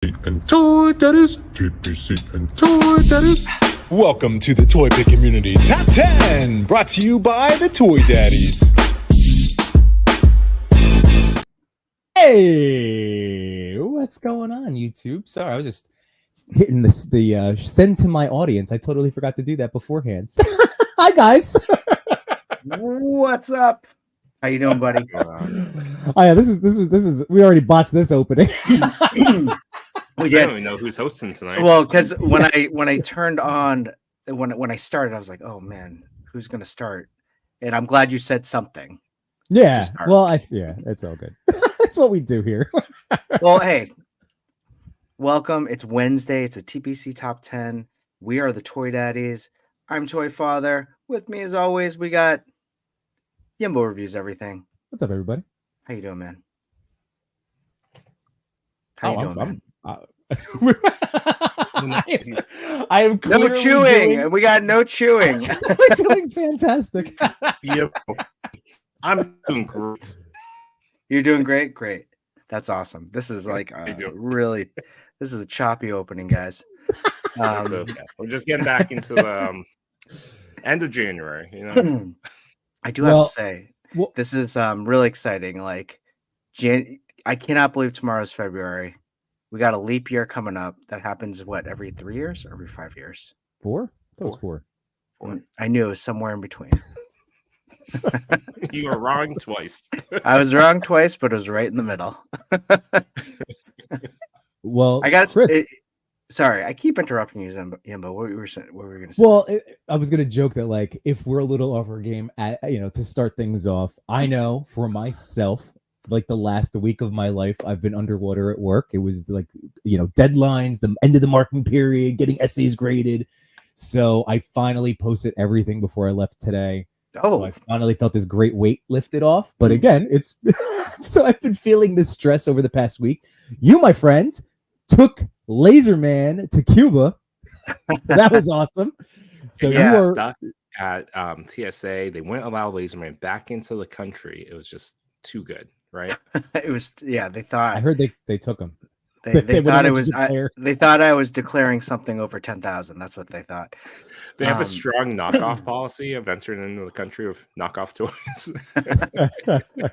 and toy daddies, TPC and toy daddies. Welcome to the Toy Pick Community Top 10, brought to you by the Toy Daddies. Hey, what's going on, YouTube? Sorry, I was just hitting the send to my audience. I totally forgot to do that beforehand. Hi, guys. What's up? How you doing, buddy? Oh yeah, this is. We already botched this opening. We I did. don't even know who's hosting tonight. Well, because when I turned on when I started, I was like, oh man, who's gonna start? And I'm glad you said something. Yeah. Well, it's all good. That's what we do here. Well, hey, welcome. It's Wednesday. It's a TPC Top 10. We are the Toy Daddies. I'm Toy Father. With me, as always, we got Yimbo Reviews Everything. What's up, everybody? How you doing, man? How you doing, man? I am No chewing. We got no chewing. We're doing fantastic. Yep. I'm doing great. You're doing great. Great. That's awesome. This is like really. This is a choppy opening, guys. Okay. We're just getting back into the end of January. You know, I do have to say, this is really exciting. Like, I cannot believe tomorrow's February. We got a leap year coming up. That happens every 3 years or every 5 years? 4? That was 4. I knew it was somewhere in between. you were wrong twice. I was wrong twice, but it was right in the middle. Well, I got sorry, I keep interrupting you, Yimbo. What were we going to say? Well, I was going to joke that, like, if we're a little off our game, to start things off, I know for myself, like the last week of my life, I've been underwater at work. It was like, deadlines, the end of the marking period, getting essays graded. So I finally posted everything before I left today. So I finally felt this great weight lifted off. But again, it's so I've been feeling this stress over the past week. You, my friends, took Laserman to Cuba. So that was awesome. So you were stuck at TSA. They wouldn't allow Laserman back into the country. It was just too good, right? It was, yeah. They thought I heard they took him. They thought it was. They thought I was declaring something over 10,000. That's what they thought. They have a strong knockoff policy of entering into the country of knockoff toys.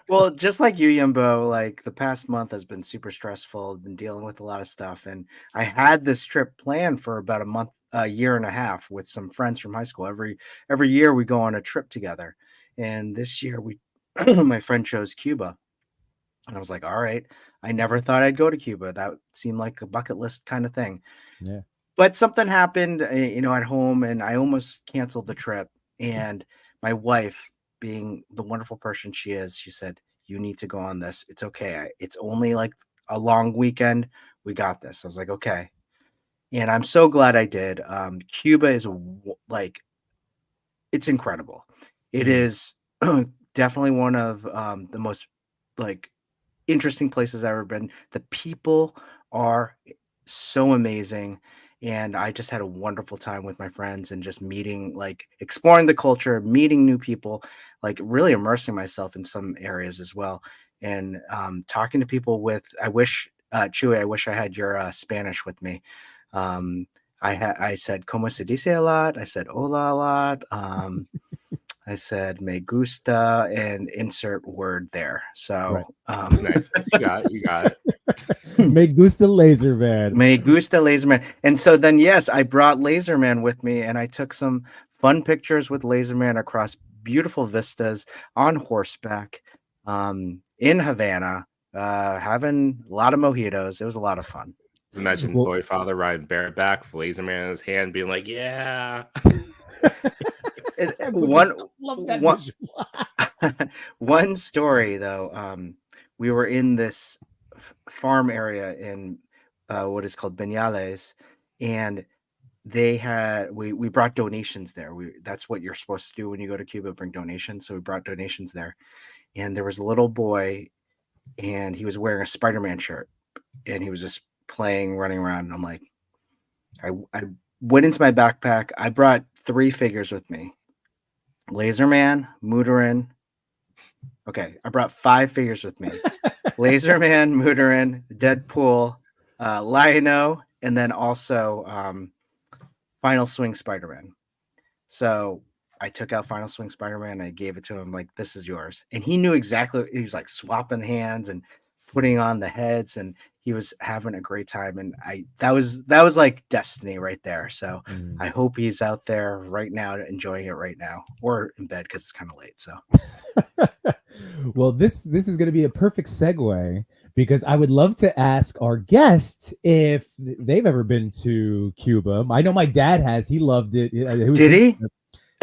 Well, just like you, Yimbo, like the past month has been super stressful. I've been dealing with a lot of stuff, and I had this trip planned for about a year and a half with some friends from high school. Every year we go on a trip together, and this year my friend chose Cuba. And I was like, all right, I never thought I'd go to Cuba. That seemed like a bucket list kind of thing. Yeah. But something happened, at home, and I almost canceled the trip. And my wife, being the wonderful person she is, she said, you need to go on this. It's okay. It's only like a long weekend. We got this. I was like, okay. And I'm so glad I did. Cuba is it's incredible. It is definitely one of the most interesting places I've ever been. The people are so amazing, and I just had a wonderful time with my friends and just meeting, exploring the culture, meeting new people, really immersing myself in some areas as well, and talking to people I wish Chewy, I wish I had your Spanish with me. I said como se dice a lot. I said hola a lot. I said me gusta and insert word there. So nice. You got it. Me gusta Laserman. Me gusta Laserman. And so then, yes, I brought Laserman with me, and I took some fun pictures with Laserman across beautiful vistas on horseback in Havana, having a lot of mojitos. It was a lot of fun. Just imagine Toy Father riding bareback with Laserman in his hand being like, yeah. One story though, we were in this farm area in what is called Viñales, and we brought donations there. That's what you're supposed to do when you go to Cuba, bring donations. So we brought donations there, and there was a little boy, and he was wearing a Spider-Man shirt, and he was just running around. And I'm like, I went into my backpack. I brought 3 figures with me. Laserman, Mooterin. Okay, I brought 5 figures with me. Laserman, Mooterin, Deadpool, Lion-O, and then also Final Swing Spider-Man. So I took out Final Swing Spider-Man and I gave it to him like, this is yours. And he knew exactly, he was like swapping hands and putting on the heads, and he was having a great time. And that was like destiny right there. So I hope he's out there right now enjoying it right now, or in bed because it's kind of late. So Well, this is going to be a perfect segue, because I would love to ask our guests if they've ever been to Cuba. I know my dad has. He loved it. did he?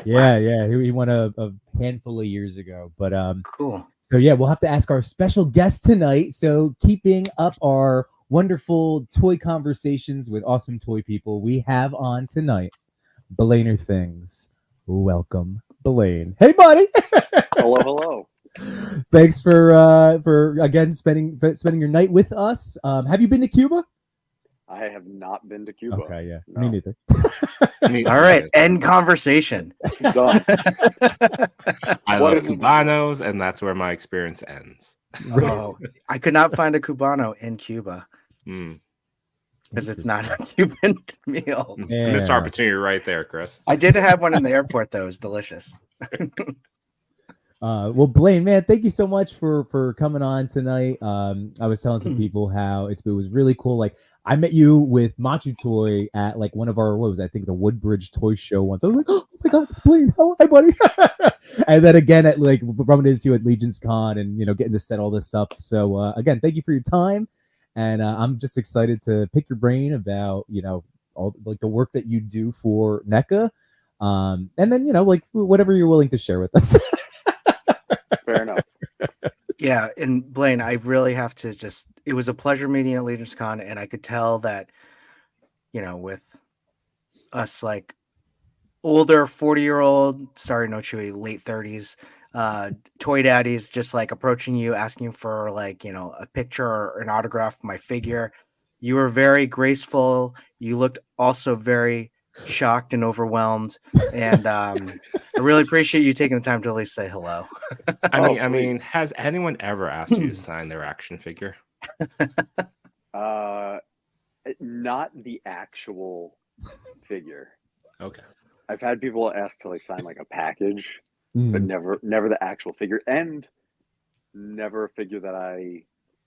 Yeah, yeah. He went a handful of years ago. But Cool. so yeah, we'll have to ask our special guest tonight. So keeping up our wonderful toy conversations with awesome toy people, we have on tonight BlainerThings. Welcome, Blaine. Hey, buddy. Hello, hello. Thanks for again spending your night with us. Have you been to Cuba? I have not been to Cuba. Okay, yeah, No. me neither. All right, end conversation. Done. I What love is- Cubanos, and that's where my experience ends. Oh, I could not find a Cubano in Cuba Mm. because it's not a Cuban meal. Missed Yeah. opportunity right there, Chris. I did have one in the airport though. It was delicious. Well, Blaine, man, thank you so much for coming on tonight. I was telling some people how it was really cool. Like, I met you with Machu Toy at like one of our, what was it, I think the Woodbridge Toy Show once. I was like, oh my god, it's Blaine. Oh, hi, buddy. And then again at like rubbing into you at Legion's Con, and getting to set all this up. So again, thank you for your time, and I'm just excited to pick your brain about all like the work that you do for NECA, and then like whatever you're willing to share with us. Fair enough. Yeah, and Blaine, I really have to just, it was a pleasure meeting at Legion's Con, and I could tell that, with us like older 40-year-old, sorry, no Chewy, late 30s, toy daddies just like approaching you, asking for like, a picture or an autograph of my figure. You were very graceful. You looked also very shocked and overwhelmed. And I really appreciate you taking the time to at least say hello. I mean, has anyone ever asked you to sign their action figure? Not the actual figure. Okay. I've had people ask to like sign like a package, Mm. but never the actual figure, and never a figure that I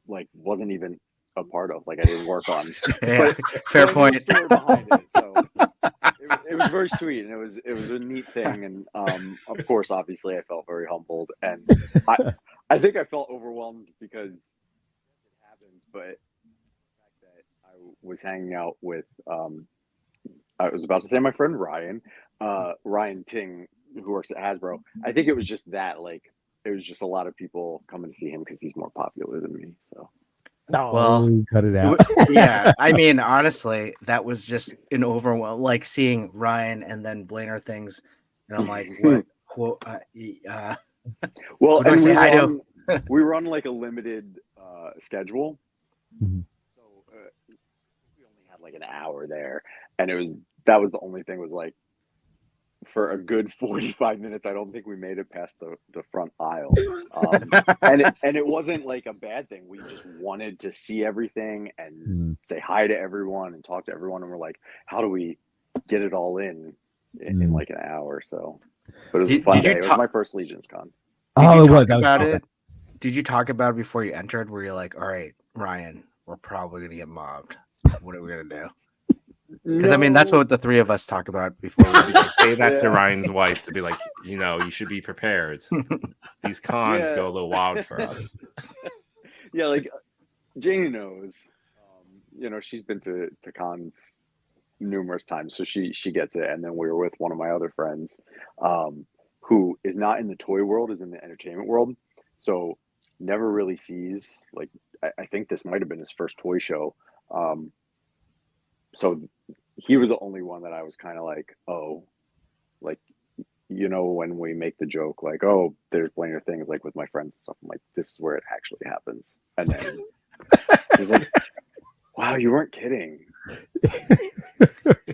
like wasn't even a part of. Like I didn't work on. Yeah, But fair I know the point. story behind it, so it was very sweet, and it was a neat thing, and of course, obviously, I felt very humbled, and I think I felt overwhelmed because it happens, but the fact that I was hanging out with I was about to say my friend Ryan Ting, who works at Hasbro. I think it was just that, like, it was just a lot of people coming to see him because he's more popular than me. So, Well, cut it out. Yeah, I mean, honestly, that was just an overwhelm. Like seeing Ryan and then BlainerThings, and I'm like, what? well, What do I and say hi to? we were on like a limited schedule, Mhm. so we only had like an hour there, and that was the only thing, was like, for a good 45 minutes, I don't think we made it past the front aisle. And it wasn't like a bad thing. We just wanted to see everything and say hi to everyone and talk to everyone. And we're like, how do we get it all in like an hour? So, but it was a fun day. It was my first Legion's Con. Did you it talk was. about it? Did you talk about it before you entered? Where you're like, all right, Ryan, we're probably gonna get mobbed. What are we gonna do? Because I mean, that's what the three of us talk about before we Say that to Ryan's wife, to be like, you should be prepared. These cons go a little wild for us. Yeah, like Janie knows. She's been to cons numerous times, so she gets it. And then we were with one of my other friends, who is not in the toy world, is in the entertainment world, so never really sees, like, I think this might have been his first toy show. So he was the only one that I was kind of like, oh, like, when we make the joke, like, oh, there's BlainerThings, like with my friends and stuff, I'm like, this is where it actually happens. And then he's like, wow, you weren't kidding.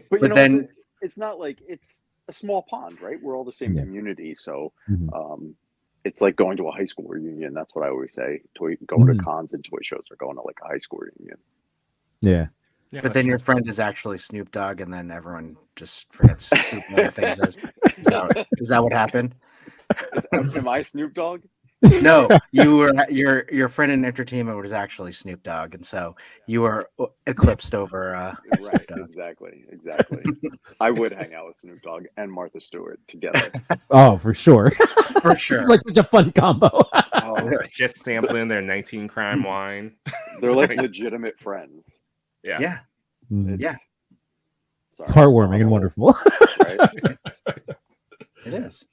But then it's not like, it's a small pond, right? We're all the same community. So it's like going to a high school reunion. That's what I always say. Going to cons and toy shows are going to like a high school reunion. Yeah. Yeah, But that's then true. your friend is actually Snoop Dogg, and then everyone just forgets who BlainerThings is. Is that what happened? Am I Snoop Dogg? No, you were your friend in entertainment was actually Snoop Dogg, and so you were eclipsed over Snoop Right, Dogg. exactly. I would hang out with Snoop Dogg and Martha Stewart together. Oh, for sure. For Seems sure. like such a fun combo. Oh, Just sampling their 19 crime wine. they're like legitimate friends. Yeah. Yeah, Mm. Yeah. It's heartwarming and wonderful. Right? it is.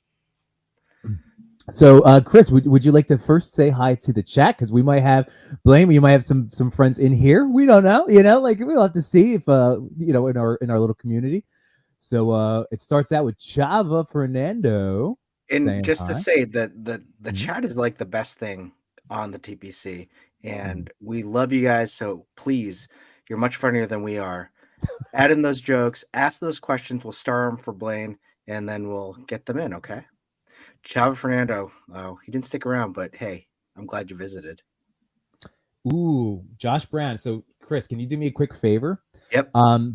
So, Chris, would you like to first say hi to the chat? Because we might have you might have some friends in here. We don't know, like we'll have to see if in our little community. So it starts out with Chava Fernando. And saying just to hi. say that the Mhm. chat is like the best thing on the TPC, and we love you guys. So please, you're much funnier than we are. Add in those jokes, ask those questions. We'll star them for Blaine, and then we'll get them in. Okay. Chava Fernando. Oh, he didn't stick around, but hey, I'm glad you visited. Ooh, Josh Brown. So, Chris, can you do me a quick favor? Yep.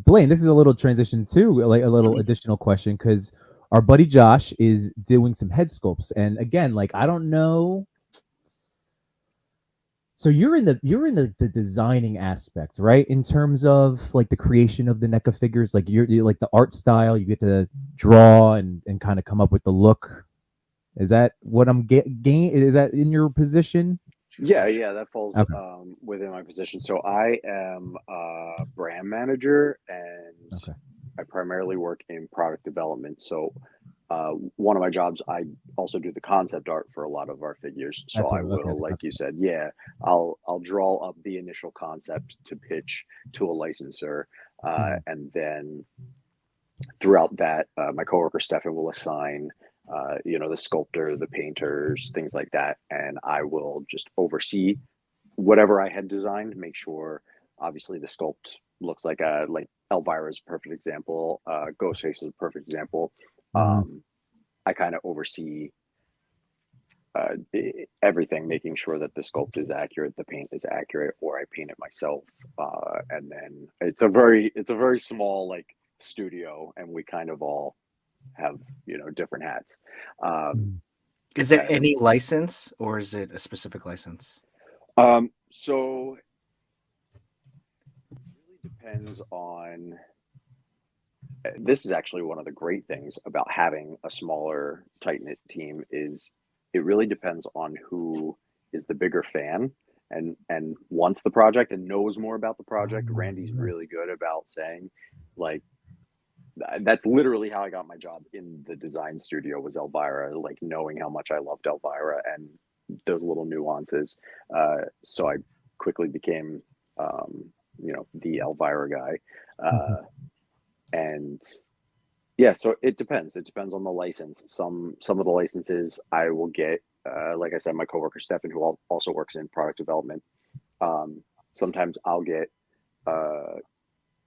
Blaine, this is a little transition too, like a little additional question, because our buddy Josh is doing some head sculpts, and again, like I don't know. So you're in the designing aspect, right? In terms of like the creation of the NECA figures, like you're like the art style, you get to draw and kind of come up with the look. Is that what I'm getting? Is that in your position? Yeah, that falls Okay. within my position. So I am a brand manager, and Okay. I primarily work in product development. So one of my jobs, I also do the concept art for a lot of our figures. So That's I what. Okay. will, like you said, I'll draw up the initial concept to pitch to a licensor, and then throughout that, my coworker Stefan will assign, the sculptor, the painters, things like that, and I will just oversee whatever I had designed. Make sure, obviously, the sculpt looks like Elvira is a perfect example. Ghostface is a perfect example. I kind of oversee everything, making sure that the sculpt is accurate, the paint is accurate, or I paint it myself. And then it's a very small studio, and we kind of all have different hats. Is it any license, or is it a specific license? So it really depends on. This is actually one of the great things about having a smaller, tight-knit team is it really depends on who is the bigger fan and wants the project and knows more about the project. Randy's really good about saying, like, that's literally how I got my job in the design studio was Elvira, like knowing how much I loved Elvira and those little nuances. So I quickly became, the Elvira guy. And yeah, so it depends. It depends on the license. Some of the licenses I will get, like I said, my coworker Stefan, who also works in product development. Sometimes I'll get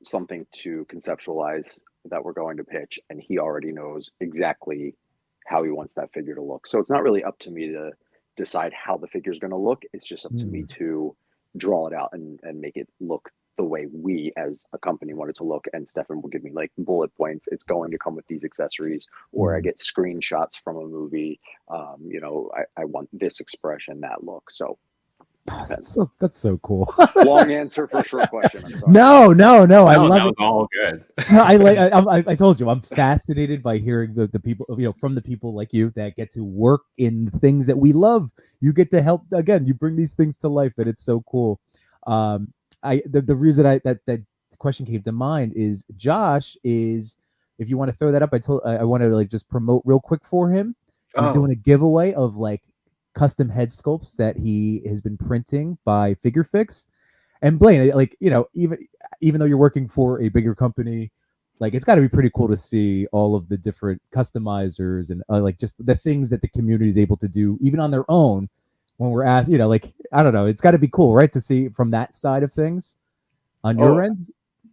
something to conceptualize that we're going to pitch, and he already knows exactly how he wants that figure to look. So it's not really up to me to decide how the figure is going to look. It's just up to me to draw it out and make it look the way we as a company want it to look. And Stefan will give me like bullet points. It's going to come with these accessories, or I get screenshots from a movie. I want this expression, that look. So that's so cool. Long answer for a short question. I'm sorry. No. I love that it. was all good. I told you I'm fascinated by hearing the people, from the people like you that get to work in things that we love. You get to help again. You bring these things to life, and it's so cool. The reason that question came to mind is Josh is, if you want to throw that up, I want to just promote real quick for him. He's doing a giveaway of custom head sculpts that he has been printing by Figure Fix. And Blaine, even though you're working for a bigger company, it's got to be pretty cool to see all of the different customizers and just the things that the community is able to do even on their own when we're asked, I don't know, it's got to be cool, right, to see from that side of things on your end.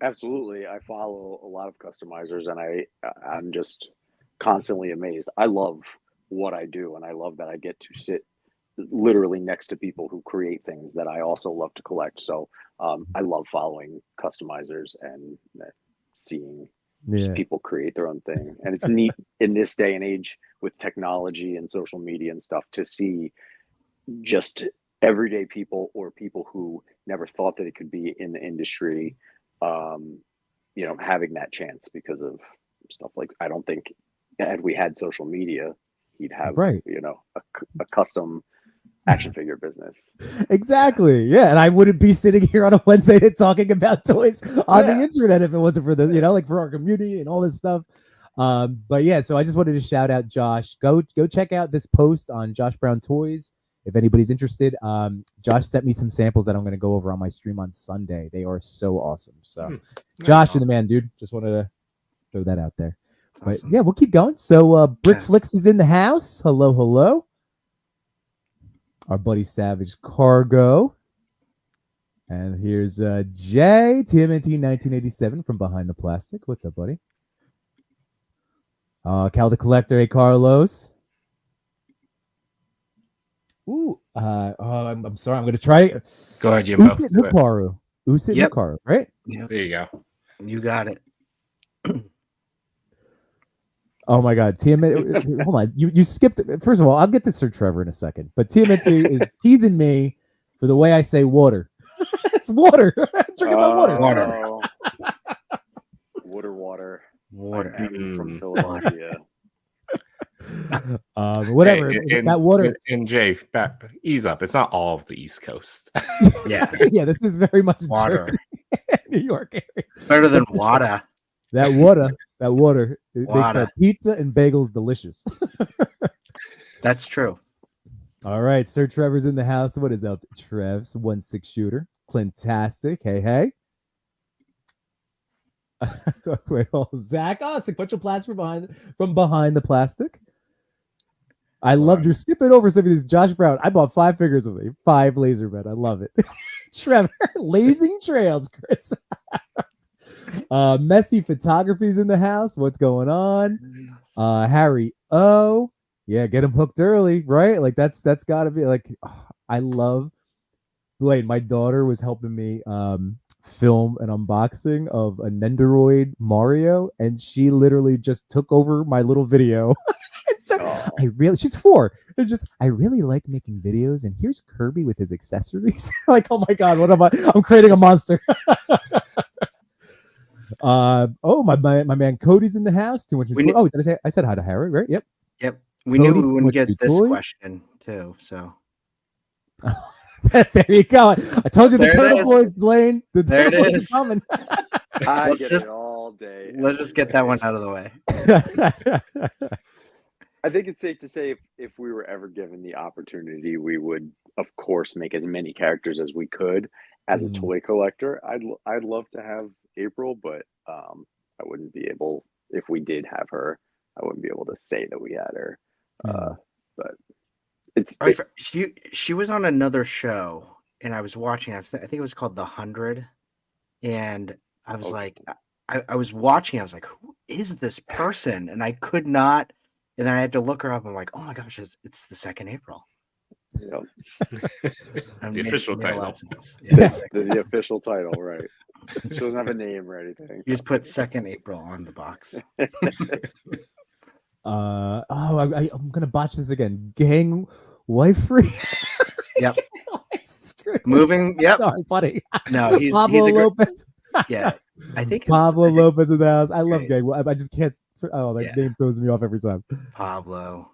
Absolutely. I follow a lot of customizers, and I'm just constantly amazed. I love what I do, and I love that I get to sit literally next to people who create things that I also love to collect. So I love following customizers and seeing just people create their own thing. And it's neat in this day and age with technology and social media and stuff to see just everyday people or people who never thought that it could be in the industry, having that chance because of stuff like, I don't think had we had social media, he'd have, a custom action figure business. Exactly. Yeah. And I wouldn't be sitting here on a Wednesday talking about toys on the internet if it wasn't for the, like for our community and all this stuff. But yeah, so I just wanted to shout out Josh. Go check out this post on Josh Brown Toys if anybody's interested. Josh sent me some samples that I'm going to go over on my stream on Sunday. They are so awesome. So Josh, you're the man, dude. Just wanted to throw that out there. But yeah, we'll keep going. So Brickflix is in the house. Hello. Our buddy Savage Cargo. And here's Jay, TMNT 1987 from Behind the Plastic. What's up, buddy? Cal the Collector, hey Carlos. Ooh, I'm sorry, I'm going to try it. Go ahead, Jimbo. Usit Nukaru. Usit Nukaru, right? Yep. There you go. You got it. Oh my God, TMNT. Hold on, you skipped it. First of all, I'll get to Sir Trevor in a second, but TMNT is teasing me for the way I say water. It's water. I'm drinking my water. Water. From Philadelphia. Whatever. And, that water. And Jay, ease up. It's not all of the East Coast. Yeah. Yeah, this is very much Water. Jersey, New York area. It's better than water. That water, it makes Water. our pizza and bagels delicious. That's true. All right, Sir Trevor's in the house. What is up, Trev's 1-6 shooter? Clintastic. Hey. Wait, Zach. Oh, sequential plastic from behind the plastic. I loved you're skipping over some of these. Josh Brown. I bought 5 figures with me. 5 laser men. I love it. Trevor, Lazing Trails, Chris. Messy Photography's in the house. What's going on? Harry O. Yeah, get him hooked early, right? Like that's gotta be like I love Blaine. My daughter was helping me film an unboxing of a Nendoroid Mario, and she literally just took over my little video. So she's 4. It's just I really like making videos, and here's Kirby with his accessories. Like, oh my God, what am I? I'm creating a monster. My man Cody's in the house. Did I said hi to Harry, right? Yep. We Cody, knew we wouldn't get this toys? question too, so there you go. I told you the There it Turtle is. Boys, Blaine. The There it Turtle Boys is. are coming. I Let's get just- it all day. let's just get that one out of the way. I think it's safe to say if we were ever given the opportunity, we would, of course, make as many characters as we could. As a toy collector, I'd love to have April, but I wouldn't be able. If we did have her, I wouldn't be able to say that we had her. But she was on another show, and I was watching. I think it was called The 100, and I was like, I was watching. I was like, who is this person? And I could not. And then I had to look her up. I'm like, oh my gosh, it's the 2nd April. The official title. Yeah, the official title, right? She doesn't have a name or anything. you just put 2nd April on the box. I'm gonna botch this again. Gang wife free. Yep. Moving. Yep. Sorry, buddy. No, he's Pablo a Lopez. Yeah, I think Pablo Lopez in the house. I love Great. gang. I just can't. Oh, that name throws me off every time. Pablo.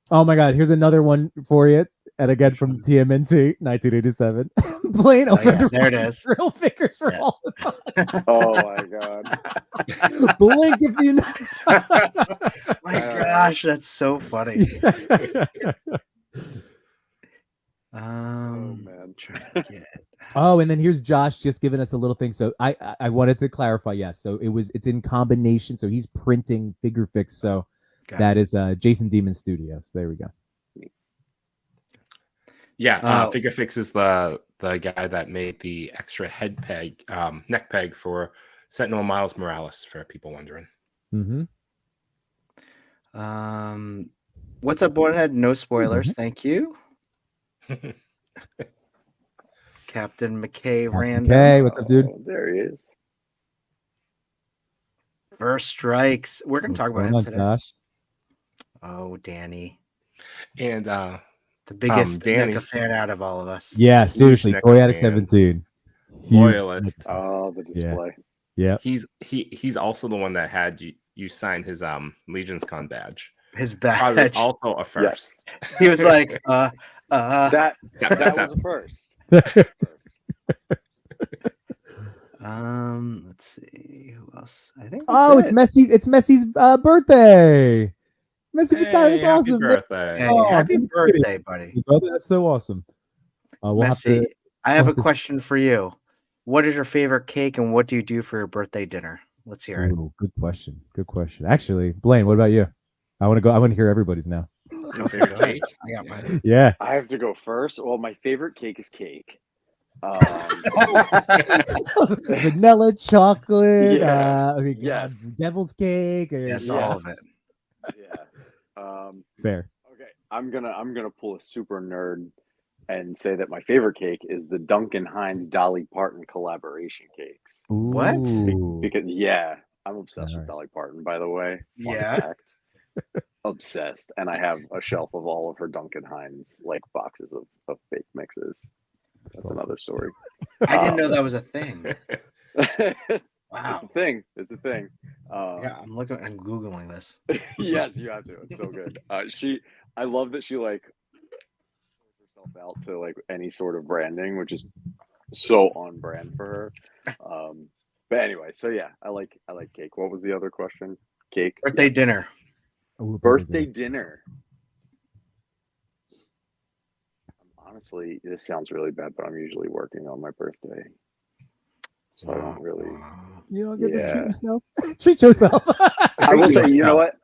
Oh my God! Here's another one for you, and again from TMNT 1987. Blaine over There it is. Real figures for all the time. Oh my God! Blink if you know. My gosh, that's so funny. Oh man! Trying to get. Oh, and then here's Josh just giving us a little thing. So I wanted to clarify. Yes, so it's in combination. So he's printing figure fix. So that is Jason Demon Studios. There we go. Yeah, Figure Fix is the guy that made the extra head peg, neck peg for Sentinel Miles Morales. For people wondering. Mm-hmm. What's up, Bonehead? No spoilers, thank you. Captain McKay Captain Random. K, what's up, dude? Oh, there he is. First strikes. We're gonna talk about What's him going on, today. Josh? Oh, Danny, And the biggest Danny. NECA fan out of all of us. Yeah, seriously, NECA Toy Addict fan. 17. Huge Loyalist. NECA. Oh, the display. Yeah. He's also the one that had you sign his Legion's Con badge. His Probably badge. also a first. He was like, That Tap, tap, that tap. was a first. Let's see who else. I think. Oh, it's Messi's. It's Messi's birthday. Messi Hey, Battaglia, that's happy awesome. birthday. Hey, Oh, happy thank you. birthday, buddy. Brother, that's so awesome. We'll have Messi, to. I have we'll a have to- question for you. What is your favorite cake, and what do you do for your birthday dinner? Let's hear it. Ooh, good question. Good question. Actually, Blaine, what about you? I want to go. I want to hear everybody's now. Your favorite cake? I got mine. Yeah. I have to go first. Well, my favorite cake is cake. Vanilla, chocolate. Yeah. I mean, Yes. devil's cake. Yes, Yeah. all of it. Yeah. Fair. Okay. I'm gonna pull a super nerd and say that my favorite cake is the Duncan Hines Dolly Parton collaboration cakes. What? Ooh. Because yeah, I'm obsessed All with right. Dolly Parton, by the way. Fun Yeah. fact. Obsessed. And I have a shelf of all of her Duncan Hines like boxes of fake mixes. That's awesome. another story. I didn't know that was a thing. It's Wow. a thing. It's a thing. Yeah, I'm googling this. Yes, you have to. It's so good. I love that she like throws herself out to like any sort of branding, which is so on brand for her. But anyway, so yeah, I like cake. What was the other question? Cake. Birthday Yes. dinner. Ooh, Birthday dinner. Honestly, this sounds really bad, but I'm usually working on my birthday, so I don't really. You don't get to Yeah. treat yourself. Treat yourself. I will say, you know yourself. what?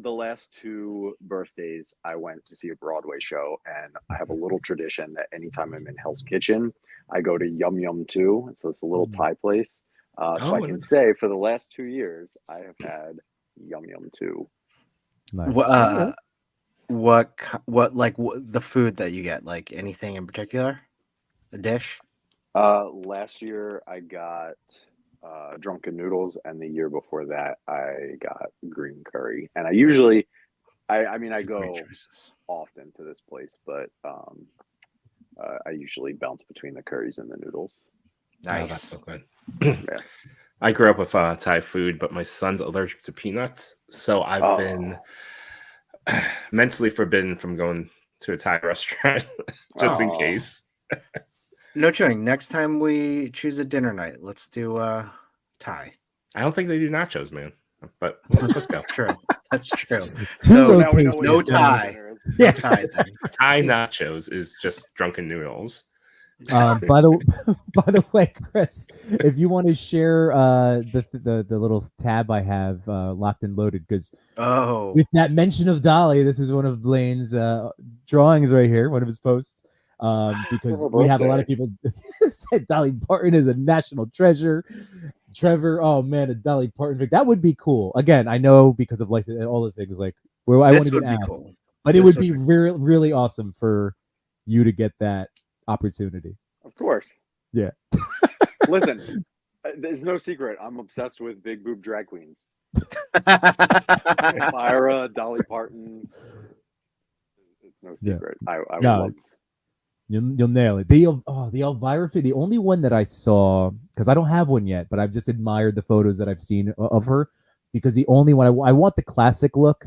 The last two birthdays, I went to see a Broadway show, and I have a little tradition that anytime I'm in Hell's Kitchen, I go to Yum Yum 2. So it's a little Thai place. So I Oh, can it's- say for the last 2 years, I have had Yum Yum 2. Nice. What the food that you get? Like anything in particular? A dish? Last year I got drunken noodles, and the year before that I got green curry. And I usually, I mean, I Two great go choices. often to this place, but I usually bounce between the curries and the noodles. Oh, that's Nice. so good. Yeah. I grew up with Thai food, but my son's allergic to peanuts, so I've been mentally forbidden from going to a Thai restaurant just in Oh. case. No chewing. Next time we choose a dinner night, let's do Thai. I don't think they do nachos, man. But let's go. True. That's true. Two So now we know what locations, no your gentlemen. Thai. dinner is. Yeah. Thai then. Thai nachos is just drunken noodles. By the way, Chris, if you want to share the little tab I have locked and loaded, because Oh, with that mention of Dolly, this is one of Blaine's drawings right here, one of his posts. Because Her we have a lot of birthday. people said Dolly Parton is a national treasure. Trevor, oh man, a Dolly Parton pic. That would be cool. Again, I know because of like all the things like where I this won't would even be ask, cool. but it This would be would really awesome for you to get that opportunity. Of course. Yeah. Listen, there's no secret. I'm obsessed with big boob drag queens. Myra, Dolly Parton. It's no Yeah. secret. I No. love. You'll nail it. The Elvira, the only one that I saw, because I don't have one yet, but I've just admired the photos that I've seen of her, because the only one I want the classic look,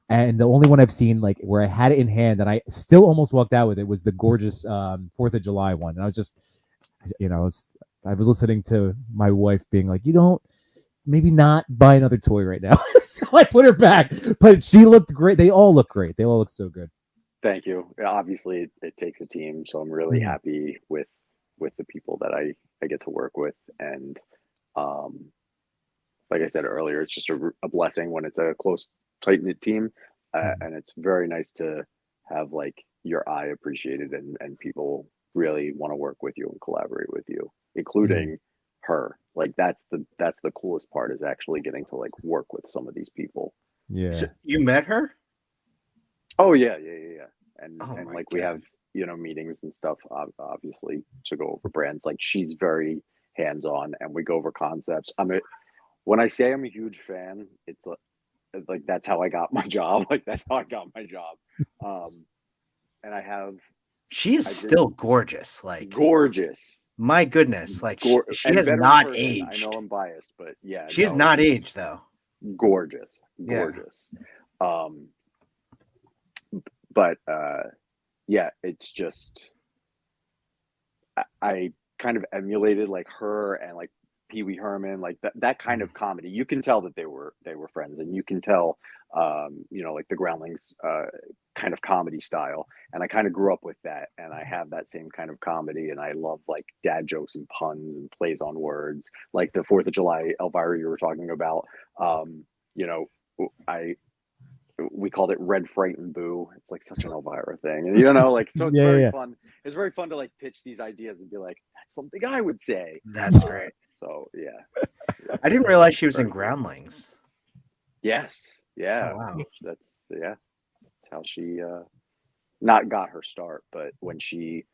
and the only one I've seen like where I had it in hand and I still almost walked out with it was the gorgeous 4th of July one. And I was just, I was listening to my wife being like, you don't, maybe not buy another toy right now. So I put her back, but she looked great. They all look great. They all look so good. Thank you. Obviously, it takes a team, so I'm really Mhm. happy with the people that I get to work with, and like I said earlier, it's just a blessing when it's a close, tight knit team, and it's very nice to have like your eye appreciated and people really want to work with you and collaborate with you, including her. Like that's the coolest part, is actually getting to like work with some of these people. Yeah. So you met her? Oh yeah. And Oh and my like we God. have, meetings and stuff, obviously, to go over brands. Like, she's very hands-on, and we go over concepts. When I say I'm a huge fan, it's like that's how I got my job. Like, that's how I got my job. And she is still gorgeous. Like, gorgeous. My goodness, like she and has better in not person. aged. I know I'm biased, but yeah, she has not aged though. Gorgeous. But yeah, it's just I kind of emulated like her and like Pee Wee Herman, like that kind of comedy. You can tell that they were friends, and you can tell like the Groundlings kind of comedy style. And I kind of grew up with that, and I have that same kind of comedy, and I love like dad jokes and puns and plays on words, like the 4th of July Elvira you were talking about. We called it Red Frightened Boo. It's like such an Elvira thing, and like, so it's very fun. It's very fun to like pitch these ideas and be like, that's something I would say. That's great. So yeah. I didn't realize she was in Groundlings. Yes. Yeah. Oh, wow. That's how she not got her start, but when she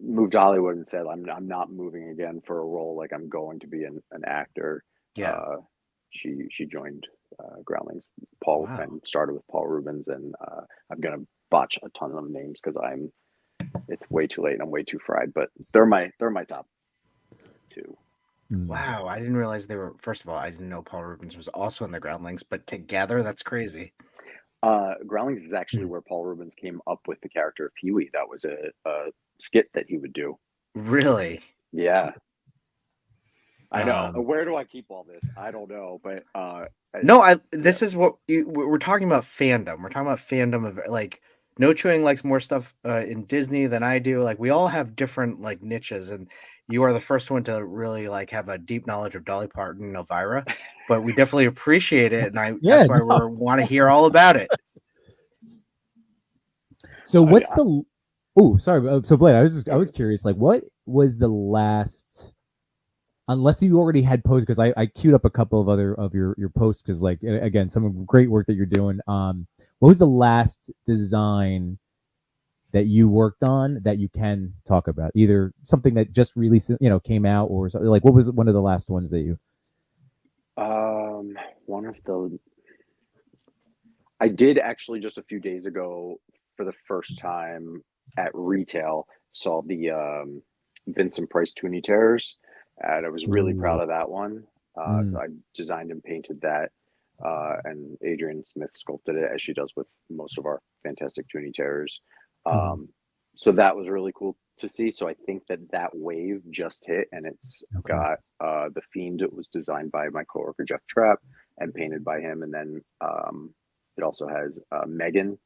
moved to Hollywood and said, I'm not moving again for a role, like I'm going to be an actor. Yeah. She joined Groundlings. Wow. And started with Paul Rubens, and I'm gonna botch a ton of names because it's way too late and I'm way too fried, but they're my top two. Wow, I didn't realize they were. First of all, I didn't know Paul Rubens was also in the Groundlings, but together, that's crazy. Groundlings is actually where Paul Rubens came up with the character of Pee Wee. That was a skit that he would do. Really? Yeah. I know. Where do I keep all this? I don't know, but this is what we're talking about. Fandom. We're talking about fandom of like No Chewing likes more stuff in Disney than I do. Like, we all have different like niches, and you are the first one to really like have a deep knowledge of Dolly Parton and Elvira, but we definitely appreciate it, and that's why we want to hear all about it. So what's the? Oh, sorry. So Blaine, I was curious. Like, what was the last? Unless you already had posts, because I queued up a couple of other of your posts, because like, again, some great work that you're doing. What was the last design that you worked on that you can talk about? Either something that just really came out, or something like, what was one of the last ones that you? One of the. I did actually just a few days ago, for the first time at retail, saw the Vincent Price Toonie Terrors, and I was really proud of that one. So I designed and painted that, and Adrienne Smith sculpted it, as she does with most of our fantastic Toonie Terrors. So that was really cool to see. So I think that wave just hit, and it's got the Fiend. It was designed by my coworker Jeff Trapp and painted by him, and then it also has Megan,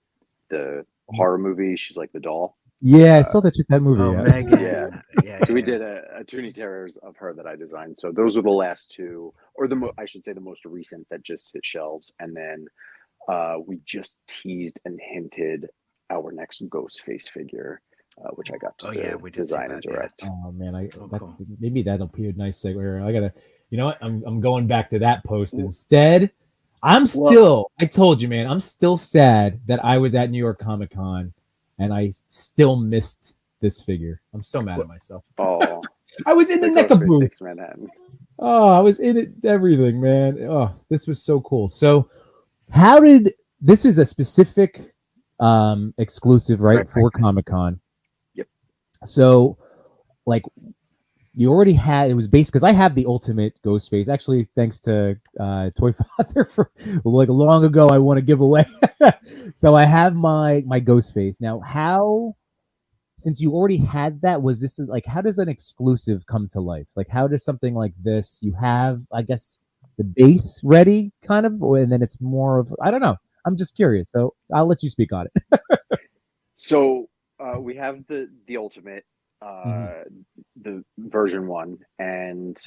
the horror movie. She's like the doll. Yeah, I saw that movie. Oh, Megan. Yeah. So we did a Toonie Terrors of her that I designed. So those were the last two, or I should say the most recent that just hit shelves. And then we just teased and hinted our next Ghostface figure, which I got to design and direct. Oh man, cool. Maybe that'll be a nice segue. I gotta, you know what? I'm going back to that post instead. I told you, man, I'm still sad that I was at New York Comic Con and I still missed this figure. I'm so mad at myself. Oh, I was in the NECA booth. Manhattan. Oh, I was in it, everything, man. Oh, this was so cool. So, this was a specific exclusive, right for Comic Con? Yep. So, like, you already had, it was based, because I have the ultimate Ghostface. Actually, thanks to Toy Father for like long ago, I want to give away. So I have my Ghostface. Now, since you already had that, was this like, how does an exclusive come to life? Like, how does something like this, you have, I guess, the base ready, kind of, and then it's more of, I don't know. I'm just curious. So I'll let you speak on it. So we have the ultimate. The version 1, and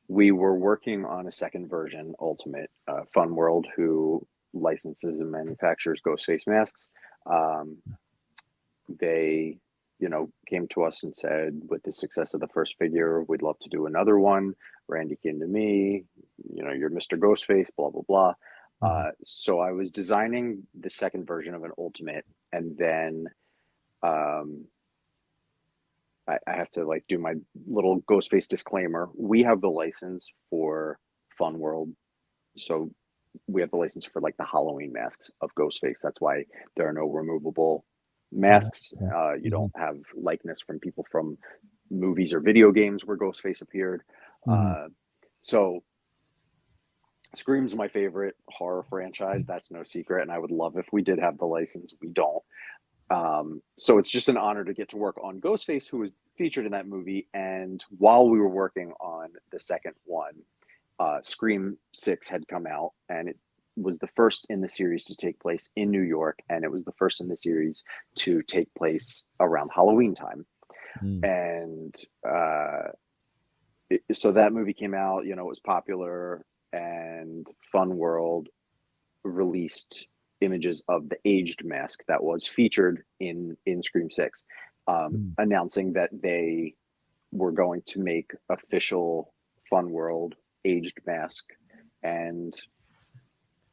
we were working on a second version, Ultimate. Fun World, who licenses and manufactures Ghostface masks, they came to us and said, with the success of the first figure, we'd love to do another one. Randy came to me, you're Mr. Ghostface, blah blah blah. So I was designing the second version of an Ultimate, and then I have to like do my little Ghostface disclaimer. We have the license for Fun World, so we have the license for like the Halloween masks of Ghostface. That's why there are no removable masks. You don't have likeness from people from movies or video games where Ghostface appeared. So Scream's my favorite horror franchise. That's no secret, and I would love if we did have the license. We don't. So it's just an honor to get to work on Ghostface, who was featured in that movie. And while we were working on the second one, Scream 6 had come out, and it was the first in the series to take place in New York, and it was the first in the series to take place around Halloween time. And so that movie came out, it was popular, and Fun World released images of the aged mask that was featured in Scream 6, announcing that they were going to make official Fun World aged mask. And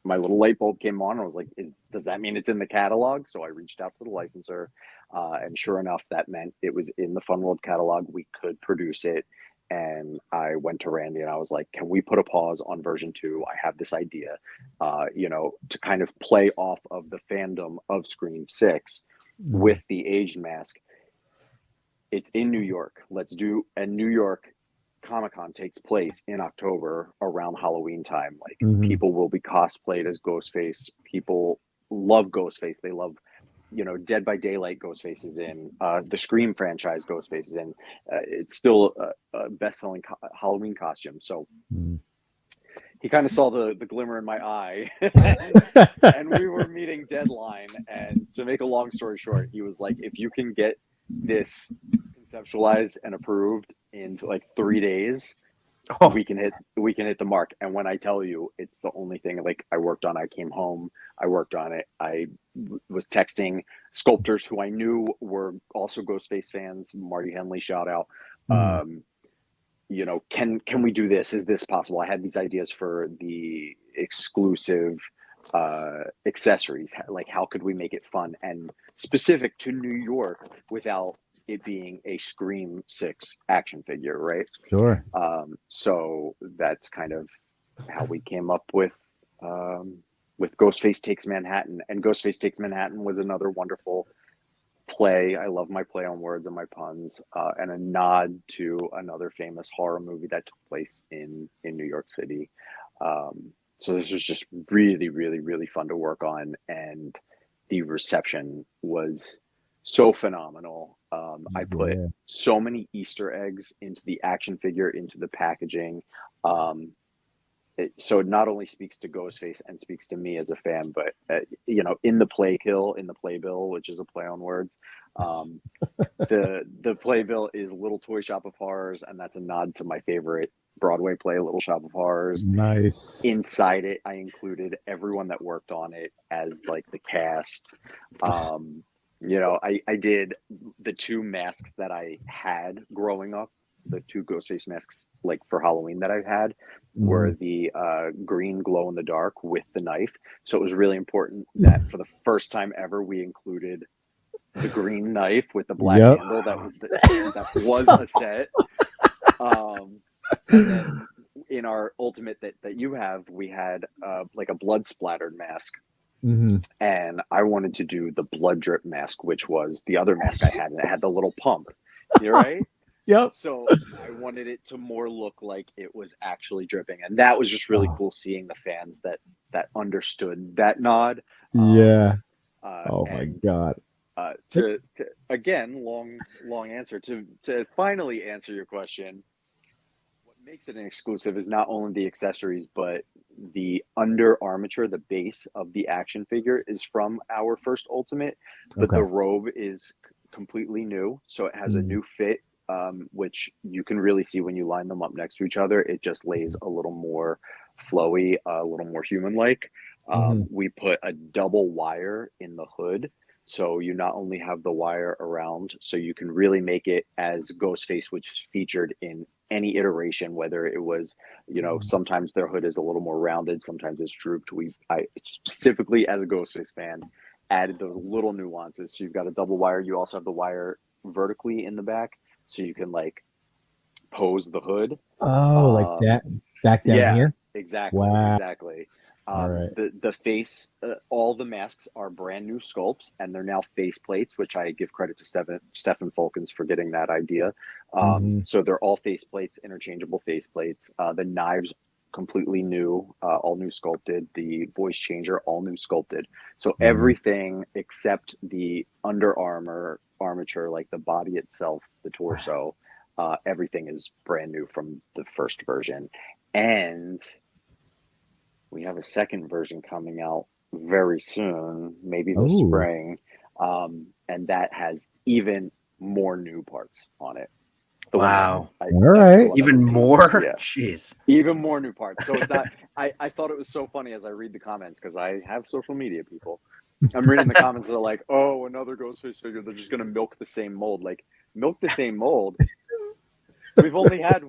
my little light bulb came on, and I was like, does that mean it's in the catalog? So I reached out to the licensor, and sure enough, that meant it was in the Fun World catalog. We could produce it. And I went to Randy and I was like, can we put a pause on version 2? I have this idea, to kind of play off of the fandom of Scream 6 with the aged mask. It's in New York. And New York Comic-Con takes place in October around Halloween time. Like people will be cosplayed as Ghostface. People love Ghostface. They love Dead by Daylight Ghostface is in, the Scream franchise Ghostface is in. It's still a best-selling Halloween costume. So he kind of saw the glimmer in my eye, and we were meeting deadline. And to make a long story short, he was like, if you can get this conceptualized and approved in like 3 days, we can hit the mark. And when I tell you, it's the only thing like I worked on. I came home, I worked on it. I was texting sculptors who I knew were also Ghostface fans. Marty Henley, shout out. Can we do this? Is this possible? I had these ideas for the exclusive accessories. Like, how could we make it fun and specific to New York without it being a Scream 6 action figure, right? Sure. So that's kind of how we came up with Ghostface Takes Manhattan. And Ghostface Takes Manhattan was another wonderful play. I love my play on words and my puns, and a nod to another famous horror movie that took place in New York City. So this was just really, really, really fun to work on, and the reception was so phenomenal. I put so many Easter eggs into the action figure, into the packaging. So it not only speaks to Ghostface and speaks to me as a fan, but in the playbill, which is a play on words, the playbill is Little Toy Shop of Horrors, and that's a nod to my favorite Broadway play, Little Shop of Horrors. Nice. Inside it, I included everyone that worked on it as like the cast. I did the 2 masks that I had growing up. The 2 Ghostface masks, like for Halloween that I've had, were the green glow in the dark with the knife. So it was really important that for the first time ever, we included the green knife with the black handle. That was a set. And then in our ultimate that you have, we had like a blood splattered mask. And I wanted to do the blood drip mask, which was the other mask I had, and it had the little pump. You're right. Yep. So I wanted it to more look like it was actually dripping, and that was just really cool seeing the fans that understood that nod. Oh my god. To again, long answer to finally answer your question. What makes it an exclusive is not only the accessories, but the under armature, the base of the action figure is from our first Ultimate, but the robe is completely new, so it has a new fit. Which you can really see when you line them up next to each other. It just lays a little more flowy, a little more human-like. We put a double wire in the hood, so you not only have the wire around, so you can really make it as Ghostface, which is featured in any iteration, whether it was, sometimes their hood is a little more rounded, sometimes it's drooped. I specifically, as a Ghostface fan, added those little nuances. So you've got a double wire. You also have the wire vertically in the back, so you can like pose the hood. Oh, like that back down here. Exactly. Wow. Exactly. All right. The face, all the masks are brand new sculpts, and they're now face plates, which I give credit to Stefan Folkens for getting that idea. So they're all face plates, interchangeable face plates. The knives completely new, all new sculpted. The voice changer, all new sculpted. So everything except the under armature, like the body itself, the torso, everything is brand new from the first version. And we have a second version coming out very soon, maybe this spring, and that has even more new parts on it. Wow. All right. Even more? Yeah. Jeez. Even more new parts. So it's not, I thought it was so funny as I read the comments, because I have social media people. I'm reading the comments that are like, oh, another Ghostface figure. They're just going to milk the same mold. Like, milk the same mold? We've only had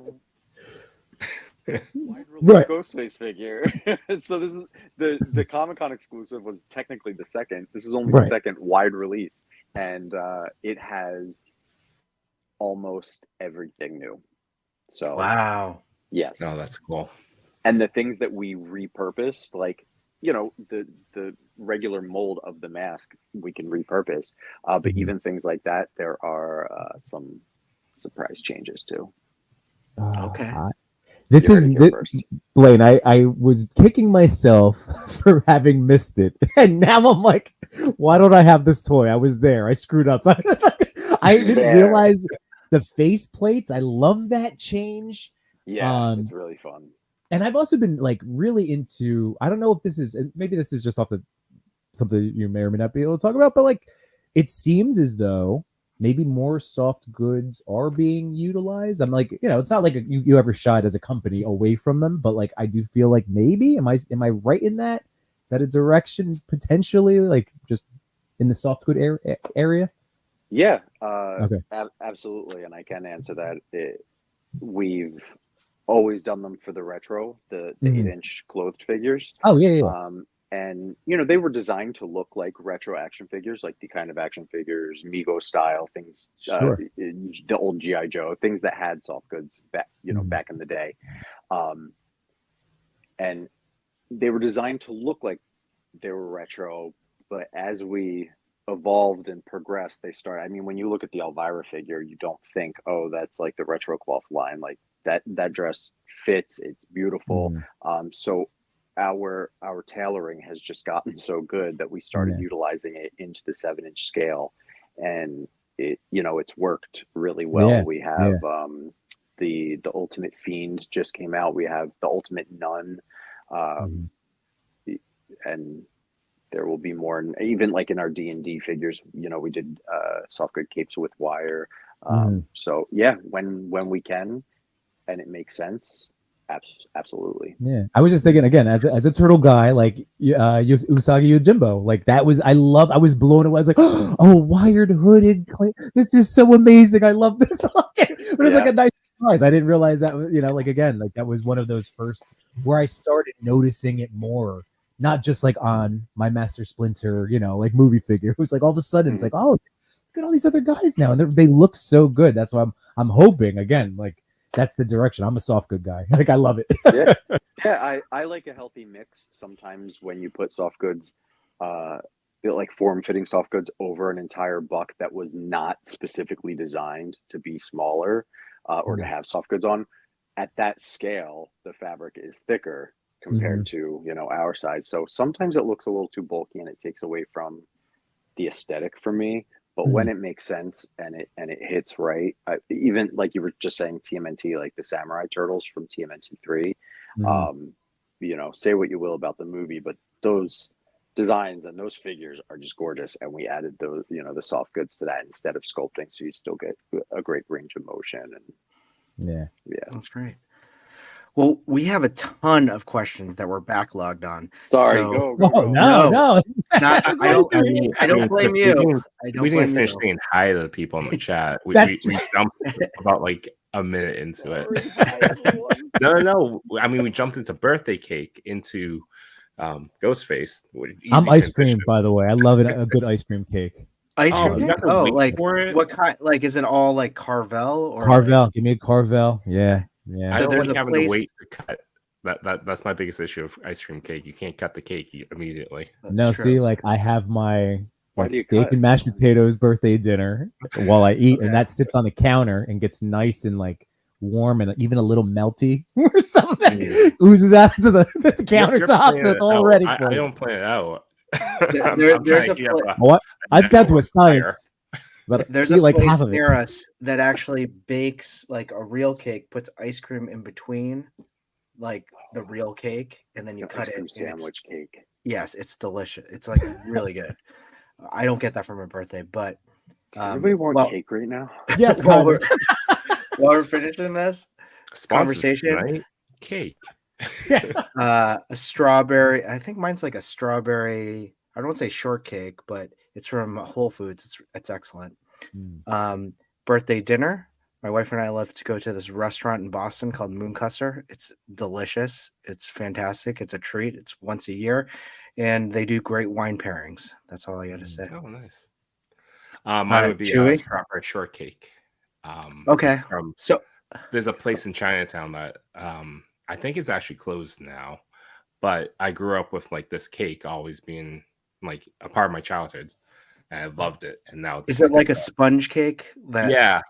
wide release Ghostface figure. So this is the Comic-Con exclusive was technically the second. This is only the second wide release. And it has almost everything new. So wow. Yes. Oh, that's cool. And the things that we repurposed, like, you know, the regular mold of the mask we can repurpose. But even things like that, there are some surprise changes too. Okay. This is Blaine. I was kicking myself for having missed it, and now I'm like, why don't I have this toy? I was there. I screwed up. I didn't realize the face plates. I love that change. Yeah, it's really fun. And I've also been like really into. I don't know if this is maybe this is just off the something you may or may not be able to talk about, but like it seems as though maybe more soft goods are being utilized. I'm like, you know, it's not like you ever shied as a company away from them, but like I do feel like maybe am I right in that? Is that a direction potentially, like just in the soft good area? Yeah, okay, absolutely, and I can answer that. We've always done them for the retro, the 8-inch clothed figures. Oh yeah. And, you know, they were designed to look like retro action figures, like the kind of action figures, Mego style things, the old G.I. Joe, things that had soft goods back, you know, back in the day. And they were designed to look like they were retro, but as we evolved and progressed, they started, I mean, when you look at the Elvira figure, you don't think, oh, that's like the retro cloth line, like that dress fits, it's beautiful. So our tailoring has just gotten so good that we started utilizing it into the 7-inch scale, and it, you know, it's worked really well. We have the Ultimate Fiend just came out. We have the Ultimate Nun, and there will be more. Even like in our D&D figures, you know, we did soft good capes with wire. So yeah, when we can, and it makes sense. Absolutely. Yeah, I was just thinking again as a turtle guy, like Usagi Yojimbo, like that was I was blown away. I was like, oh, wired hooded, this is so amazing. I love this. But it was like a nice surprise. I didn't realize that, you know, like again, like that was one of those first where I started noticing it more, not just like on my Master Splinter, you know, like movie figure. It was like all of a sudden it's like, oh, look at all these other guys now, and they look so good. That's why I'm hoping again, like. That's the direction. I'm a soft good guy. Like I love it. I like a healthy mix. Sometimes when you put soft goods, like form-fitting soft goods over an entire buck that was not specifically designed to be smaller or to have soft goods on, at that scale, the fabric is thicker compared to, you know, our size. So sometimes it looks a little too bulky and it takes away from the aesthetic for me. But when it makes sense and it hits right, even like you were just saying, TMNT, like the Samurai Turtles from TMNT 3, you know, say what you will about the movie, but those designs and those figures are just gorgeous. And we added those, you know, the soft goods to that instead of sculpting, so you still get a great range of motion. And yeah, that's great. Well, we have a ton of questions that we're backlogged on. Sorry, so... go. No. I don't blame you. We didn't finish saying hi to the people in the chat. We jumped about like a minute into it. No. I mean, we jumped into birthday cake, into Ghostface. I'm ice cream, by the way. I love it. A good ice cream cake. Ice Oh, cream you cake? have to Oh, wait like for it? what kind? Like, is it all like Carvel or Carvel. Give me a Carvel. Yeah. I So don't there's like a having place- to wait to cut. That's my biggest issue of ice cream cake. You can't cut the cake immediately. That's No, true. see, like I have my Why like do you steak cut? and mashed potatoes birthday dinner while I eat, Okay. and that sits on the counter and gets nice and like warm and even a little melty or something oozes out into the You're countertop planning that's it all out. ready I for you. don't plan it out. There's a What? That's down to a natural fire. science. But There's eat a like place half of it. near us that actually bakes like a real cake, puts ice cream in between, like the real cake, and then you Ice cut it. cream and sandwich cake. Yes, it's delicious. It's like really good. I don't get that for my birthday, but Does everybody want well- cake right now? Yes, while kind we're, of. while we're finishing this conversation, Tonight, cake. a strawberry. I think mine's like a strawberry. I don't want to say shortcake, but it's from Whole Foods. It's excellent. Birthday dinner. My wife and I love to go to this restaurant in Boston called Mooncusser. It's delicious. It's fantastic. It's a treat. It's once a year, and they do great wine pairings. That's all I got to say. Oh, nice. Mine would be Chewy? strawberry shortcake. Okay. So There's a place in Chinatown that I think it's actually closed now, but I grew up with like this cake always being like a part of my childhood, and I loved it. And now is it like a sponge cake? That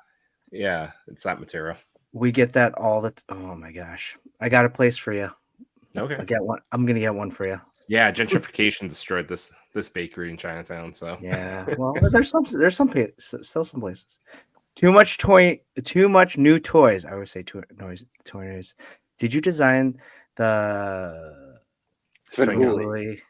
yeah, it's that material. we get that all the. Oh my gosh! I got a place for you. Okay. I'll get one. I'm gonna get one for you. Yeah, gentrification destroyed this bakery in Chinatown. So Yeah. Well, there's still some places. Too much new toys. I would say toy news. Did you design the Svengoolie?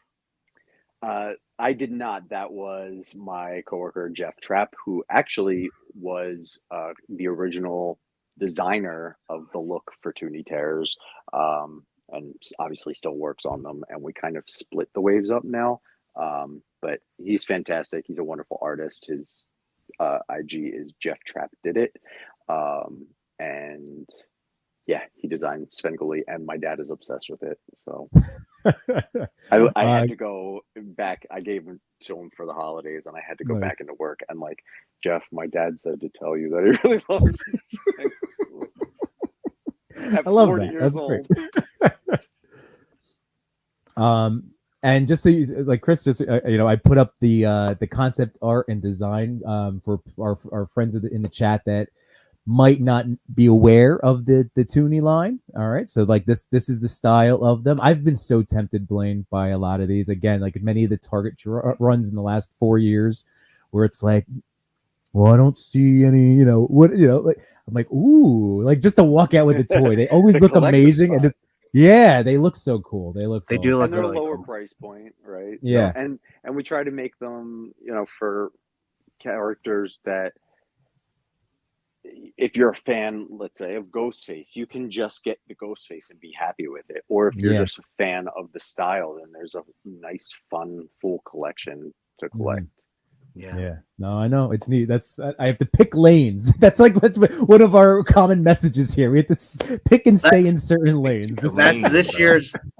I did not. That was my coworker Jeff Trapp, who actually was the original designer of the look for Toonie Terrors, and obviously still works on them. And we kind of split the waves up now. But he's fantastic. He's a wonderful artist. His IG is Jeff Trapp did it, and yeah, he designed Svengoolie, and my dad is obsessed with it. So I had to go back. I gave it to him for the holidays, and I had to go back into work. And like, Jeff, my dad said to tell you that he really loves Svengoolie. I love that. That's great. And just so you like, Chris, just I put up the concept art and design for our friends in the chat that might not be aware of the Toonie line. All right, so like this is the style of them. I've been so tempted, Blaine, by a lot of these. Again, like many of the Target runs in the last 4 years, where it's like, well, I don't see any, like I'm like, ooh, like just to walk out with a toy. They always look amazing, and yeah, they look so cool. They do look and they're really lower cool. price point, right? Yeah. So, and we try to make them, for characters that, if you're a fan, let's say, of Ghostface, you can just get the Ghostface and be happy with it. Or if you're just a fan of the style, then there's a nice, fun, full collection to collect. Yeah. No, I know it's neat. I have to pick lanes. That's one of our common messages here. We have to pick and stay in certain lanes. That's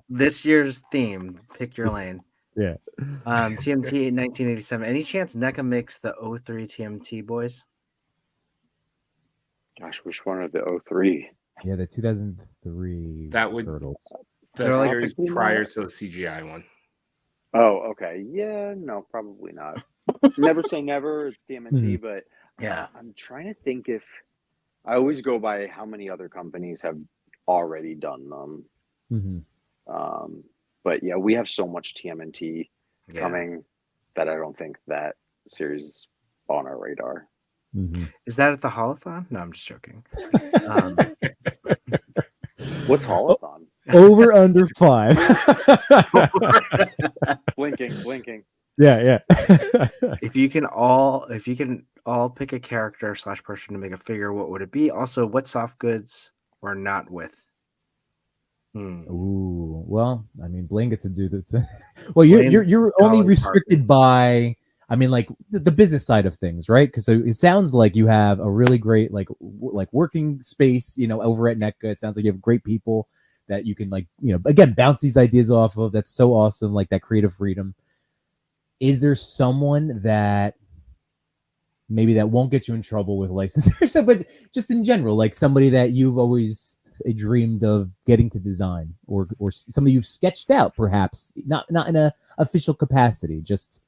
this year's theme. Pick your lane. Yeah. TMT 1987. Any chance NECA makes the 03 TMT boys? Gosh, which one are the 03? Yeah, the 2003 That would Turtles. the series prior to the CGI one. Oh, okay. Yeah, no, probably not. Never say never. It's TMNT, but yeah, I'm trying to think if I always go by how many other companies have already done them. But yeah, we have so much TMNT coming that I don't think that series is on our radar. Is that at the Holothon? No, I'm just joking. What's Holothon? Over under 5. Blinking. Yeah. If you can all pick a character / person to make a figure, what would it be? Also, what soft goods or not with? Ooh, well, I mean, Blaine gets to do that. Well, you're only restricted by, I mean, like the business side of things, right? Because it sounds like you have a really great like working space, over at NECA. It sounds like you have great people that you can like, again, bounce these ideas off of. That's so awesome, like that creative freedom. Is there someone that maybe that won't get you in trouble with licensing, but just in general, like somebody that you've always dreamed of getting to design, or somebody you've sketched out, perhaps not in a official capacity, just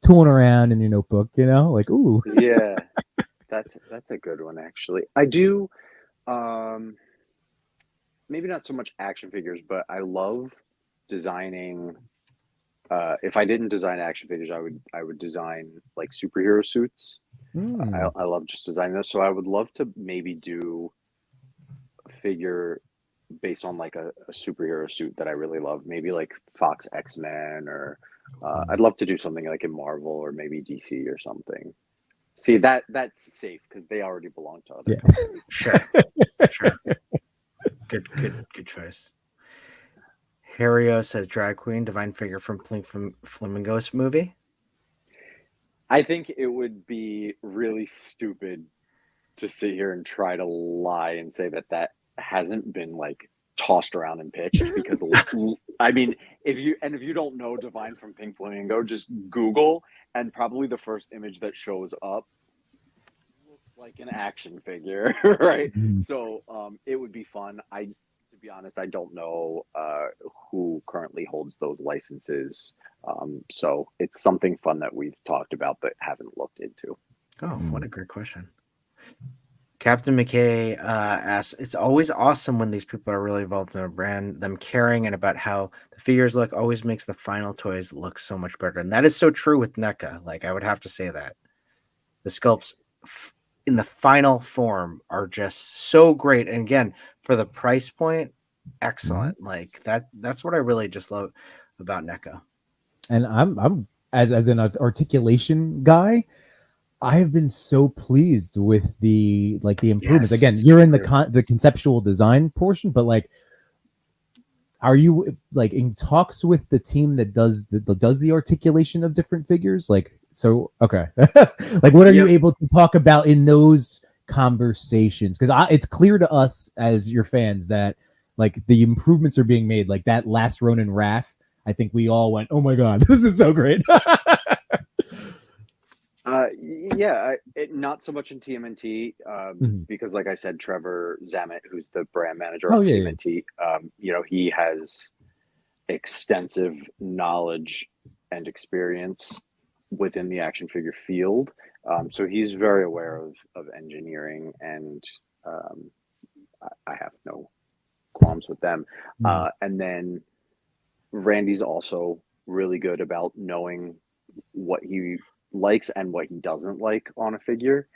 tooling around in your notebook, like, ooh. Yeah, that's a good one, actually. I do, maybe not so much action figures, but I love designing. If I didn't design action figures, I would design like superhero suits. I love just designing those. So I would love to maybe do a figure based on like a superhero suit that I really love. Maybe like Fox X-Men, or I'd love to do something like in Marvel or maybe DC or something. See, that's safe because they already belong to other companies. Sure. Good choice. Hario says drag queen, divine figure from Flamingos movie. I think it would be really stupid to sit here and try to lie and say that hasn't been like tossed around and pitched, because I mean, if you don't know Divine from Pink Flamingo, just Google, and probably the first image that shows up looks like an action figure, right? So it would be fun. To be honest, I don't know who currently holds those licenses. So it's something fun that we've talked about but haven't looked into. Oh, what a great question. Captain McKay asks, it's always awesome when these people are really involved in a brand. Them caring and about how the figures look always makes the final toys look so much better. And that is so true with NECA. Like, I would have to say that. The sculpts in the final form are just so great. And again, for the price point, excellent. Like that's what I really just love about NECA. And I'm as an articulation guy, I have been so pleased with the improvements. Again, you're in the conceptual design portion, but like, are you like in talks with the team that does the articulation of different figures? Like, so okay, like what are you able to talk about in those conversations? Because it's clear to us as your fans that like the improvements are being made. Like that last Ronin Raph, I think we all went, oh my god, this is so great. Not so much in TMNT, because like I said, Trevor Zamet, who's the brand manager of TMNT, he has extensive knowledge and experience within the action figure field. So he's very aware of engineering, and I have no qualms with them. And then Randy's also really good about knowing what he likes and what he doesn't like on a figure.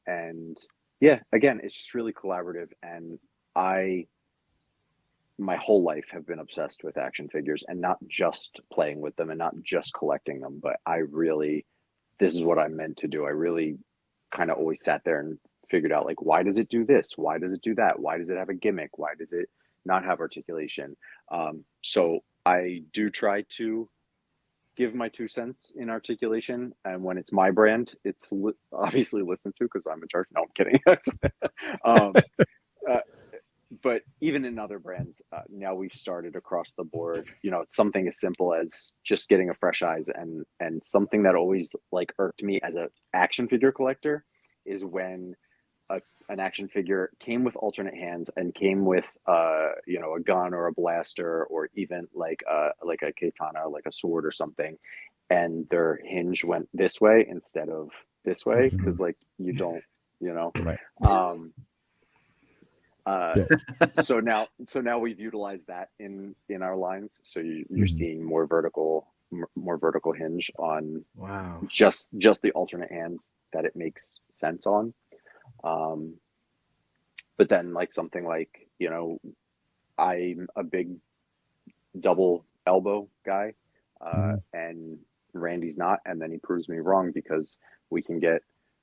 And yeah, again, it's just really collaborative. And my whole life have been obsessed with action figures, and not just playing with them and not just collecting them, but this is what I'm meant to do. I really kind of always sat there and figured out, like, why does it do this? Why does it do that? Why does it have a gimmick? Why does it not have articulation? So I do try to give my 2 cents in articulation, and when it's my brand, it's obviously listened to because I'm in charge. No, I'm kidding. But even in other brands, now we've started across the board. It's something as simple as just getting a fresh eyes, and something that always like irked me as an action figure collector is when an action figure came with alternate hands and came with a gun or a blaster, or even like a katana, like a sword or something, and their hinge went this way instead of this way, because like you don't right. So now we've utilized that in our lines, so you're seeing more vertical hinge on just the alternate hands that it makes sense on. But then like something like, I'm a big double elbow guy, and Randy's not, and then he proves me wrong, because we can get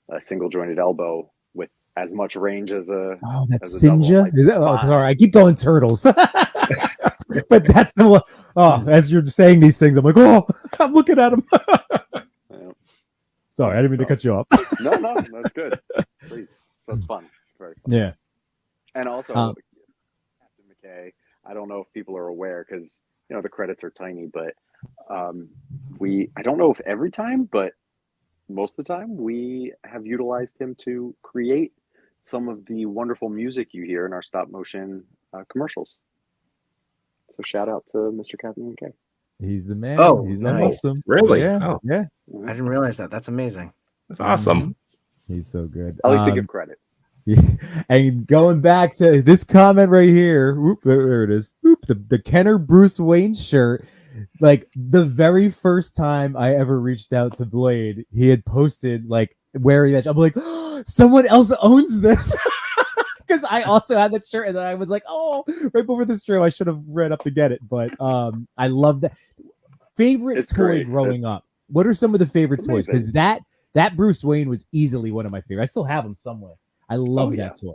a single jointed elbow with as much range as a Sinja. Like, sorry, I keep going Turtles. But that's the one. Oh, as you're saying these things, I'm like, oh, I'm looking at him. Sorry, I didn't mean to cut you off. No, that's good. Please. So it's fun. It's very fun. Yeah. And also, Captain I don't know if people are aware because the credits are tiny, but I don't know if every time, but most of the time we have utilized him to create some of the wonderful music you hear in our stop motion commercials. So shout out to Mr. Captain K. He's the man. Oh, He's nice. awesome. Really? Yeah. Oh. Yeah. I didn't realize that. That's amazing. That's awesome. He's so good. I like to give credit. And going back to this comment right here, there it is. The Kenner Bruce Wayne shirt. Like the very first time I ever reached out to Blade, he had posted like wearing that. I'm like, oh, someone else owns this. Because I also had that shirt, and then I was like, "Oh, right before the stream, I should have ran up to get it." But I love that. Favorite It's toy great. growing up. What are some of the favorite It's toys? Because amazing. that Bruce Wayne was easily one of my favorites. I still have them somewhere. I love that toy.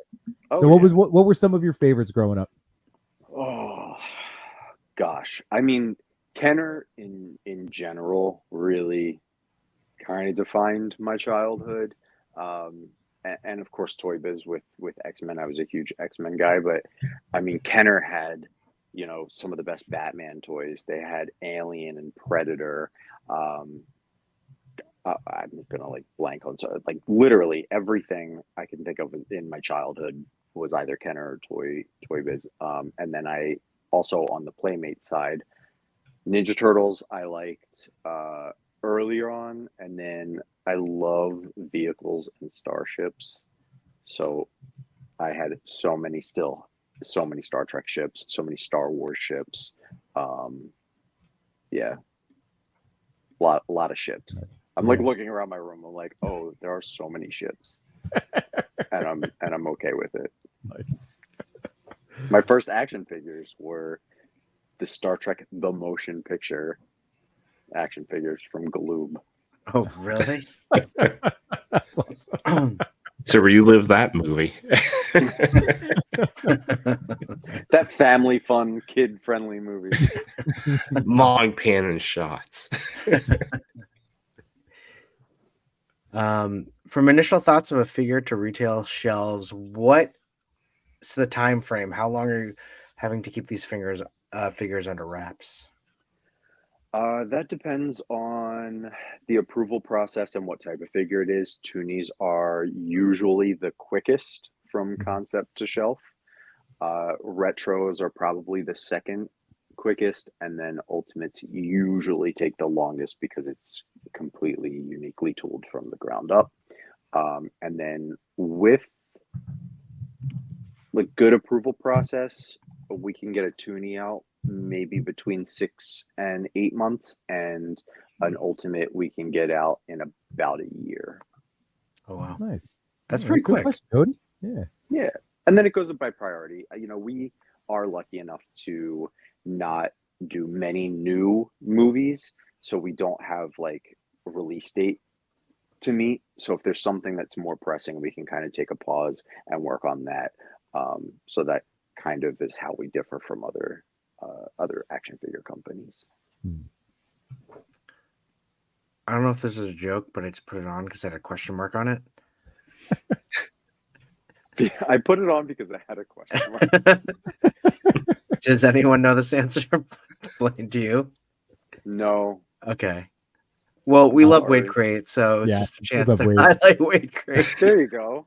Oh, So what were some of your favorites growing up? Oh gosh, I mean, Kenner in general really kind of defined my childhood. And of course Toy Biz with X-Men. I was a huge X-Men guy, but I mean Kenner had, some of the best Batman toys. They had Alien and Predator. I'm gonna blank on, so literally everything I can think of in my childhood was either Kenner or Toy Biz. And then I also, on the Playmate side, Ninja Turtles I liked earlier on, and then I love vehicles and starships. So I had so many Star Trek ships, so many Star Wars ships. Yeah, a lot of ships. I'm looking around my room. I'm like, oh, there are so many ships, and I'm okay with it. Nice. My first action figures were the Star Trek The Motion Picture action figures from Galoob. Oh, really? That's awesome. To relive that movie. That family fun, kid friendly movie. Long pan and shots. From initial thoughts of a figure to retail shelves, what's the time frame? How long are you having to keep these figures under wraps? That depends on the approval process and what type of figure it is. Toonies are usually the quickest from concept to shelf. Retros are probably the second quickest, and then Ultimates usually take the longest because it's completely uniquely tooled from the ground up. And then with good approval process, we can get a Toonie out maybe between 6 and 8 months, and an Ultimate we can get out in about a year. Oh wow, Nice. That's pretty good quick. question, Cody. Yeah. And then it goes up by priority. We are lucky enough to not do many new movies, so we don't have a release date to meet. So if there's something that's more pressing, we can kind of take a pause and work on that. So that kind of is how we differ from other action figure companies. I don't know if this is a joke, but I just put it on because I had a question mark on it. I put it on because I had a question mark. Does anyone know this answer? Blaine, do you? No. Okay. Well, we love Sorry. Wade Crate, so it's Yeah, just a chance love to Wade. highlight Wade Crate. There you go.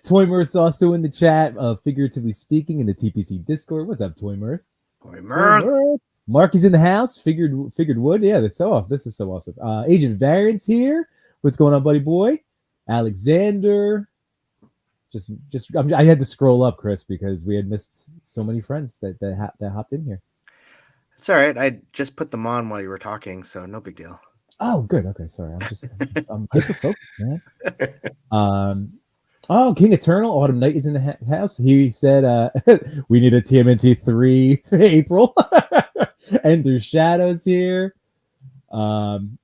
Toy Mirth's also in the chat, figuratively speaking, in the TPC Discord. What's up, Toy Mirth? Boy, Mirth. Mark is in the house. Figured wood. Yeah, that's so off. This is so awesome. Agent Variant's here. What's going on, buddy boy? Alexander. I had to scroll up, Chris, because we had missed so many friends that hopped in here. It's all right. I just put them on while you were talking, so no big deal. Oh, good. Okay, sorry. I'm hyper focused, man. Oh, King Eternal, Autumn Knight is in the house. He said, we need a TMNT 3 April. And Through Shadows here. And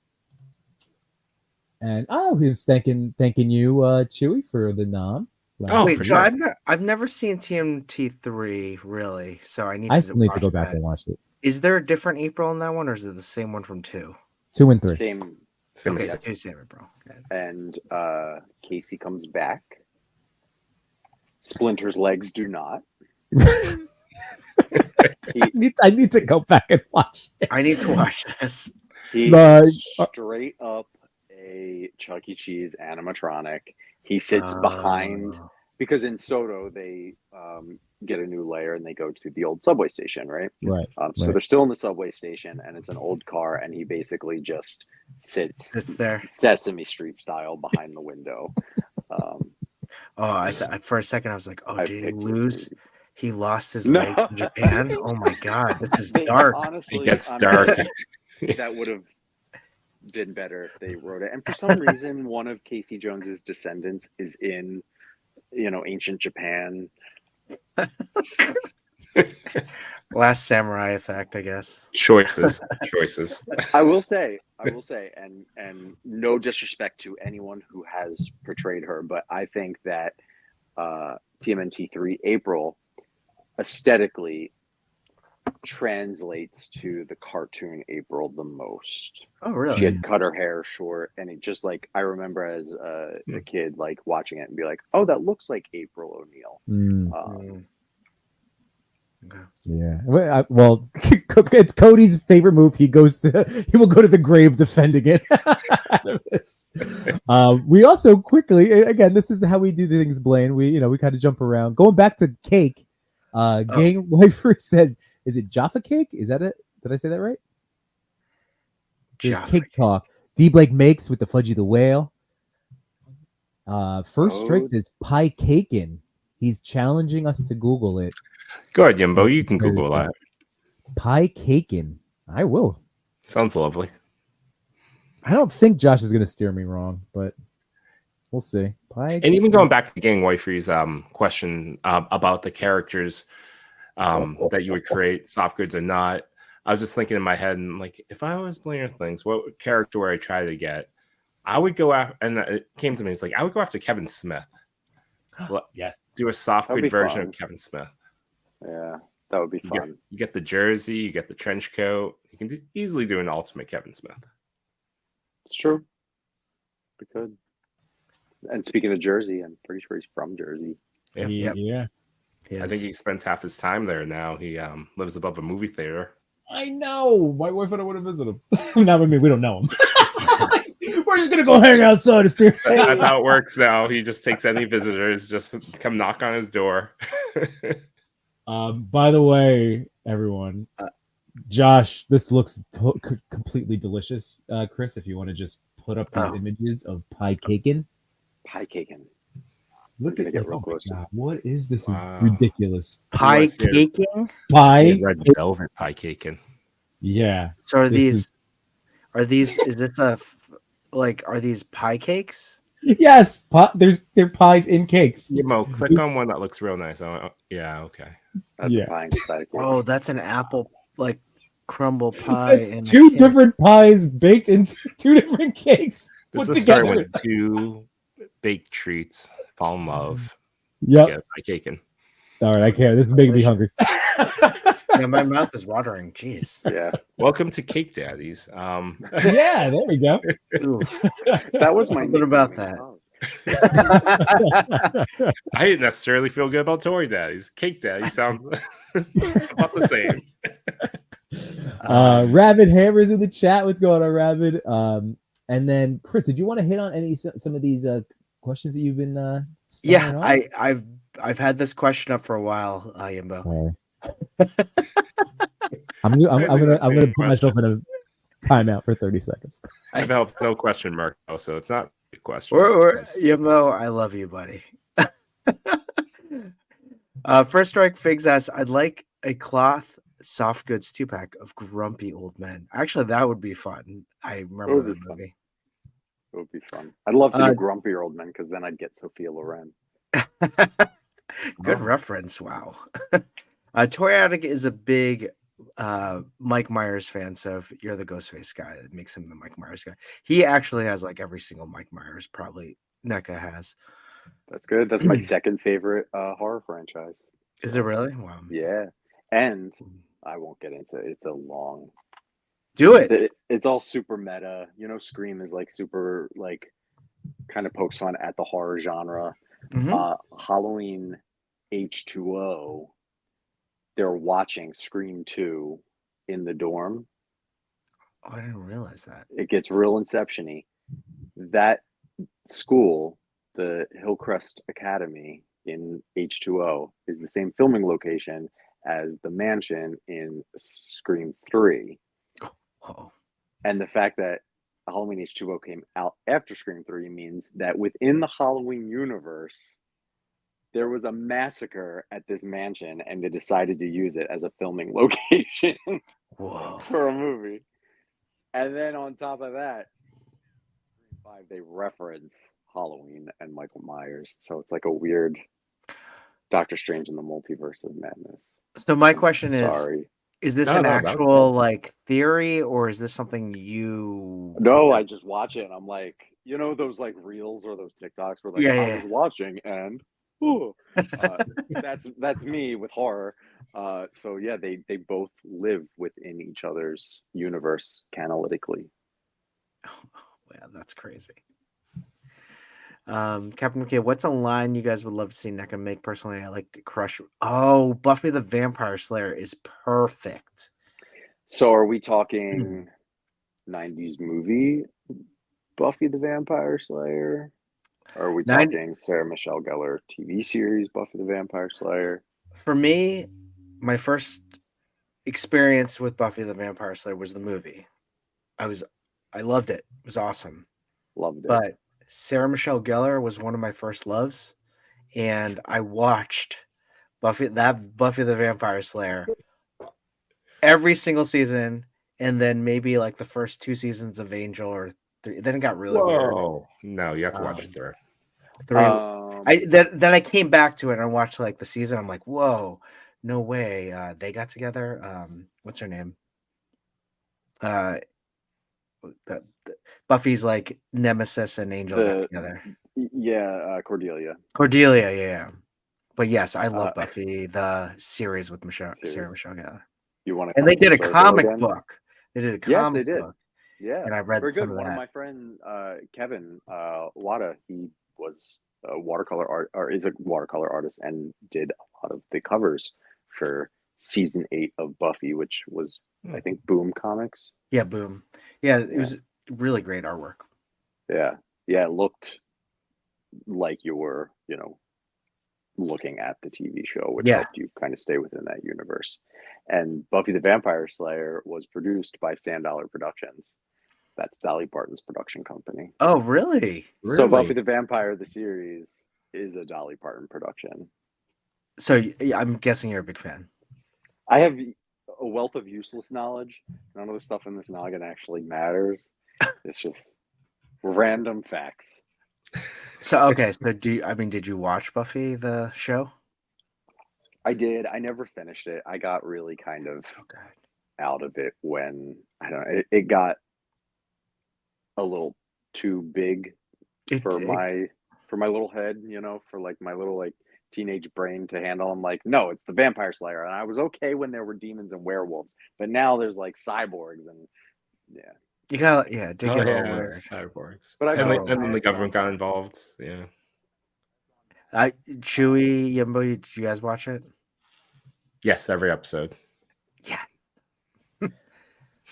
he was thanking you, Chewy, for the nom. Oh, wait, for so sure. I've never seen TMT3 really, so I still need to go back and watch it. Is there a different April in that one, or is it the same one from 2? 2 and 3. Same. Okay, stuff. so same April. Okay. And Casey comes back. Splinter's legs do not. I need to go back and watch it. I need to watch this. He But- is straight up a Chuck E. Cheese animatronic. He sits behind, because in Soto they get a new layer and they go to the old subway station, right? Right. So they're still in the subway station, and it's an old car, and he basically just sits It's there. Sesame Street style behind the window. For a second I was like, oh, I did he picked this lose? movie. He lost his No. leg in Japan? Oh my god, this is They- dark. Honestly, It gets dark. That would have been better if they wrote it. And for some reason, one of Casey Jones's descendants is in, ancient Japan. Last Samurai effect, I guess. Choices. I will say, and no disrespect to anyone who has portrayed her, but I think that TMNT3 April aesthetically translates to the cartoon April the most. Oh, really? She had cut her hair short, and it just like I remember as a kid like watching it and be like, "Oh, that looks like April O'Neil." Okay. Yeah. Well, it's Cody's favorite move. He will go to the grave defending it. Out of this. We also quickly, again, this is how we do things, Blaine. We kind of jump around. Going back to cake, Gang Wifer said, "Is it Jaffa cake? Is that it? Did I say that right?" There's Jaffa cake talk. D Blake makes with the Fudgy the Whale. First Strike says pie cakin'. He's challenging us to Google it. Go ahead, Yimbo. You can Google that. Pie cakin'. I will. Sounds lovely. I don't think Josh is going to steer me wrong, but we'll see. Pie And even going back to Gang Wifey's question about the characters that you would create, soft goods or not, I was just thinking in my head, and like, if I was BlainerThings, what character would I try to get? I would go after, and it came to me, it's like, I would go after Kevin Smith. Yes. Do a soft That'd good be version fun. of Kevin Smith. Yeah, that would be fun. You get the jersey, you get the trench coat. You can easily do an ultimate Kevin Smith. It's true. We could. And speaking of Jersey, I'm pretty sure he's from Jersey. Yeah. Yeah. I think he spends half his time there now. He lives above a movie theater. I know. My wife and I would have visited him. Not with me. We don't know him. We're just gonna go hang outside. That's how it works now. He just takes any visitors, just come knock on his door. By the way, everyone, Josh, this looks completely delicious. Chris, if you want to just put up these images of pie cakin'. Pie cakin'. Look at get real oh my close. God, what is this? Wow. Is ridiculous. Pie caking? Pie. Red velvet pie caking. Yeah. So are This these is this are these pie cakes? Yes. They're pies in cakes. Mo, click on one that looks real nice. Yeah, okay. That's Yeah. a pie cake. Oh, that's an apple crumble pie. It's and two different pies baked into two different cakes. This put is a story together. when two baked treats fall in love. Yep. Yeah, pie caking. All right, I can't. This is making me hungry. Yeah, my mouth is watering. Jeez. Yeah, Welcome to Cake Daddies. Yeah, there we go. Ooh. that was my. Something about nickname. I didn't necessarily feel good about Toy Daddies. Cake Daddies sounds about the same. Rabid Hammer's in the chat. What's going on, Rabid? And then Chris, did you want to hit on some of these questions that you've been? Yeah, I've had this question up for a while, Yimbo. Sorry. I'm gonna put myself in a timeout for 30 seconds. I've helped no question mark, so it's not a question. Yimbo, I love you, buddy. First Strike Figs asks, I'd like a cloth soft goods 2-pack of grumpy old men. Actually, that would be fun. I remember that movie. It would be fun. I'd love to do Grumpy Old Men because then I'd get Sophia Loren. Good reference. Wow. Toy Addict is a big Mike Myers fan, so if you're the Ghostface guy, that makes him the Mike Myers guy. He actually has every single Mike Myers probably NECA has. That's good. That's my second favorite horror franchise. Is it really? Wow. Yeah. And I won't get into it. It's a long. Do it. It's all super meta. Scream is super kind of pokes fun at the horror genre. Mm-hmm. Halloween H2O they're watching Scream 2 in the dorm. Oh, I didn't realize that. It gets real Inception-y. That school, the Hillcrest Academy in H2O, is the same filming location as the mansion in Scream 3. Oh, And the fact that Halloween H2O came out after Scream 3 means that within the Halloween universe, there was a massacre at this mansion, and they decided to use it as a filming location whoa. for a movie. And then on top of that, Scream 5, they reference Halloween and Michael Myers. So it's like a weird Doctor Strange in the Multiverse of Madness. So my I'm question sorry. is this No, an no, that was actual good. like theory, or is this something you? No, I just watch it and I'm like, you know, those like reels or those TikToks where like Yeah, I yeah. was watching and that's me with horror. So yeah, they both live within each other's universe canonically. Wow, that's crazy. Captain McKay, what's a line you guys would love to see NECA make? Personally, I like to crush. Oh, Buffy the Vampire Slayer is perfect. So are we talking 90s movie Buffy the Vampire Slayer? Or are we talking Sarah Michelle Gellar TV series Buffy the Vampire Slayer? For me, my first experience with Buffy the Vampire Slayer was the movie. I loved it. It was awesome. Loved it. But Sarah Michelle Gellar was one of my first loves, and I watched Buffy the Vampire Slayer every single season, and then maybe like the first 2 seasons of Angel or 3. Then it got really weird. Whoa. No, you have to watch it there. 3. Then I came back to it and I watched like the season. I'm like, whoa, no way. They got together. What's her name? Buffy's like nemesis and Angel got together. Yeah, Cordelia. Cordelia, yeah. But yes, I love Buffy the series with Sarah Michelle Gellar. You want to? And they did a comic book. They did a comic book. Yeah, and I read very some good. of One that. of my friend Kevin Wada, he was a watercolor art or is a watercolor artist and did a lot of the covers for season 8 of Buffy, which was I think Boom Comics. Yeah, Boom. Yeah, it was really great artwork. Yeah, it looked like you were, looking at the TV show, which helped you kind of stay within that universe. And Buffy the Vampire Slayer was produced by Sand Dollar Productions. That's Dolly Parton's production company. Oh, really? So Buffy the Vampire, the series, is a Dolly Parton production. So I'm guessing you're a big fan. I have a wealth of useless knowledge. None of the stuff in this noggin actually matters. It's just random facts. So did you watch Buffy the show? I did. I never finished it. I got really kind of out of it when it got a little too big for my little head, for like my little like teenage brain to handle. I'm like, no, it's the Vampire Slayer, and I was okay when there were demons and werewolves, but now there's like cyborgs and you got it did get a little weird. Cyborgs. But and then the government got involved. Yeah. Chewy, Yumbo, did you guys watch it? Yes, every episode. Yeah.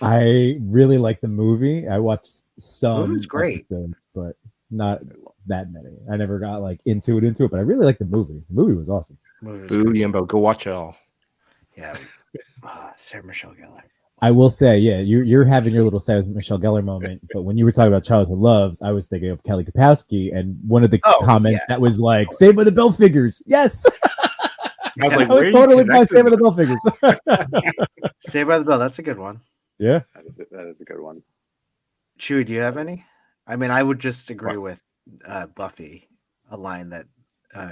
I really like the movie. I watched some episodes, but not that many. I never got like into it, but I really like the movie. The movie was awesome. Boo, Yumbo, go watch it all. Yeah. Sarah Michelle Gellar. I will say, you're having your little Sarah Michelle Gellar moment, but when you were talking about childhood loves, I was thinking of Kelly Kapowski, and one of the comments that was like, "Saved by the Bell Figures." Yes. I was like, I was totally by Saved by the Bell Figures. Saved by the Bell. That's a good one. Yeah, that is a good one. Chewy, do you have any? I mean, I would just agree with Buffy, a line that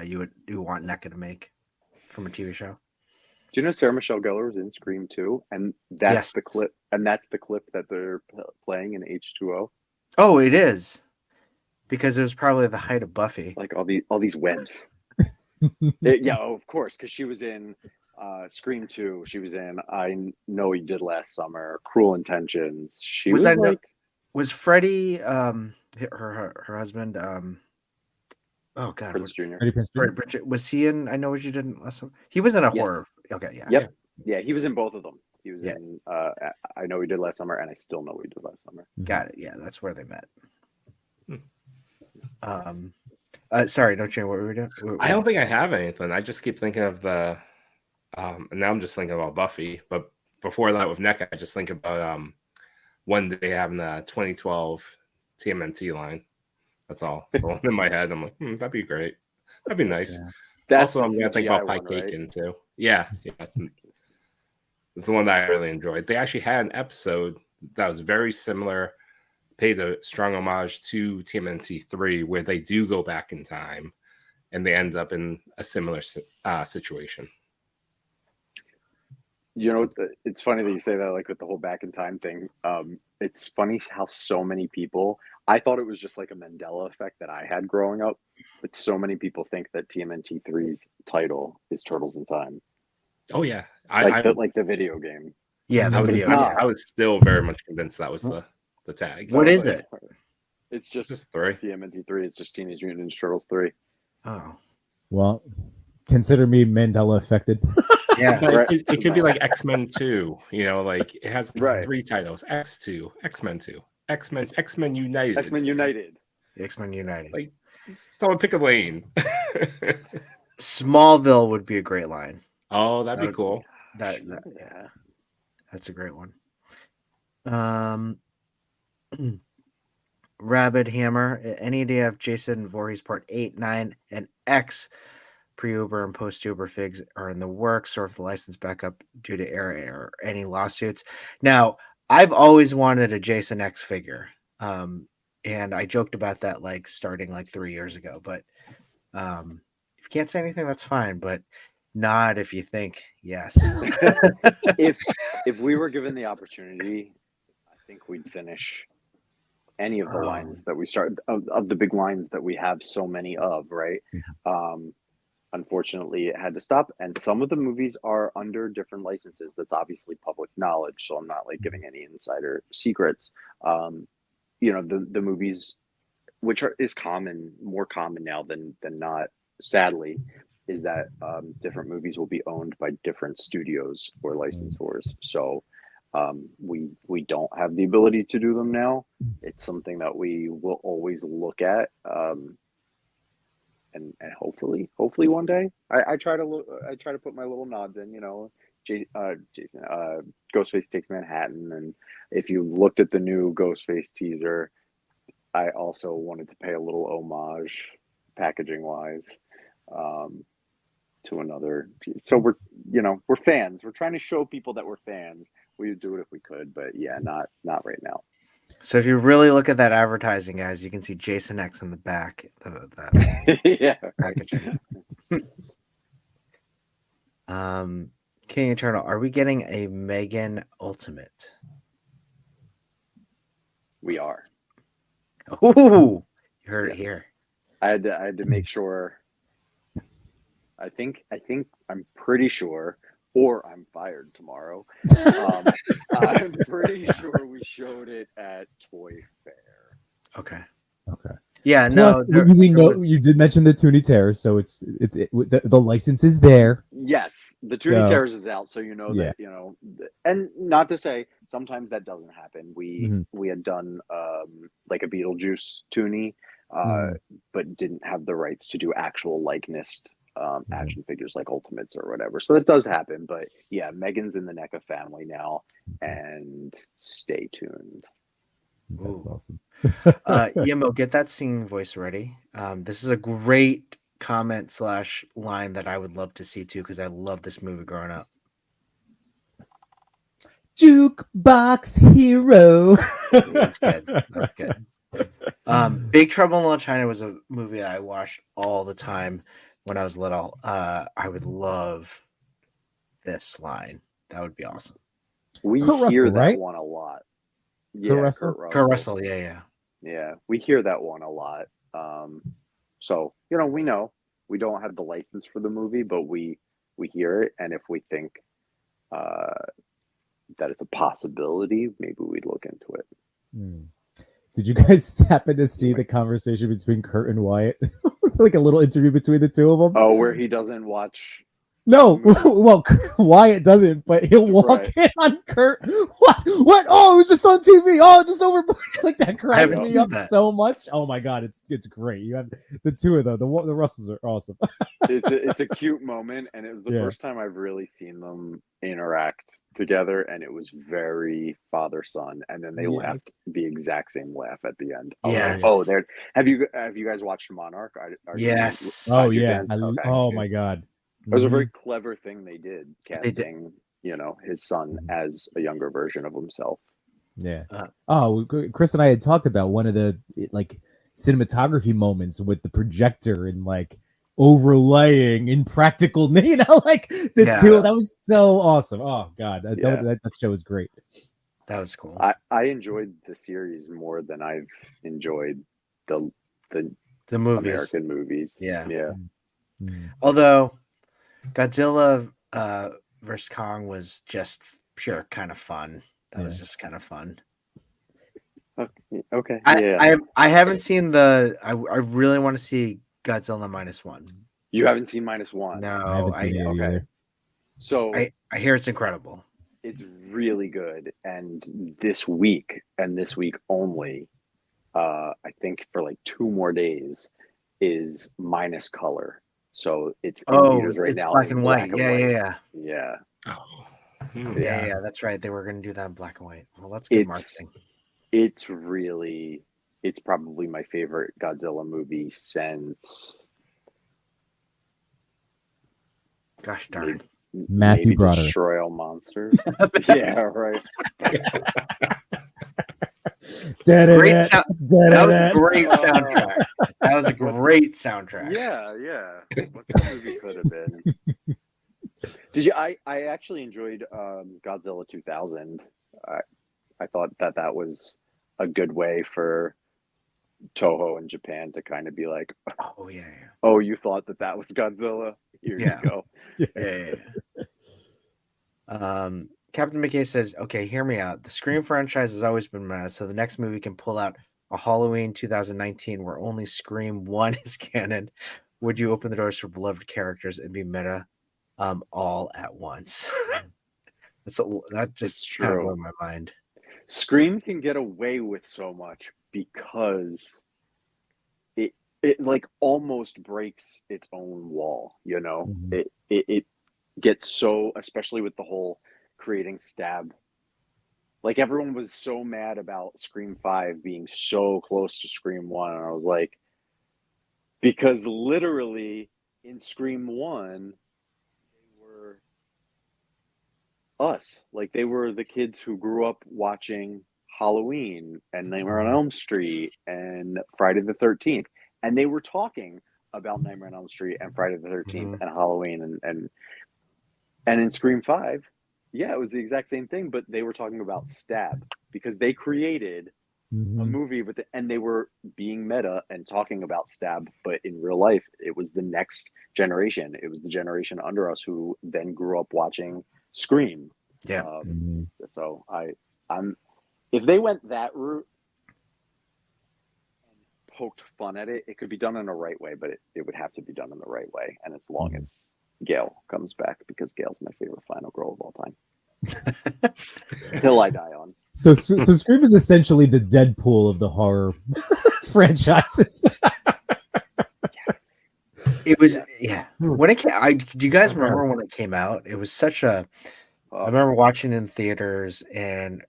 you want NECA to make from a TV show. Do you know Sarah Michelle Gellar was in Scream 2? And that's the clip. And that's the clip that they're playing in H2O. Oh, it is, because it was probably the height of Buffy. Like all these webs. Of course, because she was in Scream 2. She was in I Know What You Did Last Summer, Cruel Intentions. She was like, was Freddie her husband? Prince Jr. Freddie Prinze Jr. Was he in I Know What You Did Last Summer? He was in a horror. Okay, yeah. Yep. Yeah, he was in both of them. He was Yeah. in. I know he did last summer, and I still know he did last summer. Got it. Yeah, that's where they met. Hmm. Sorry, no change. What were we doing? I don't think I have anything. I just keep thinking of the and now I'm just thinking about Buffy, but before that with NECA, I just think about one day having the 2012 TMNT line. That's all going in my head. I'm like, that'd be great. That'd be nice. Yeah. That's Also, the I'm gonna think about CGI Pike one, right? Aiken too. Yeah, it's the one that I really enjoyed. They actually had an episode that was very similar, paid a strong homage to TMNT 3, where they do go back in time and they end up in a similar situation. You know, it's funny that you say that, like with the whole back in time thing. It's funny how so many people. I thought it was just like a Mandela effect that I had growing up, but so many people think that TMNT 3's title is Turtles in Time, Oh yeah, like the video game. Yeah, I the was, video. not. I was still very much convinced that was the tag. What No, is but it? It's It's just just 3. TMNT 3. It's just Teenage Mutant Ninja Turtles 3. Oh, Well, consider me Mandela affected. yeah. But Right. it could be like X-Men 2, like it has like Right. 3 titles: X2, X-Men 2, X-Men United. X-Men United. X-Men United. Like someone pick a lane. Smallville would be a great line. Oh, that'd be That- cool. Yeah, that's a great one. Rabid Hammer. Any idea if Jason Voorhees Part 8, 9, and X pre-Uber and post-Uber figs are in the works, or if the license backup due to error or any lawsuits? Now, I've always wanted a Jason X figure, and I joked about that like starting like 3 years ago. But if you can't say anything, that's fine. But nod if you think yes. If we were given the opportunity, I think we'd finish any of the lines that we start of the big lines that we have so many of, right? Unfortunately, it had to stop, and some of the movies are under different licenses. That's obviously public knowledge, so I'm not like giving any insider secrets. The movies, which is more common now than not, sadly, is that different movies will be owned by different studios or licensors. So we don't have the ability to do them now. It's something that we will always look at. And hopefully one day I try to put my little nods in, Jason, Ghostface Takes Manhattan. And if you looked at the new Ghostface teaser, I also wanted to pay a little homage packaging wise, to another. So we're fans. We're trying to show people that we're fans. We would do it if we could, but yeah, not right now. So if you really look at that advertising, guys, you can see Jason X in the back of that Yeah. packaging. King Eternal, are we getting a Megan Ultimate? We are. Ooh, you heard it Yes. here. I had to make sure. I'm pretty sure, or I'm fired tomorrow. I'm pretty sure we showed it at Toy Fair. Okay. Okay. Yeah, Plus, no. we know you did mention the Toonie Terrors, so the license is there. Yes, the Toonie So- Terrors is out, so that and not to say sometimes that doesn't happen. We had done like a Beetlejuice Toonie, but didn't have the rights to do actual likeness action figures like Ultimates or whatever. So that does happen, but yeah, Megan's in the NECA family now, and stay tuned. That's awesome. Yimmo, get that scene voice ready. This is a great comment / line that I would love to see too, because I love this movie growing up. Jukebox Hero. That's good. That's good. Big Trouble in Little China was a movie I watched all the time when I was little. I would love this line. That would be awesome. We Kurt hear Russell, that right? one a lot. Kurt Yeah, Russell? Kurt Russell, yeah. Yeah, we hear that one a lot. So we know we don't have the license for the movie, but we hear it, and if we think that it's a possibility, maybe we'd look into it. Did you guys happen to see the conversation between Kurt and Wyatt? Like a little interview between the two of them? Oh, where he doesn't watch. No, well, Wyatt doesn't, but he'll walk Right. in on Kurt. What? Oh, it was just on TV. Oh, just over like that haven't cracks seen me up that. so much. Oh my god, it's great. You have the two of them. The Russells are awesome. It's a cute moment, and it was the Yeah. first time I've really seen them interact together, and it was very father son. And then they Yes. laughed the exact same laugh at the end. I was Yes. like, oh, there. Have you guys watched Monarch? Are you Yes. Oh Kaiju yeah. fans? I- Okay. oh my god. It was a very Mhm. clever thing they did, did. casting his son as a younger version of himself. Yeah. Uh, Chris and I had talked about one of the like cinematography moments with the projector and like overlaying in practical, like the Yeah. two. That was so awesome. Oh god, Yeah. that show was great. That was cool. I enjoyed the series more than I've enjoyed the The movies. American movies. Yeah. Yeah. Mm. Although Godzilla versus Kong was just pure kind of fun. That was just kind of fun. Okay. I haven't seen the. I really want to see Godzilla -1. You haven't seen -1. No, I haven't seen it okay. either. So I hear it's incredible. it's really good. And this week only, I think for like 2 more days, is minus color. So it's in theaters right it's now. black in and white. black and Yeah. Yeah. Oh. Yeah, that's right. They were going to do that in black and white. Well, that's good marketing. It's probably my favorite Godzilla movie since Gosh darn. Matthew maybe Broderick. Destroy All Monsters. Yeah, right. Great sound. That was a great Oh. soundtrack. That was a great soundtrack. Yeah. What that movie could have been. Did you? I actually enjoyed Godzilla 2000. I thought that was a good way for Toho in Japan to kind of be like, Oh yeah. oh, you thought that was Godzilla? Here Yeah. you go. Yeah. Captain McKay says, okay, hear me out. The Scream franchise has always been meta, so the next movie can pull out a Halloween 2019 where only Scream 1 is canon. Would you open the doors for beloved characters and be meta all at once? That just kind of true. blew my mind. Scream can get away with so much because it like almost breaks its own wall, Mhm. It gets so, especially with the whole creating stab. Like everyone was so mad about Scream 5 being so close to Scream 1, and I was like, because literally in Scream 1 they were us. Like they were the kids who grew up watching Halloween and Nightmare on Elm Street and Friday the 13th. And they were talking about Nightmare on Elm Street and Friday the 13th and Halloween and in Scream 5, yeah, it was the exact same thing, but they were talking about Stab because they created a Mhm. movie and they were being meta and talking about Stab, but in real life it was the next generation. It was the generation under us who then grew up watching Scream. Yeah. Mhm. So I'm if they went that route and poked fun at it, it could be done in the right way, but it would have to be done in the right way. And as long as Gail comes back, because Gail's my favorite final girl of all time. Hill I die on. So Scream is essentially the Deadpool of the horror franchises. Yes. It was when it came. Do you guys remember when it came out? It was such a. I remember watching it in theaters, and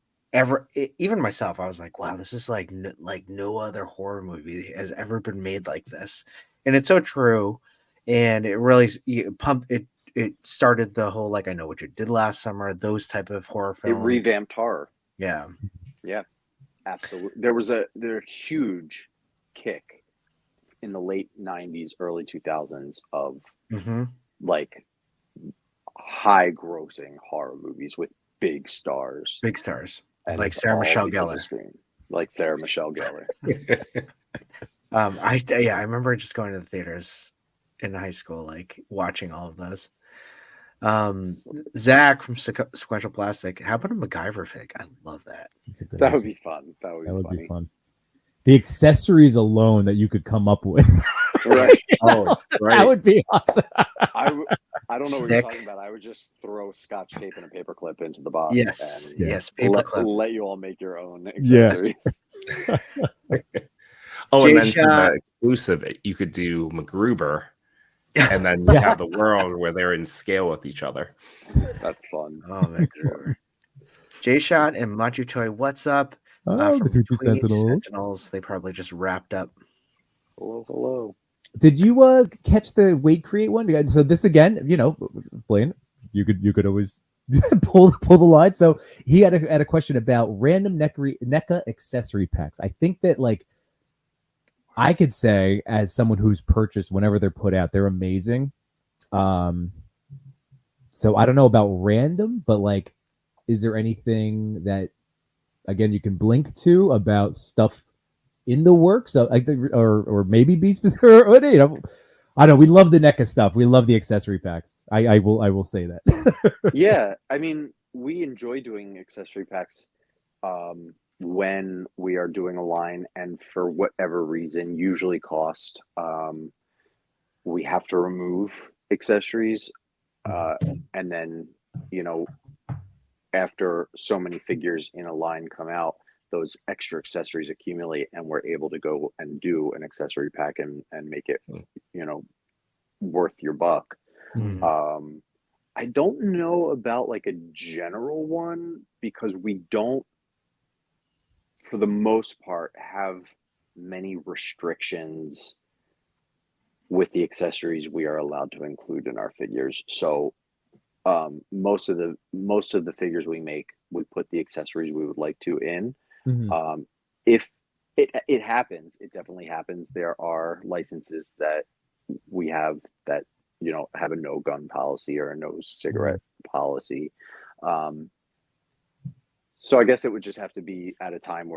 even myself, I was like, "Wow, this is like no other horror movie has ever been made like this," and it's so true. And it really pumped it. It started the whole I Know What You Did Last Summer. Those type of horror films. It revamped horror. Yeah, absolutely. There was a huge kick in the late 90s, early 2000s of like high grossing horror movies with big stars. Big stars. And Like Sarah Michelle Gellar. Like Sarah Michelle Gellar. I remember just going to the theaters in high school, like watching all of those. Zach from Sequential Plastic. How about a MacGyver fig? I love that. That would be fun. That would be fun. The accessories alone that you could come up with. Right. Oh, That right. would be awesome. I don't know what you're Stick. talking about. I would just throw scotch tape and a paper clip into the box Yes, and Yeah. yes, let, paperclip. let you all make your own Yeah. accessories. Oh, and then for J-Shot. the exclusive, you could do MacGruber, and then you have the world where they're in scale with each other. That's fun. Oh my god. J-Shot and Machu Toy, what's up? Oh, From the Tutu Tweety Sentinels. They probably just wrapped up. Hello, hello. Did you catch the Wade Create one? So this again, Blaine, you could always pull the line. So he had a question about random NECA accessory packs. I think that like I could say as someone who's purchased whenever they're put out, they're amazing. So I don't know about random, but like, is there anything that again you can blink to about stuff in the works, or maybe be specific? Or, I don't know. We love the NECA stuff. We love the accessory packs. I will say that. Yeah, I mean, we enjoy doing accessory packs when we are doing a line, and for whatever reason, usually cost, we have to remove accessories, and then after so many figures in a line come out, those extra accessories accumulate, and we're able to go and do an accessory pack and make it worth your buck. I don't know about like a general one, because we don't, for the most part, have many restrictions with the accessories we are allowed to include in our figures. So most of the figures we make, we put the accessories we would like to in. If it happens, it definitely happens. There are licenses that we have that have a no gun policy or a no cigarette policy. So I guess it would just have to be at a time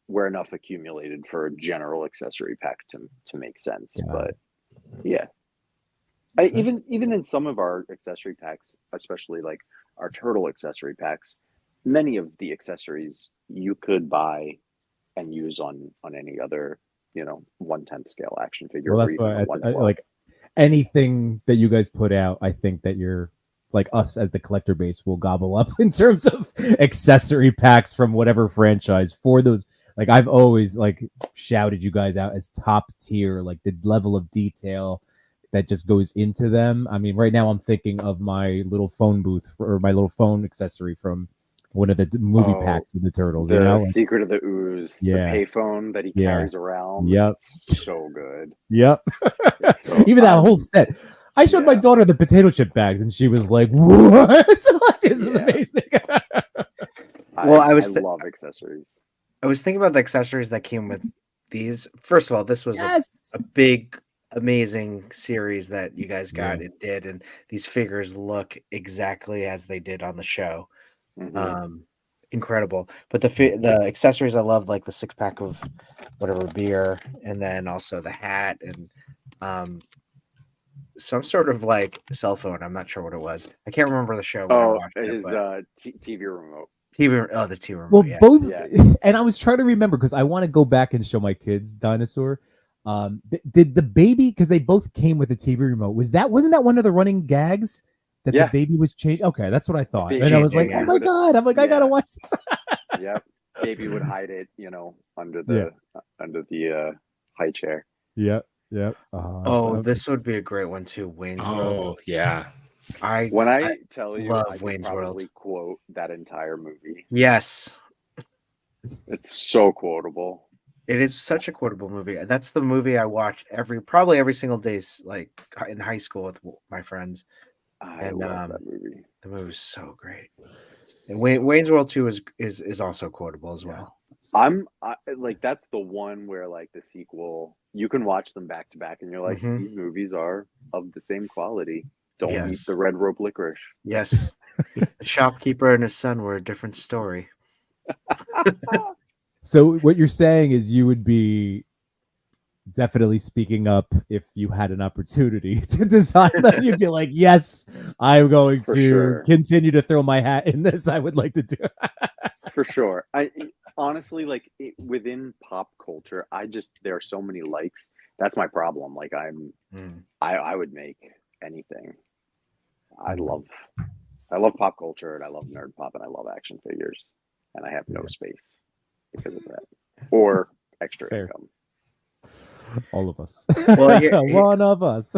where enough accumulated for a general accessory pack to make sense. Yeah. But yeah, even in some of our accessory packs, especially like our turtle accessory packs, many of the accessories you could buy and use on any other 1/10 scale action figure. Well, or that's even why a 1/12. like anything that you guys put out, I think that you're like us as the collector base will gobble up in terms of accessory packs from whatever franchise for those. Like I've always like shouted you guys out as top tier, like the level of detail that just goes into them. I mean, right now I'm thinking of my little phone booth or my little phone accessory from one of the movie packs of the Turtles. The Secret of the Ooze, Yeah. the payphone that he carries around. Yep. It's so good. Yep. So, Even that whole set. I showed my daughter the potato chip bags, and she was like, "What? This is amazing." Well, I love accessories. I was thinking about the accessories that came with these. First of all, this was a big, amazing series that you guys got. It did, and these figures look exactly as they did on the show. Incredible. But the accessories I loved, like the 6-pack of whatever beer, and then also the hat and some sort of like cell phone. I'm not sure what it was. I can't remember the show. When I watched his TV remote. the TV remote. Well, yeah. both, and I was trying to remember because I want to go back and show my kids Dinosaur. Did the baby, because they both came with a TV remote, wasn't that one of the running gags that the baby was changed? Okay, that's what I thought. And I was like, oh my god! I'm like, I gotta watch this. Yep, baby would hide it, under the high chair. Yep. This would be a great one too. Wayne's World. Oh yeah. When I tell you, love I could Wayne's probably World. quote that entire movie. Yes, it's so quotable. It is such a quotable movie. That's the movie I watched probably every single day, like in high school with my friends. I love that movie. The movie was so great. And Wayne's World 2 is also quotable as well. That's the one where like the sequel, you can watch them back to back and you're like, these movies are of the same quality. Don't eat the red rope licorice. Yes. The shopkeeper and his son were a different story. So what you're saying is you would be definitely speaking up if you had an opportunity to design that. You'd be like, yes, I'm going to continue to throw my hat in this. I would like to do for sure. I honestly, within pop culture, there are so many likes, that's my problem. Like Mm. I would make anything. I love pop culture, and I love nerd pop, and I love action figures, and I have no space because of that, or extra Fair. income. All of us. Well, One of us.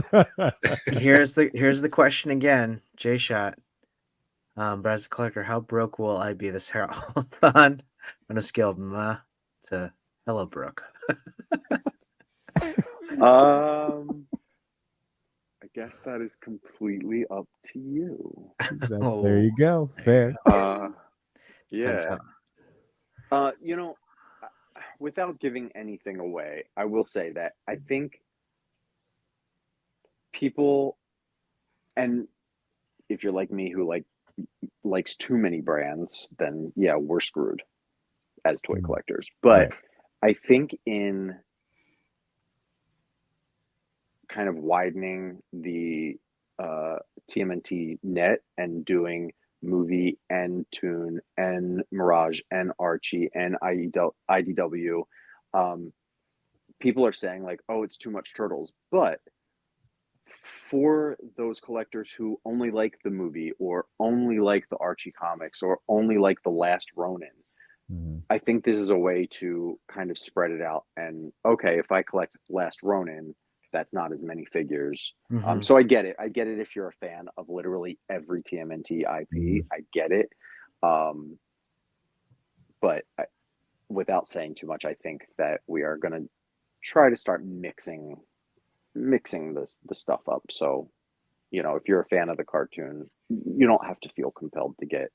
here's the question again, J Shot. But as a collector, how broke will I be this Heralthon on a scale of ma to hello broke? I guess that is completely up to you. There you go. Fair. Depends Yeah. You know, without giving anything away, I will say that I think people, and if you're like me who likes too many brands, then yeah, we're screwed as toy collectors. But I think in kind of widening the TMNT net and doing movie and Toon and Mirage and Archie and IDW, people are saying like, oh, it's too much Turtles. But for those collectors who only like the movie or only like the Archie comics or only like the Last Ronin, I think this is a way to kind of spread it out. And okay, if I collect Last Ronin, that's not as many figures. So I get it. I get it if you're a fan of literally every TMNT IP. I get it. But without saying too much, I think that we are going to try to start mixing the stuff up. So, you know, if you're a fan of the cartoon, you don't have to feel compelled to get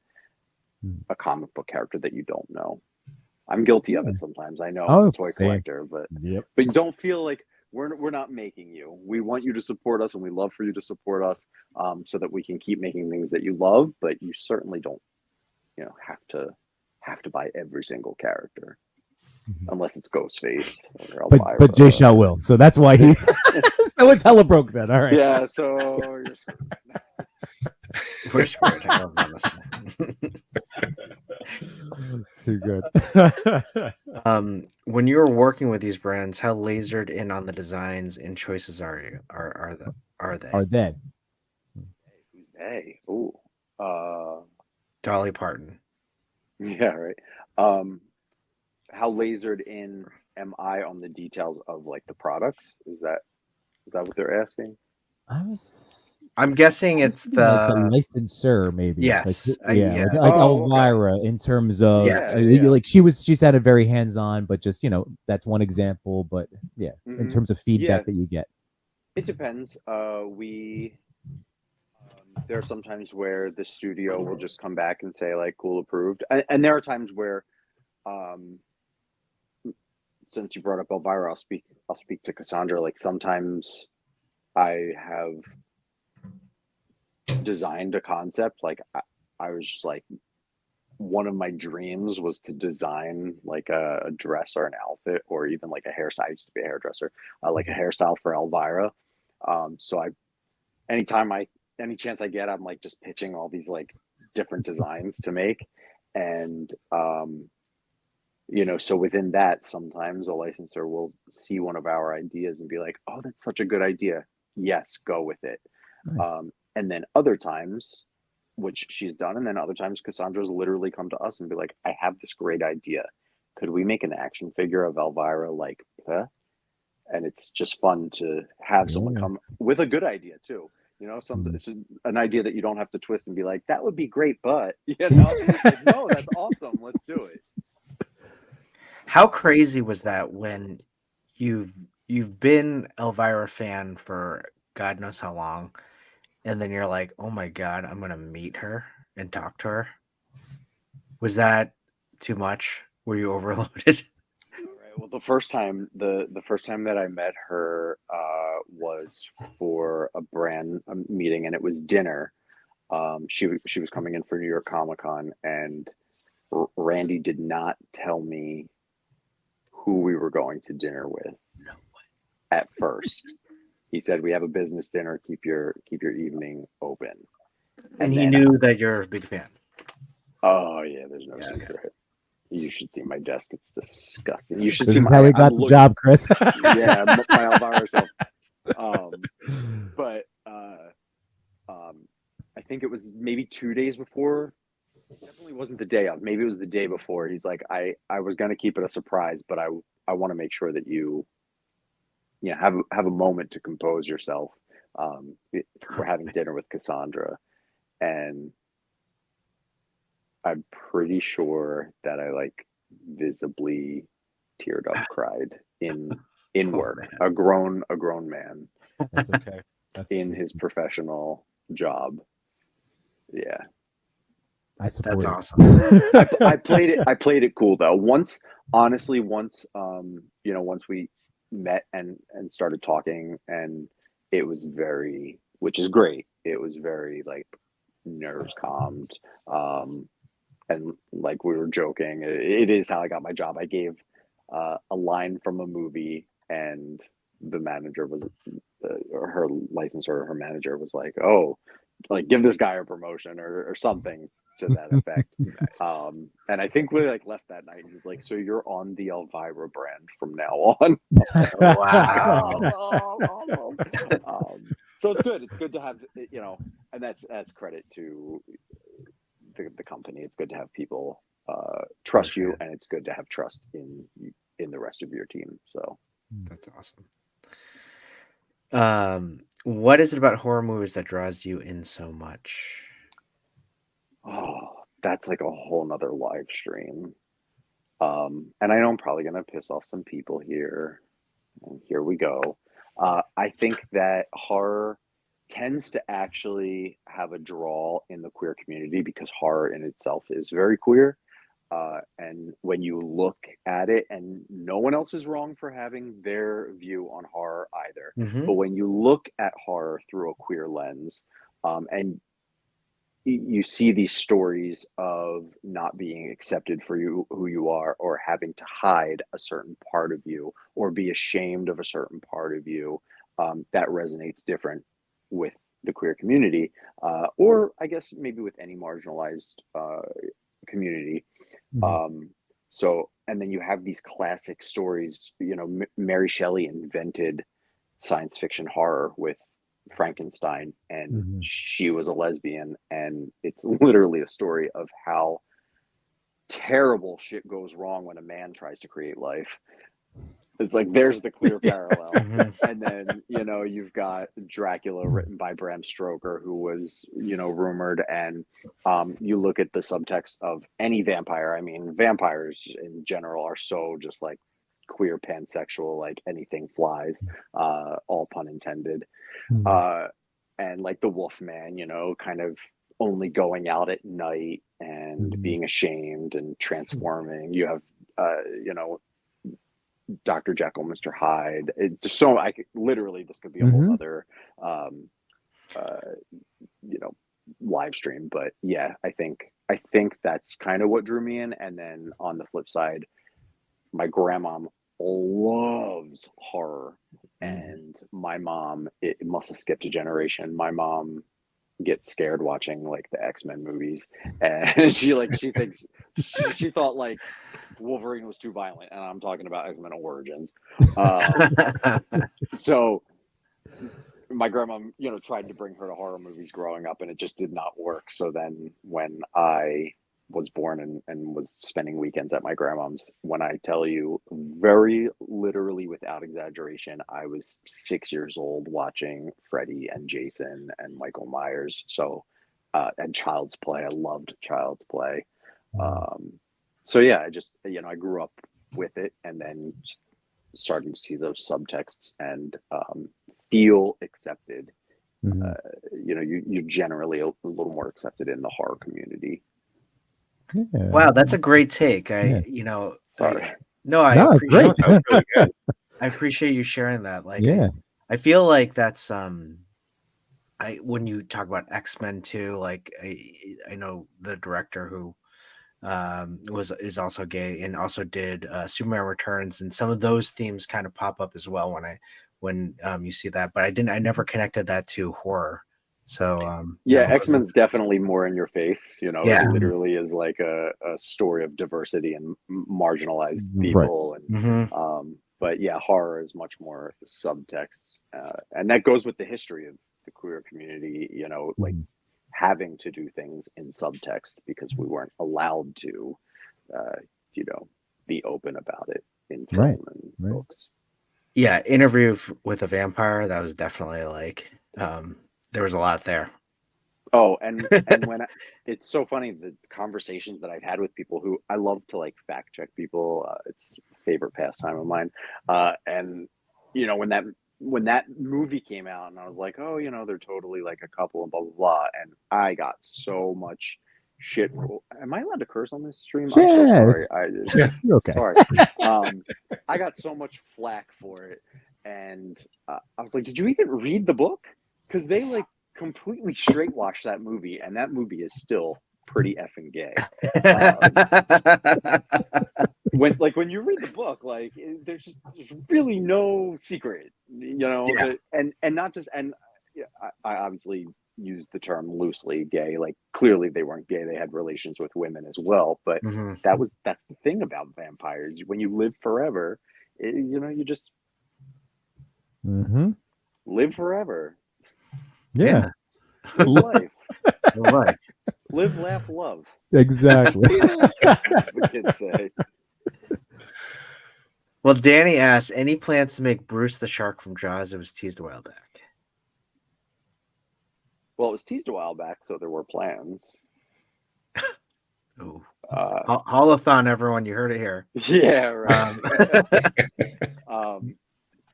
a comic book character that you don't know. I'm guilty of it sometimes. I know I'm a toy collector, but you don't feel like we're not making you. We want you to support us, and we love for you to support us, so that we can keep making things that you love. But you certainly don't, you know, have to buy every single character. Unless it's Ghostface or Elvira. But Jay Shaw will, so that's why he. So it's hella broke then. All right. Yeah, so you're screwed. We're screwed. I love that. Too good. When you're working with these brands, how lasered in on the designs and choices are you? Are they? Are they? Who's they? Ooh. Dolly Parton. Yeah, right. How lasered in am I on the details of like the products? Is that what they're asking? I'm guessing it's like the licensor, maybe. Yes. Like Oh, Elvira in terms of Yes. like she sounded very hands on, but just that's one example. But yeah, in terms of feedback that you get, it depends. There are some times where the studio will just come back and say like cool, approved, and there are times where since you brought up Elvira, I'll speak to Cassandra. Like sometimes I have designed a concept. Like I was just like, one of my dreams was to design like a dress or an outfit, or even like a hairstyle. I used to be a hairdresser, like a hairstyle for Elvira. So any chance I get, I'm like just pitching all these like different designs to make. And, so within that, sometimes a licensor will see one of our ideas and be like, oh, that's such a good idea. Yes, go with it. Nice. And then other times, which she's done, and then other times Cassandra's literally come to us and be like, I have this great idea. Could we make an action figure of Elvira like her? And it's just fun to have someone come with a good idea too. It's an idea that you don't have to twist and be like, that would be great, but like, no, that's awesome. Let's do it. How crazy was that when you've been Elvira fan for God knows how long, and then you're like, oh my God, I'm gonna meet her and talk to her? Was that too much? Were you overloaded? Right. Well, the first time that I met her was for a meeting, and it was dinner. She was coming in for New York Comic Con, and Randy did not tell me who we were going to dinner with. No way. At first, he said, "We have a business dinner. Keep your evening open." And he knew that you're a big fan. Oh yeah, there's no secret. You should see my desk. It's disgusting. You should This see is my. how we got the job, Chris. Yeah, my Elvira stuff. But I think it was maybe 2 days before. It definitely wasn't the day of. Maybe it was the day before. He's like, I was gonna keep it a surprise, but I want to make sure that you have a moment to compose yourself. We're having dinner with Cassandra, and I'm pretty sure that I like visibly teared up, cried in work. Man. A grown man That's okay. That's in his professional job. Yeah, I support That's it. awesome. I played it cool though. Once we met and started talking, and it was very, which is great. It was very like nerves calmed. And like we were joking, it is how I got my job. I gave a line from a movie, and the manager was, or her licensor, or her manager was like, "Oh, like give this guy a promotion or something to that effect." Nice. And I think we like left that night, and he's like, "So you're on the Elvira brand from now on." Wow. So it's good. It's good to have, and that's credit to the company. It's good to have people trust you, and it's good to have trust in the rest of your team. So That's awesome. What is it about horror movies that draws you in so much? that's like a whole nother live stream. And I know I'm probably gonna piss off some people here. And here we go. I think that horror tends to actually have a draw in the queer community because horror in itself is very queer. And when you look at it, and no one else is wrong for having their view on horror either, Mhm. but when you look at horror through a queer lens, and you see these stories of not being accepted for you who you are, or having to hide a certain part of you, or be ashamed of a certain part of you, that resonates different with the queer community, or I guess maybe with any marginalized community. So, and then you have these classic stories. Mary Shelley invented science fiction horror with Frankenstein, and she was a lesbian, and it's literally a story of how terrible shit goes wrong when a man tries to create life. It's like there's the clear parallel. And then you've got Dracula, written by Bram Stoker, who was rumored, and you look at the subtext of any vampire. I mean, vampires in general are so just like queer, pansexual, like anything flies, all pun intended. And like the Wolfman, kind of only going out at night and being ashamed and transforming. You have Dr. Jekyll, Mr. Hyde. It's so this could be a whole other live stream. But yeah, I think that's kind of what drew me in. And then on the flip side, my grandma loves horror, and my mom, it must have skipped a generation. My mom gets scared watching like the X-Men movies, and she thinks she thought like Wolverine was too violent, and I'm talking about X-Men Origins. So my grandma, tried to bring her to horror movies growing up, and it just did not work. So then when I was born and was spending weekends at my grandma's, when I tell you very literally without exaggeration, I was 6 years old watching Freddy and Jason and Michael Myers. So and Child's Play. I loved Child's Play. So yeah, I just, I grew up with it, and then starting to see those subtexts and feel accepted. You're generally a little more accepted in the horror community. Yeah. Wow, that's a great take. Sorry. I appreciate great. That was really good. I appreciate you sharing that. Like, Yeah. I feel like that's when you talk about X-Men too, like I know the director who is also gay and also did Superman Returns, and some of those themes kind of pop up as well when you see that. But I never connected that to horror. So Yeah, X-Men's definitely more in your face. You know, Yeah. it literally is like a story of diversity and marginalized Right. people. And mhm. but yeah, horror is much more subtext, and that goes with the history of the queer community. You know, like Mhm. having to do things in subtext because we weren't allowed to, you know, be open about it in film Right. and Right. books. Yeah, Interview with a Vampire, that was definitely like there was a lot there. Oh, and when it's so funny the conversations that I've had with people who I love to like fact check people. It's a favorite pastime of mine. And you know when that movie came out, and I was like, oh, you know, they're totally like a couple and blah blah blah, and I got so much shit. Am I allowed to curse on this stream? I'm so Yeah, sorry. you're okay. Sorry. I got so much flack for it, and I was like, did you even read the book? Because they like completely straight washed that movie, and that movie is still pretty effing gay. When you read the book, like there's really no secret, you know. Yeah. And not just yeah, I obviously use the term loosely, gay. Like clearly they weren't gay; they had relations with women as well. But Mhm. that's the thing about vampires. When you live forever, you know, you just Mm-hmm. live forever. Yeah. Live life. Right. Live, laugh, love. Exactly. The kids say. Well, Danny asks, any plans to make Bruce the shark from Jaws? It was teased a while back. Well, it was teased a while back, so there were plans. Ooh. Uh, Holothon, everyone, you heard it here. yeah, right. Um,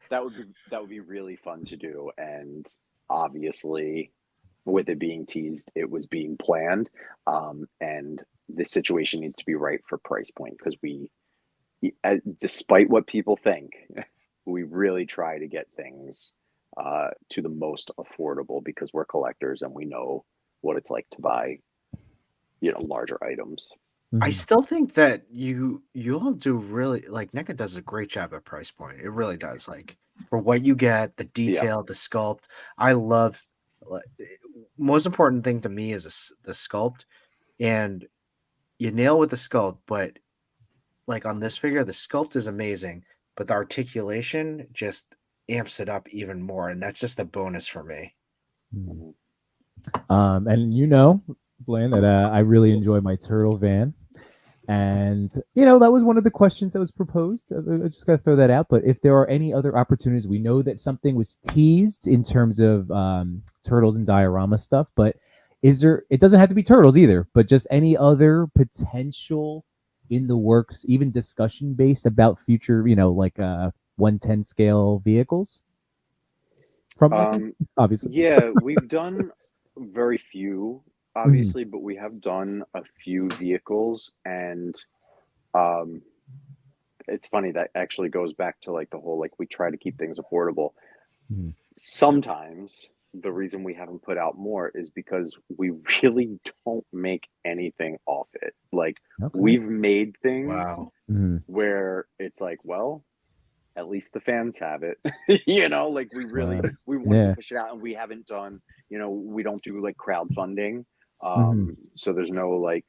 That would be really fun to do, and obviously, with it being teased, it was being planned, and the situation needs to be right for price point because despite what people think, we really try to get things to the most affordable because we're collectors and we know what it's like to buy, you know, larger items. I Mhm. still think that you all do really like NECA does a great job at price point. It really does. Like for what you get, the detail, the sculpt. I love. like, Most important thing to me is the sculpt, and you nail with the sculpt. But like on this figure, the sculpt is amazing, but the articulation just amps it up even more, and that's just a bonus for me. Mhm. And you know, Blaine, that I really enjoy my turtle van. And you know that was one of the questions that was proposed. I just got to throw that out. But if there are any other opportunities, we know that something was teased in terms of turtles and diorama stuff. But is there? It doesn't have to be turtles either. But just any other potential in the works, even discussion based about future, you know, like 110 scale vehicles from NECA, obviously. Yeah, we've done very few, Mhm. obviously, but we have done a few vehicles, and um, it's funny that actually goes back to like the whole like we try to keep things affordable. Mhm. Sometimes the reason we haven't put out more is because we really don't make anything off it. Like Okay. we've made things Wow. Mhm. where it's like, well, at least the fans have it. You know, like we wanted to Yeah. push it out and we haven't done, you know, we don't do like crowdfunding. Mhm. So there's no like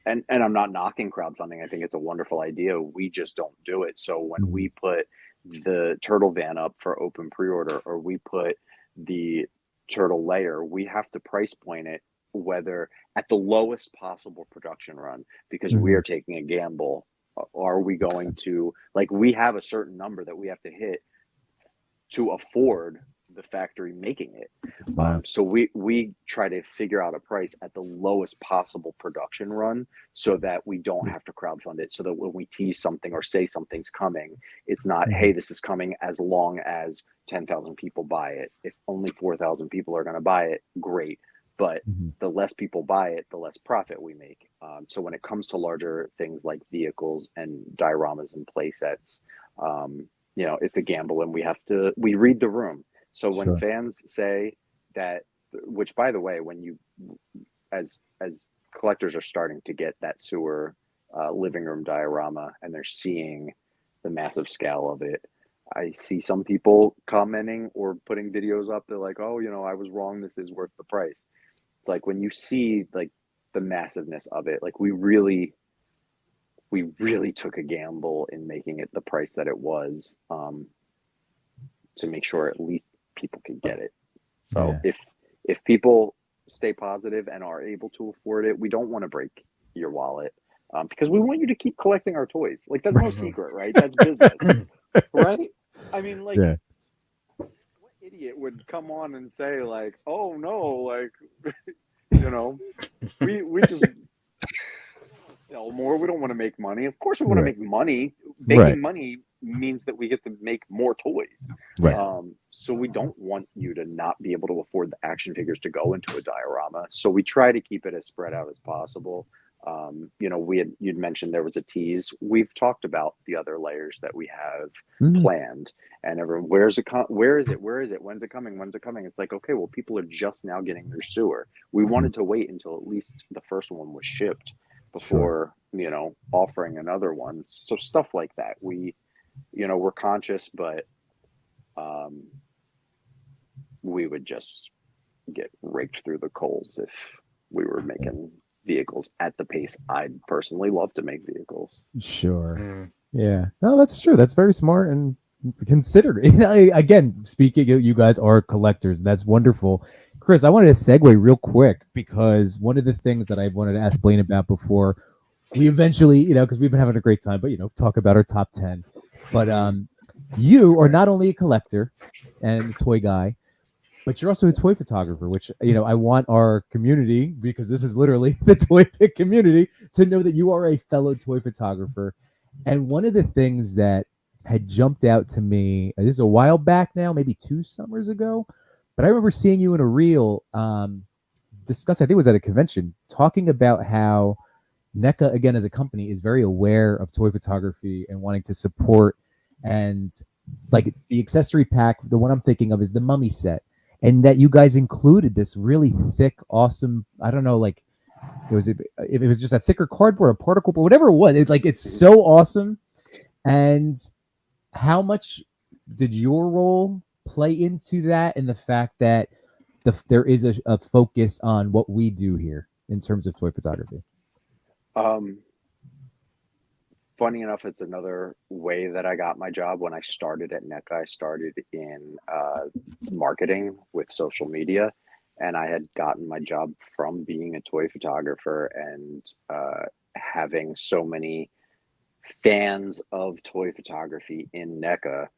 and I'm not knocking crowdfunding. I think it's a wonderful idea. We just don't do it. So when Mhm. we put the turtle van up for open pre-order or we put the turtle layer, we have to price point it whether at the lowest possible production run because we Mhm. are taking a gamble. Are we going to like we have a certain number that we have to hit to afford the factory making it. Wow. So we try to figure out a price at the lowest possible production run so that we don't have to crowdfund it. So that when we tease something or say something's coming, it's not, Mhm. hey, this is coming as long as 10,000 people buy it. If only 4,000 people are going to buy it, great. But Mhm. the less people buy it, the less profit we make. So when it comes to larger things like vehicles and dioramas and play sets, you know, it's a gamble and we read the room. So when Sure. fans say that, which by the way, when you, as collectors are starting to get that sewer living room diorama and they're seeing the massive scale of it, I see some people commenting or putting videos up. They're like, "Oh, I was wrong. This is worth the price." It's like when you see like the massiveness of it, like we really took a gamble in making it the price that it was, to make sure at least people could get it. So if people stay positive and are able to afford it, we don't want to break your wallet, because we want you to keep collecting our toys. Like that's no secret, right? That's business, right? I mean, like, what idiot would come on and say like, "Oh no, like, we just sell more. We don't want to make money." Of course, we want to make money. Making money means that we get to make more toys. So we don't want you to not be able to afford the action figures to go into a diorama. So we try to keep it as spread out as possible. You'd mentioned there was a tease. We've talked about the other layers that we have planned, and everyone, where is it? When's it coming? It's like, okay, well, people are just now getting their sewer. We wanted to wait until at least the first one was shipped before, offering another one. So stuff like that. We're conscious, but we would just get raked through the coals if we were making vehicles at the pace I'd personally love to make vehicles. Sure. Yeah. No, that's true. That's very smart and considered. Again, speaking, you guys are collectors. That's wonderful. Chris, I wanted to segue real quick because one of the things that I wanted to ask Blaine about before we eventually, because we've been having a great time, but talk about our top 10. But you are not only a collector and a toy guy, but you're also a toy photographer, which, I want our community, because this is literally the Toy Pick community, to know that you are a fellow toy photographer. And one of the things that had jumped out to me, this is a while back now, maybe 2 summers ago, but I remember seeing you in a reel discuss, I think it was at a convention, talking about how NECA, again, as a company, is very aware of toy photography and wanting to support. And like the accessory pack, the one I'm thinking of is the Mummy set. And that you guys included this really thick, awesome, I don't know, like if it was just a thicker cardboard or particle board, whatever it was, it's so awesome. And how much did your role play into that, and the fact that there is a focus on what we do here in terms of toy photography? Funny enough, it's another way that I got my job. When I started at NECA, I started in marketing with social media, and I had gotten my job from being a toy photographer and having so many fans of toy photography in NECA.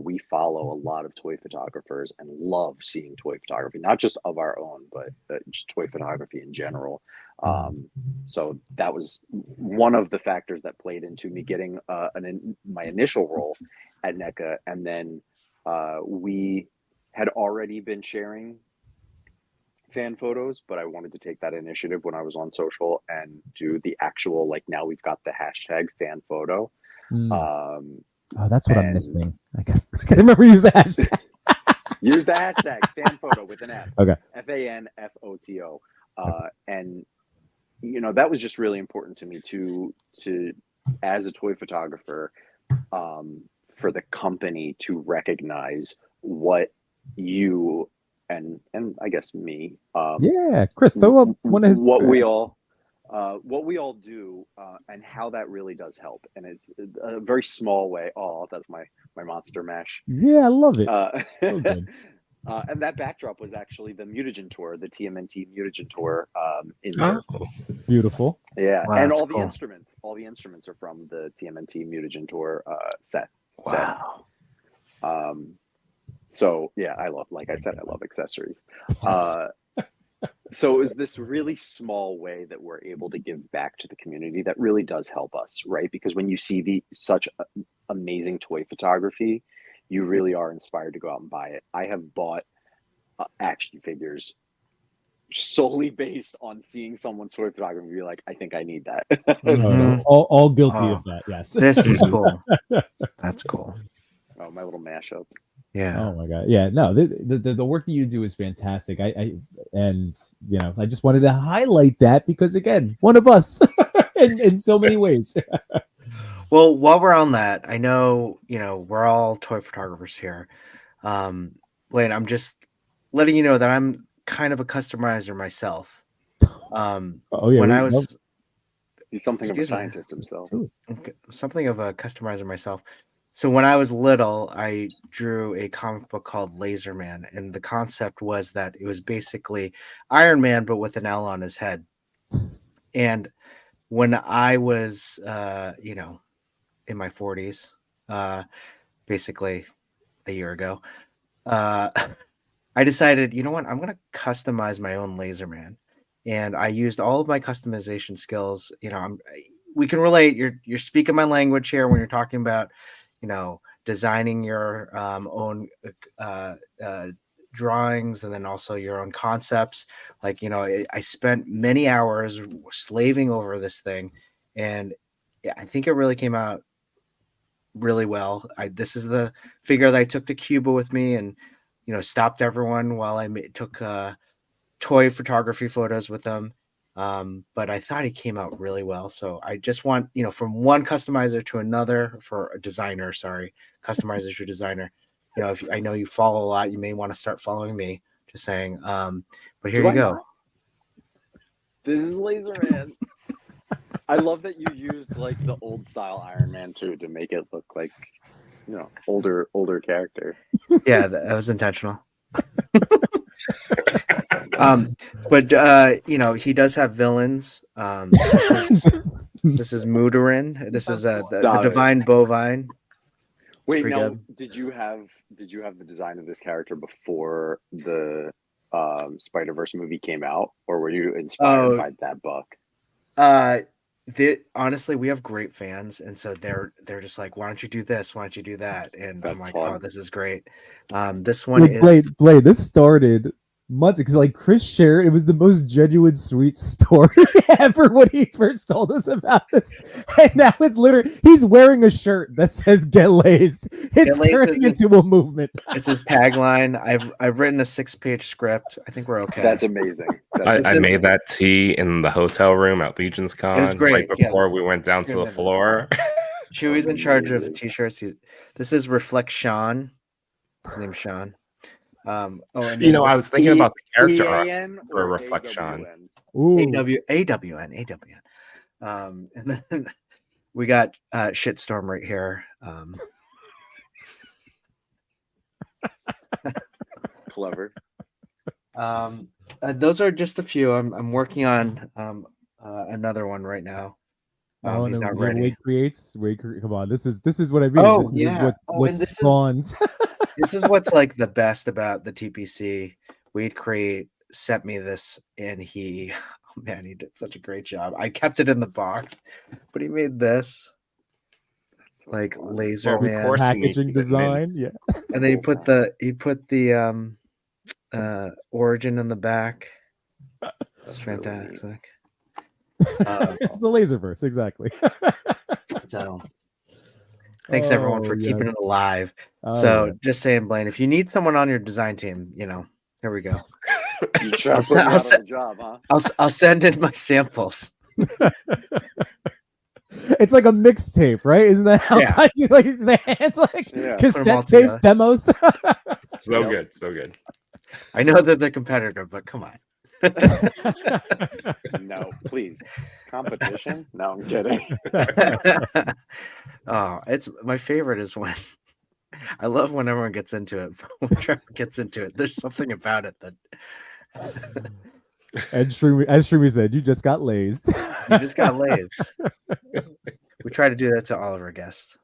We follow a lot of toy photographers and love seeing toy photography, not just of our own, but just toy photography in general. So that was one of the factors that played into me getting my initial role at NECA. And then we had already been sharing fan photos, but I wanted to take that initiative when I was on social and do the actual, like, now we've got the hashtag fan photo. That's what I'm missing. I gotta remember to use the hashtag. Use the hashtag fan photo with an F. Okay. FANFOTO. And that was just really important to me to as a toy photographer, for the company to recognize what you and I guess me, Chris, though, what we all do, and how that really does help. And it's a very small way. Oh, that's my monster mash. Yeah, I love it. So good. And that backdrop was actually the Mutagen tour, the TMNT Mutagen tour insert. Oh, beautiful. Yeah, wow, and all cool. the instruments are from the TMNT Mutagen tour set. Wow. So yeah, I love accessories. So it was this really small way that we're able to give back to the community that really does help us, right? Because when you see such amazing toy photography, you really are inspired to go out and buy it. I have bought action figures solely based on seeing someone's toy photography and be like, I think I need that. So, all guilty of that. Yes. This is cool. That's cool. Oh, my little mashups. Yeah. Oh my god. Yeah. No, the work that you do is fantastic. I just wanted to highlight that because, again, one of us in so many ways. Well, while we're on that, I know, we're all toy photographers here. Blaine, I'm just letting you know that I'm kind of a customizer myself. Oh yeah, When I nope. was He's something of a Excuse me. scientist himself. something of a customizer myself. So when I was little, I drew a comic book called Laser Man, and the concept was that it was basically Iron Man but with an L on his head. And when I was, in my 40s, basically a year ago, uh, I decided, you know what, I'm going to customize my own Laser Man. And I used all of my customization skills. We can relate. You're speaking my language here when you're talking about, designing your own drawings, and then also your own concepts. Like, I spent many hours slaving over this thing, and I think it really came out really well. This is the figure that I took to Cuba with me, and stopped everyone while I took toy photography photos with them. But I thought he came out really well. So I just want, from one customizer to another, for a designer, sorry, customizer to designer. If I know you follow a lot, you may want to start following me. Just saying. But here Do you I go. not? This is Laser Man. I love that you used like the old style Iron Man too to make it look like, older character. Yeah, that was intentional. But he does have villains. This is Mudarin. This is the Stop it. divine bovine. Wait, pretty now good. did you have the design of this character before the Spider-Verse movie came out, or were you inspired by that book? Honestly, we have great fans, and so they're just like, why don't you do this? Why don't you do that? And I'm That's like, fun. oh, this is great. This one Like, is Blade, this started months because like Chris shared, it was the most genuine, sweet story ever when he first told us about this. And now it's literally he's wearing a shirt that says "Get Lazed." It's Lazed turning is- into a movement. it's his tagline. I've written a 6-page script. I think we're okay. That's amazing. I made that tea in the hotel room at Legion's Con great, right before we went down to the Goodness. floor. Chewy's in charge of t-shirts. This is Reflect Sean. His name's Sean. And I was thinking about the character art EAN for or Reflection. Ooh. AWN. And then we got Shitstorm right here. Clever. Those are just a few. I'm working on another one right now. He's not ready. Wade creates. Come on, this is what I mean. Oh, this yeah. is what And this spawns. This is what's like the best about the TPC. Wade Create sent me this, and he did such a great job. I kept it in the box, but he made this like Laser Well, of Man course. Packaging design. Yeah. and then he put the origin in the back. It's fantastic. It's the Laserverse, exactly. So thanks everyone for keeping it alive. Yeah. Just saying, Blaine, if you need someone on your design team, here we go. You trying to put me out of a job, huh? I'll send in my samples. It's like a mixtape, right? Isn't that how guys like their hands like Yeah. cassette tapes, demos? So good, so good. I know that they're competitor, but come on. No, please. Competition? No, I'm kidding. Oh, it's my favorite is when I love when everyone gets into it. When Trevor gets into it, there's something about it that And Shroomy said, you just got lazed. you just got lazed. We try to do that to all of our guests.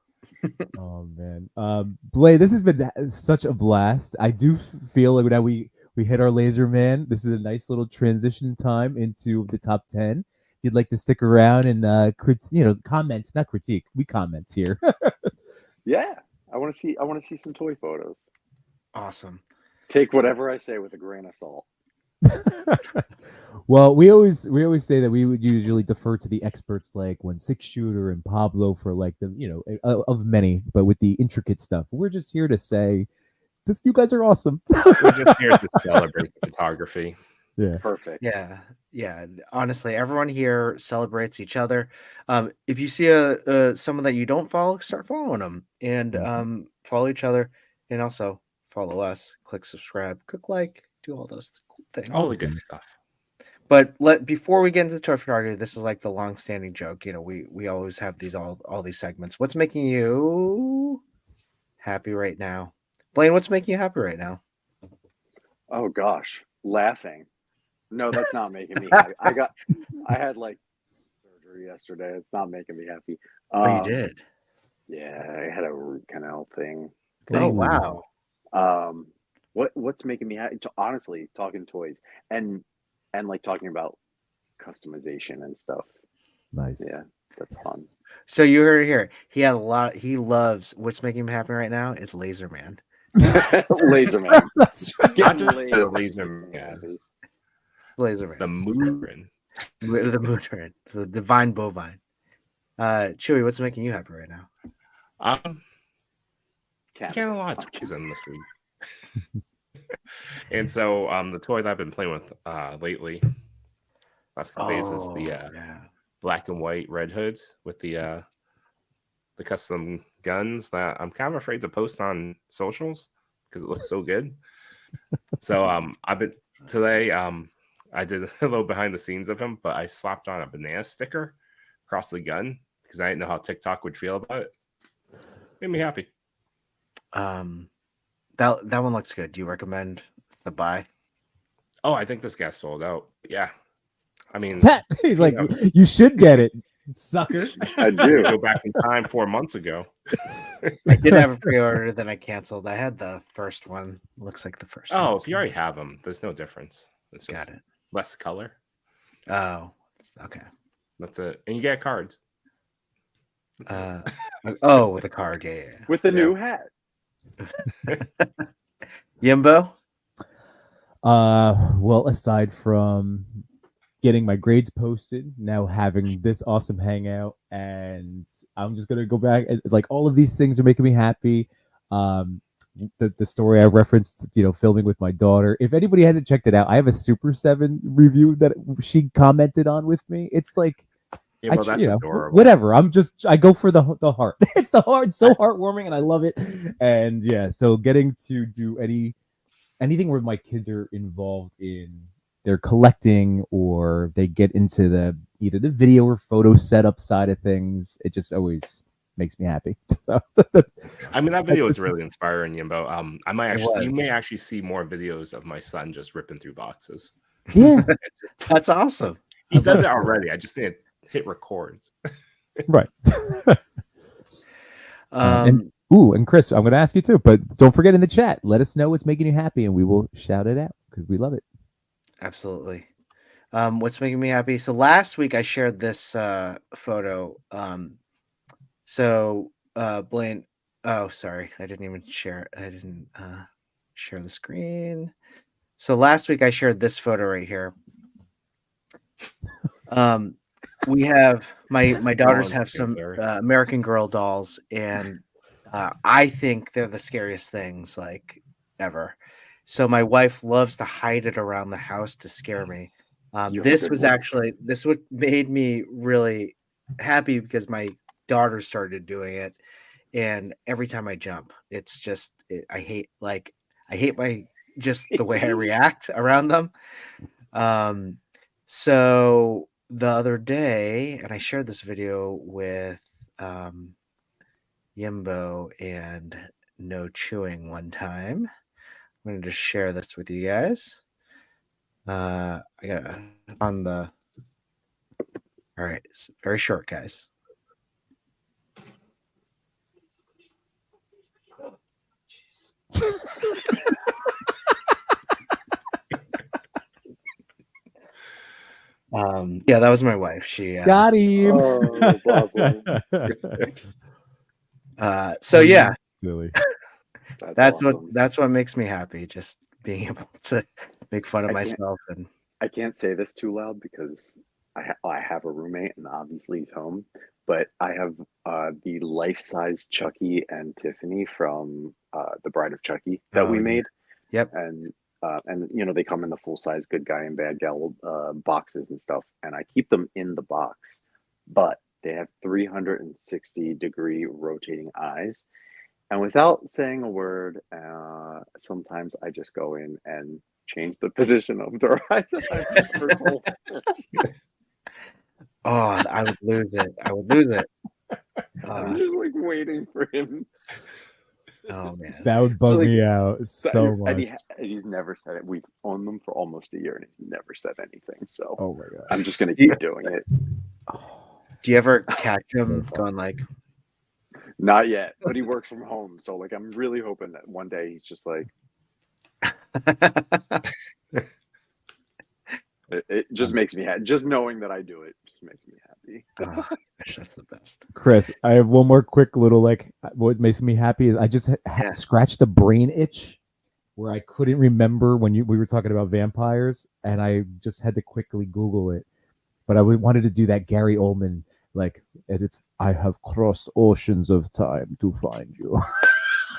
Oh man, Blade, this has been such a blast. I do feel like now we hit our Laser Man. This is a nice little transition time into the top 10. If you'd like to stick around and comments, not critique, we comment here. Yeah, I want to see some toy photos. Awesome. Take whatever I say with a grain of salt. Well, we always say that we would usually defer to the experts like 1/6 and Pablo for like the of many, but with the intricate stuff, we're just here to say this. You guys are awesome. We're just here to celebrate photography. Yeah. Perfect. Yeah, yeah. Honestly, everyone here celebrates each other. If you see someone that you don't follow, start following them and follow each other, and also follow us. Click subscribe, click like, do all those cool things. All the good stuff. But before we get into the toy photography, this is like the long-standing joke. You know, we always have these all these segments. What's making you happy right now, Blaine? What's making you happy right now? Oh gosh, laughing. No, that's not making me happy. I had like surgery yesterday. It's not making me happy. Oh, you did. Yeah, I had a root canal thing. Oh, Ooh. wow. What's making me happy? Honestly, talking toys and like talking about customization and stuff. Nice. Yeah, that's fun. So you heard it here. He had a lot. He loves. What's making him happy right now is Laser Man. Laser Man. That's right. Not Getting just laid the Laser makes me Man. happy. Laser Man. The Moorin. The Moorin. The Divine Bovine. Chewy, what's making you happy right now? Can't a lot of toys in this week. And so the toy that I've been playing with lately, last couple days, is the black and white Red Hoods with the custom guns that I'm kind of afraid to post on socials because it looks so good. So I've been today. I did a little behind the scenes of him, but I slapped on a banana sticker across the gun because I didn't know how TikTok would feel about it. Made me happy. That one looks good. Do you recommend the buy? Oh, I think this guy's sold out. Yeah, I mean, He's like, you should get it, sucker. I do. Go back in time 4 months ago. I did have a pre-order, then I canceled. I had the first one. Looks like the first one. Oh, if you already have them, there's no difference. It's just Got it. less color. Oh, okay. That's it. And you get cards. With a card, yeah. With the new hat. Yimbo? Well, aside from getting my grades posted, now having this awesome hangout, and I'm just gonna go back and like all of these things are making me happy. The story I referenced, filming with my daughter. If anybody hasn't checked it out, I have a Super 7 review that she commented on with me. It's like, Yeah, well, that's adorable. whatever. I go for the heart. It's the heart. It's so heartwarming, and I love it. And yeah, so getting to do anything where my kids are involved in their collecting or they get into either the video or photo setup side of things, it just always makes me happy. So, I mean, that video is really inspiring, Yimbo. You may actually see more videos of my son just ripping through boxes. Yeah, that's awesome. He does it already. I just need to hit records. Right. And Chris, I'm going to ask you too, but don't forget in the chat, let us know what's making you happy, and we will shout it out because we love it. Absolutely. What's making me happy? So last week I shared this photo. Blaine. Oh, sorry, I didn't even share. I didn't share the screen. So last week I shared this photo right here. We have my daughters have some American Girl dolls, and I think they're the scariest things like ever. So my wife loves to hide it around the house to scare me. This what made me really happy because my daughter started doing it, and every time I jump, it's just I hate my just the way I react around them. So the other day, and I shared this video with Yimbo and No Chewing one time. I'm going to just share this with you guys. I got on the. All right, it's very short, guys. Yeah, that was my wife. She got him. Oh, awesome. So yeah, Silly. that's awesome. what makes me happy. Just being able to make fun of myself. And I can't say this too loud because I have a roommate and obviously he's home. But I have the life-size Chucky and Tiffany from The Bride of Chucky that we made. Yep. And And they come in the full size good guy and bad gal boxes and stuff, and I keep them in the box, but they have 360-degree rotating eyes, and without saying a word, sometimes I just go in and change the position of their eyes. I've never told. Oh, I would lose it. I would lose it. I'm just like waiting for him. Oh man, That would bug like- me out so And much. he's never said it. We've owned them for almost a year, and he's never said anything. So Oh my god. I'm just gonna keep doing it. do you ever catch him going like, Not yet, but he works from home, so like I'm really hoping that one day he's just like. It just makes me happy. Just knowing that I do it just makes me happy. oh, gosh, that's the best. Chris, I have one more quick little what makes me happy is I just Yeah. scratched a brain itch where I couldn't remember when we were talking about vampires, and I just had to quickly Google it. But I wanted to do that Gary Oldman, and it's I have crossed oceans of time to find you.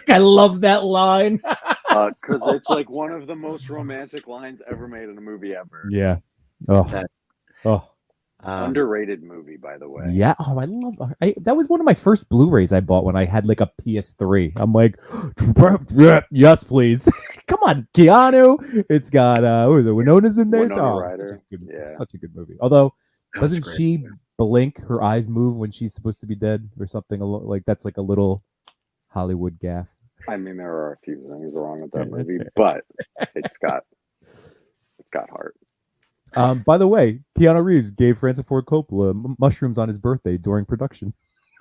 I love that line. Because it's like one of the most romantic lines ever made in a movie ever. Yeah. Oh. That- Oh. Underrated movie, by the way. Yeah. Oh, I love that was one of my first Blu-rays I bought when I had like a PS3. I'm like, yes, please. Come on, Keanu. It's got what was it? Winona's in there. Winona Oh, Ryder. such a good movie. Although, That was doesn't great. she blink? Her eyes move when she's supposed to be dead, or something. Like that's like a little Hollywood gaffe. I mean, there are a few things wrong with that movie, but it's got heart. By the way, Keanu Reeves gave Francis Ford Coppola mushrooms on his birthday during production.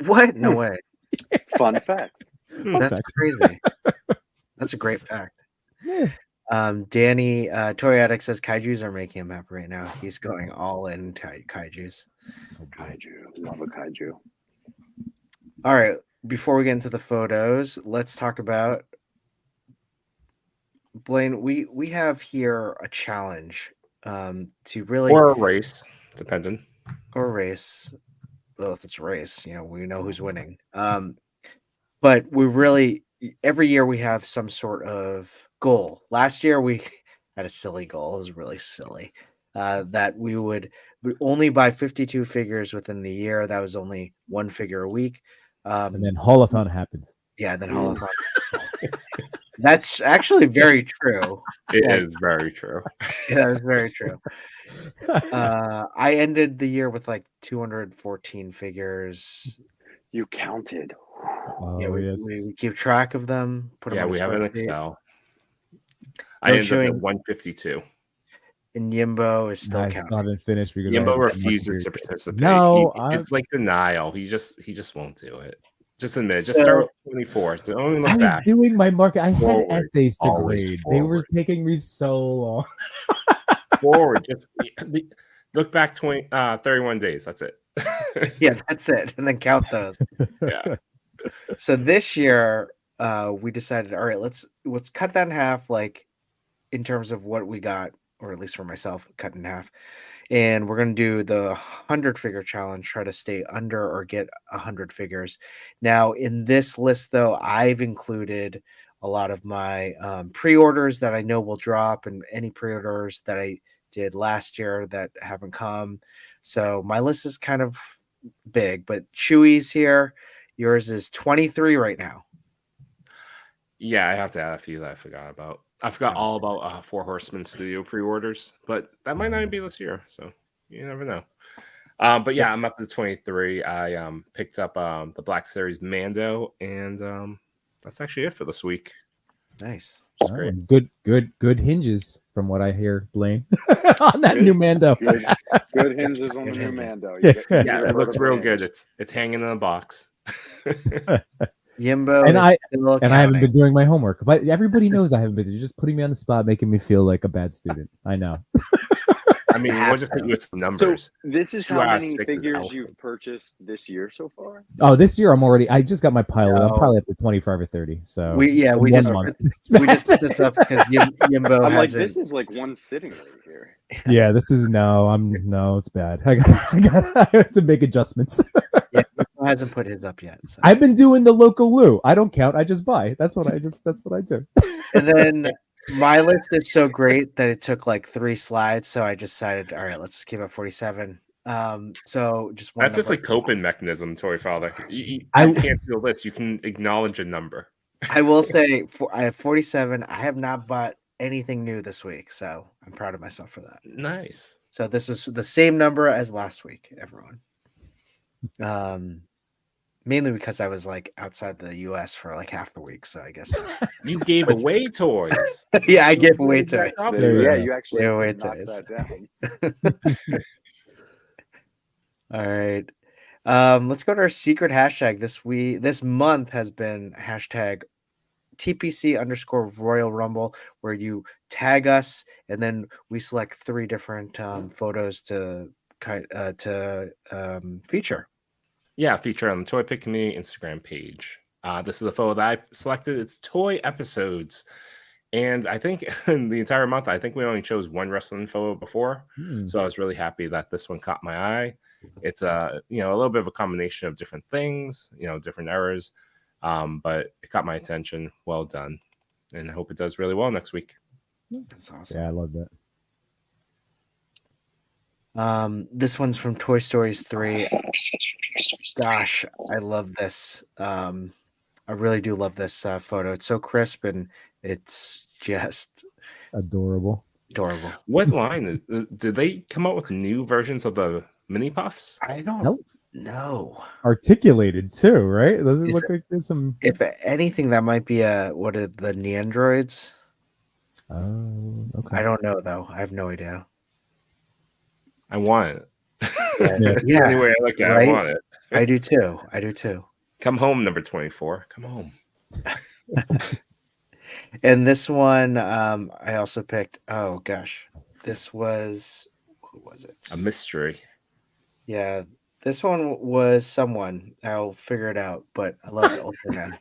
What? No way. Fun facts. That's fact. crazy. That's a great fact. Yeah. Danny Toy Addict says kaijus are making him happy right now. He's going all in kaijus. Kaiju. Love a kaiju. All right. Before we get into the photos, let's talk about Blaine. We have here a challenge to really Or a race, depending. or race. Well, if it's a race, we know who's winning. But we really every year we have some sort of goal. Last year we had a silly goal. It was really silly. That we would only buy 52 figures within the year. That was only one figure a week. And then Haulathon happens. Yeah, then Holothon. That's actually very true. It is very true. Yeah, that's very true. I ended the year with like 214 figures. You counted. Oh, Yeah, yes. we keep track of them. Put them Yeah, on we a have an spreadsheet. Excel. No I ended up chewing. at 152. And Yimbo is still I still counting. haven't finished because I Yimbo haven't gotten my refuses to figures. participate. No, It's like denial. He just won't do it. Just admit it. Just So- start with 24. Don't even I look was back. doing my market. I had Forward. essays to Always grade. They were forward. taking me so long. Forward. Just look back 31 days. That's it. Yeah, that's it. And then count those. Yeah. So this year, we decided, all right, let's cut that in half, like in terms of what we got, or at least for myself, cut in half. And we're gonna do the 100 figure challenge, try to stay under or get 100 figures. Now, in this list, though, I've included a lot of my pre-orders that I know will drop, and any pre-orders that I did last year that haven't come. So my list is kind of big, but Chewy's here. Yours is 23 right now. Yeah, I have to add a few that I forgot about. I forgot all about Four Horsemen Studio pre-orders, but that might not even be this year, so you never know. But yeah, I'm up to 23. I picked up the Black Series Mando, and that's actually it for this week. Nice. It's Oh, great. good hinges from what I hear, Blaine, on that new Mando. Good hinges on the new Mando. You Yeah, get It looks real vertical good. hinge. It's hanging in a box. Yimbo And is I- still And I haven't counting. been doing my homework, but everybody knows I haven't been. You're just putting me on the spot, making me feel like a bad student. I know. I mean, we'll just hit you with some So numbers. this is 2 how out of many 6 is figures elephants. you've purchased this year so far? Oh, this year I just got my pilot. I'm No. probably up to 25 or 30. So We in we one just month. we just put this up because Yimbo I'm like, hasn't. this is like one sitting right here. Yeah, this is it's bad. I have to make adjustments. Yeah, Yimbo hasn't put his up yet. So. I've been doing the local loo. I don't count. I just buy. That's what I do. And then My list is so great that it took like 3 slides, so I decided, all right, let's just keep it 47. So just one That's just number. a coping mechanism, Toy Father. You I- can't do a list. You can acknowledge a number. I will say I have 47. I have not bought anything new this week, so I'm proud of myself for that. Nice. So this is the same number as last week, everyone. Mainly because I was like outside the US for like half the week, so I guess You gave away toys. yeah, I gave away Put it back toys. up There you Yeah, go. you actually Yeah, wait, did knock toys. that down. All right. Let's go to our secret hashtag this month has been hashtag TPC_Royal Rumble, where you tag us and then we select 3 different photos to feature. Yeah, feature on the Toy Pick Community Instagram page. This is the photo that I selected. It's toy episodes. And I think in the entire month, I think we only chose one wrestling photo before. So I was really happy that this one caught my eye. It's a little bit of a combination of different things, different errors. But it caught my attention. Well done. And I hope it does really well next week. That's awesome. Yeah, I love that. This one's from Toy Stories 3. Gosh, I love this. I really do love this photo. It's so crisp and it's just Adorable. adorable. What line did they come out with new versions of the mini puffs? I don't Nope. know. Articulated too, right? Doesn't Is look like there's some. If anything, that might be what are the Neandroids? Oh, okay. I don't know though. I have no idea. I want it. Yeah, Anyway, I look at it, right? I want it. I do too. I do too. Come home, number 24. Come home. And this one, I also picked. Oh gosh, this was who was it? A mystery. Yeah, this one was someone. I'll figure it out. But I love Ultraman.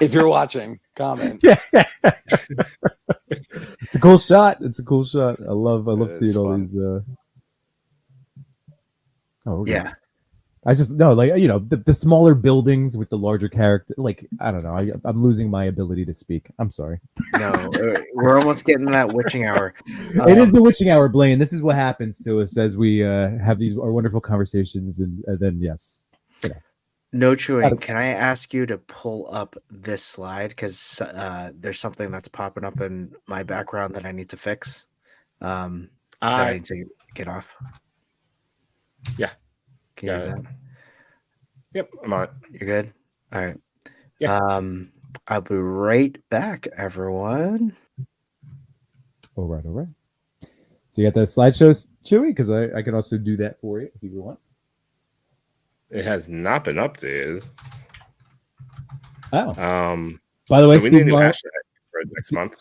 If you're watching, comment. Yeah. It's a cool shot. It's a cool shot. I love It's seeing all fun. these. Oh, Yeah. I just no, like the smaller buildings with the larger character. Like I don't know. I'm losing my ability to speak. I'm sorry. No, we're almost getting to that witching hour. It is the witching hour, Blaine. This is what happens to us as we have our wonderful conversations, and then yes. No chewing. Can I ask you to pull up this slide because there's something that's popping up in my background that I need to fix. That I need to get off. Yeah. Can you do that? Yep, I'm on it. You're good. All right. Yeah. I'll be right back, everyone. All right. So you got the slideshows, Chewy, because I can also do that for you if you want. It has not been updated. Oh. Um. By the way, So we need a Steve new Mar- hashtag for next month.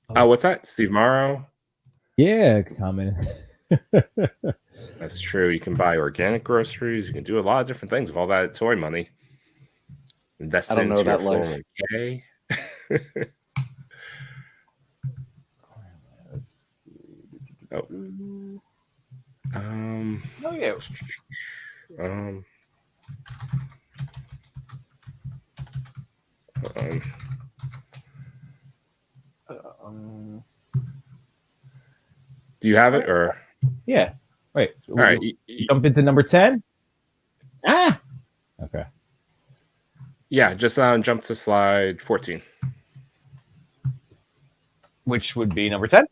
What's that? Steve Morrow. Yeah, comment. That's true. You can buy organic groceries. You can do a lot of different things with all that toy money. Invest I don't know into your that life. 401k. Oh. Oh yeah. Hold on. Do you have it or? Yeah. Wait. All right. Jump into number 10. Okay. Yeah, just jump to slide 14. Which would be number 10.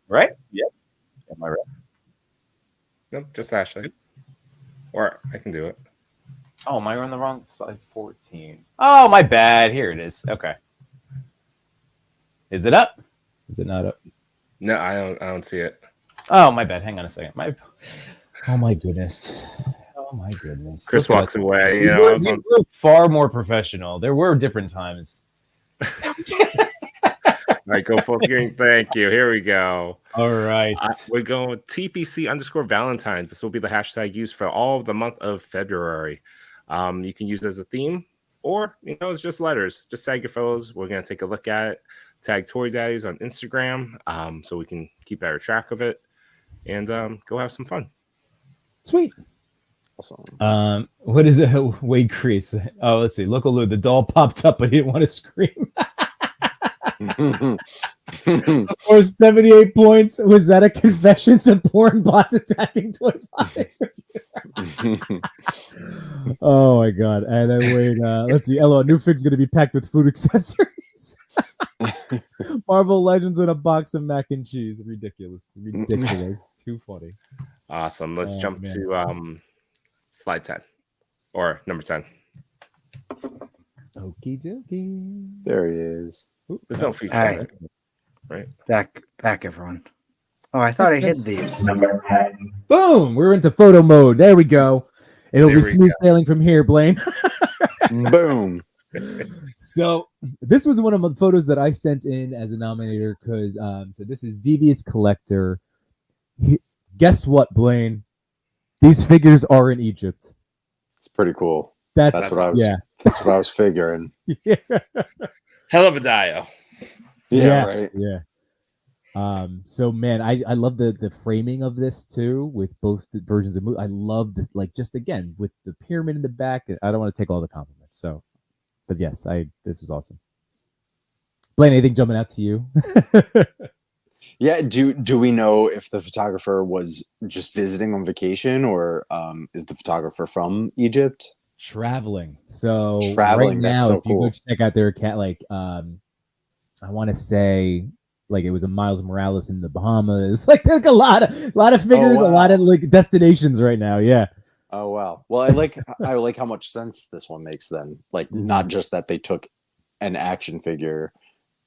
Right? Yep. Am I right? Nope, just hashtag. Or I can do it. Oh, am I on the wrong slide? 14. Oh, my bad. Here it is. Okay. Is it up? Is it not up? No, I don't see it. Oh, my bad. Hang on a second. Oh my goodness. Oh my goodness. Chris Look at walks us. away. We were far more professional. There were different times. All right, go full screen. Thank you. Here we go. All right. We're going with TPC_Valentine's. This will be the hashtag used for all of the month of February. You can use it as a theme, or it's just letters. Just tag your photos. We're gonna take a look at it. Tag Toy Daddies on Instagram, so we can keep better track of it, and go have some fun. Sweet. Awesome. What is it? Wade Crease. Oh, let's see. Local Lou, the doll popped up, but he didn't want to scream. Or 78 points. Was that a confession to porn bots attacking Toy Five? Oh my god. And then wait, let's see. LO, new fig's gonna be packed with food accessories. Marvel Legends in a box of mac and cheese. Ridiculous. Too funny. Awesome. Let's Oh, jump man. to slide 10 or number 10. Okie dokie. There he is. Ooh, There's no feature, All right. right? Back, everyone. Oh, I thought I hid these. Boom! We're into photo mode. There we go. It'll There be we smooth sailing from here, Blaine. Boom. So this was one of the photos that I sent in as a nominator because so this is Devious Collector. Guess what, Blaine? These figures are in Egypt. It's pretty cool. That's what I was. yeah. That's what I was figuring. Yeah. Hell of a dio. Yeah. Right. Yeah. So man, I love the framing of this too with both the versions of movie. I love the just again with the pyramid in the back. I don't want to take all the compliments. So, but yes, this is awesome. Blaine, anything jumping out to you? Yeah. Do we know if the photographer was just visiting on vacation or is the photographer from Egypt? Traveling. So Traveling, right that's now, so if you cool. go check out their account, I want to say it was a Miles Morales in the Bahamas. Like a lot of figures, wow. a lot of destinations right now. Yeah. Oh wow. Well, I like how much sense this one makes then. Like not just that they took an action figure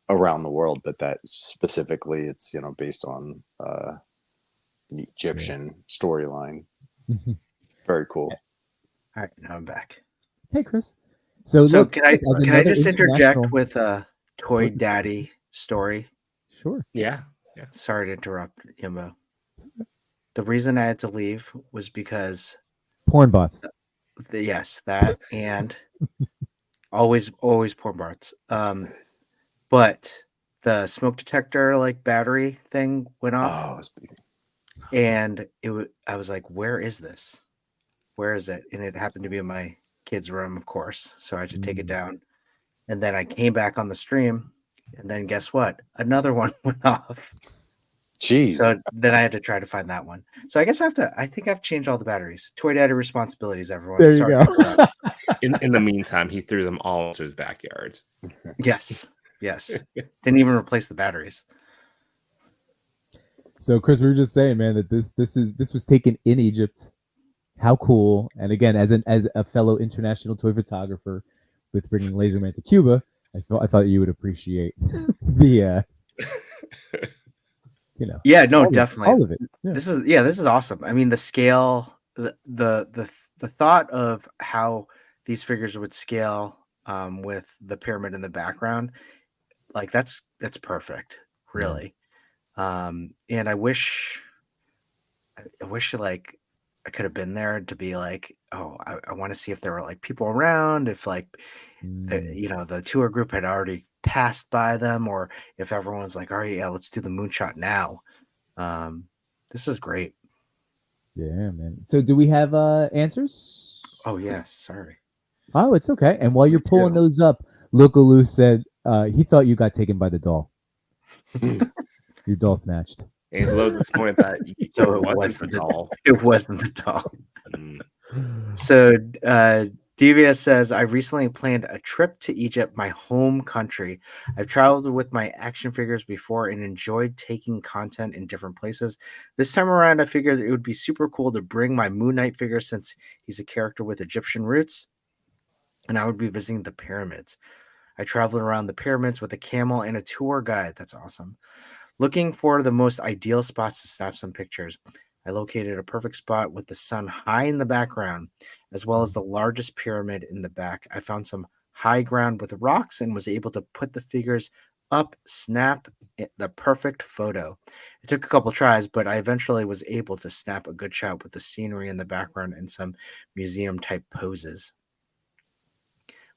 around the world, but that specifically it's based on an Egyptian storyline. Very cool. All right, now I'm back. Hey, Chris. So look, can I just interject with a Toy Daddy story? Sure. Yeah. Sorry to interrupt, Yimbo. The reason I had to leave was because porn bots. Yes, that and always porn bots. But the smoke detector battery thing went off. And I was like, where is this? Where is it? And it happened to be in my kid's room, of course. So I had to take it down. And then I came back on the stream. And then guess what? Another one went off. Jeez. So then I had to try to find that one. So I guess I think I've changed all the batteries. Toy Daddy responsibilities, everyone. There you go. In the meantime, he threw them all into his backyard. Yes. Didn't even replace the batteries. So Chris, we were just saying, man, that this was taken in Egypt. How cool! And again, as a fellow international toy photographer, with bringing Laserman to Cuba, I thought you would appreciate the Yeah, no, definitely. all of it. Yeah. This is awesome. I mean, the scale, the thought of how these figures would scale with the pyramid in the background, that's perfect, really. And I wish I could have been there to be like, oh, I want to see if there were people around, if the tour group had already passed by them, or if everyone's like, all right, yeah, let's do the moonshot now. This is great. Yeah, man. So do we have answers? Oh yeah, sorry. Oh, it's okay. And while you're pulling those up, Local Lou said he thought you got taken by the doll. Your doll snatched. And he's a little disappointed that So it wasn't the doll. It wasn't the doll. So Devious says, I recently planned a trip to Egypt, my home country. I've traveled with my action figures before and enjoyed taking content in different places. This time around, I figured it would be super cool to bring my Moon Knight figure since he's a character with Egyptian roots, and I would be visiting the pyramids. I traveled around the pyramids with a camel and a tour guide. That's awesome. Looking for the most ideal spots to snap some pictures. I located a perfect spot with the sun high in the background, as well as the largest pyramid in the back. I found some high ground with rocks and was able to put the figures up, snap the perfect photo. It took a couple tries, but I eventually was able to snap a good shot with the scenery in the background and some museum type poses.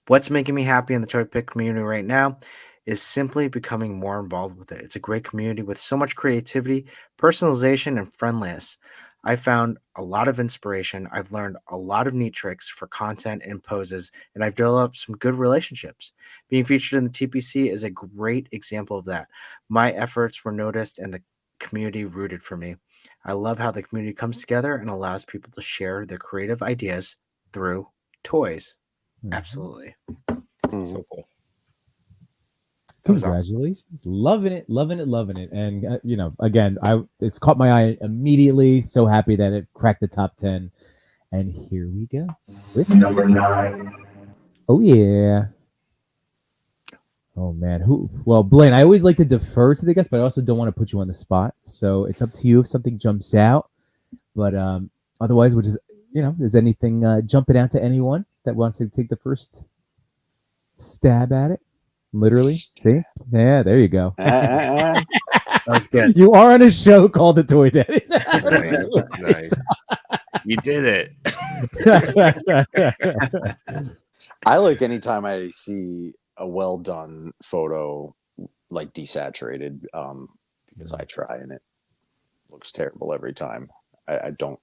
What's making me happy in the Toy Pick community right now is simply becoming more involved with it. It's a great community with so much creativity, personalization, and friendliness. I found a lot of inspiration. I've learned a lot of neat tricks for content and poses, and I've developed some good relationships. Being featured in the TPC is a great example of that. My efforts were noticed and the community rooted for me. I love how the community comes together and allows people to share their creative ideas through toys. Absolutely. So cool. That was awesome. Congratulations. Loving it, loving it, loving it. And again, it's caught my eye immediately. So happy that it cracked the top 10. And here we go. With Number 9. Oh yeah. Oh man. Well, Blaine, I always like to defer to the guest, but I also don't want to put you on the spot. So it's up to you if something jumps out. But otherwise, we'll just is anything jumping out to anyone that wants to take the first stab at it? Literally. See? Yeah, there you go. Okay. You are on a show called The Toy Daddies. Nice. You did it. I like anytime I see a well done photo like desaturated, because I try and it looks terrible every time. I don't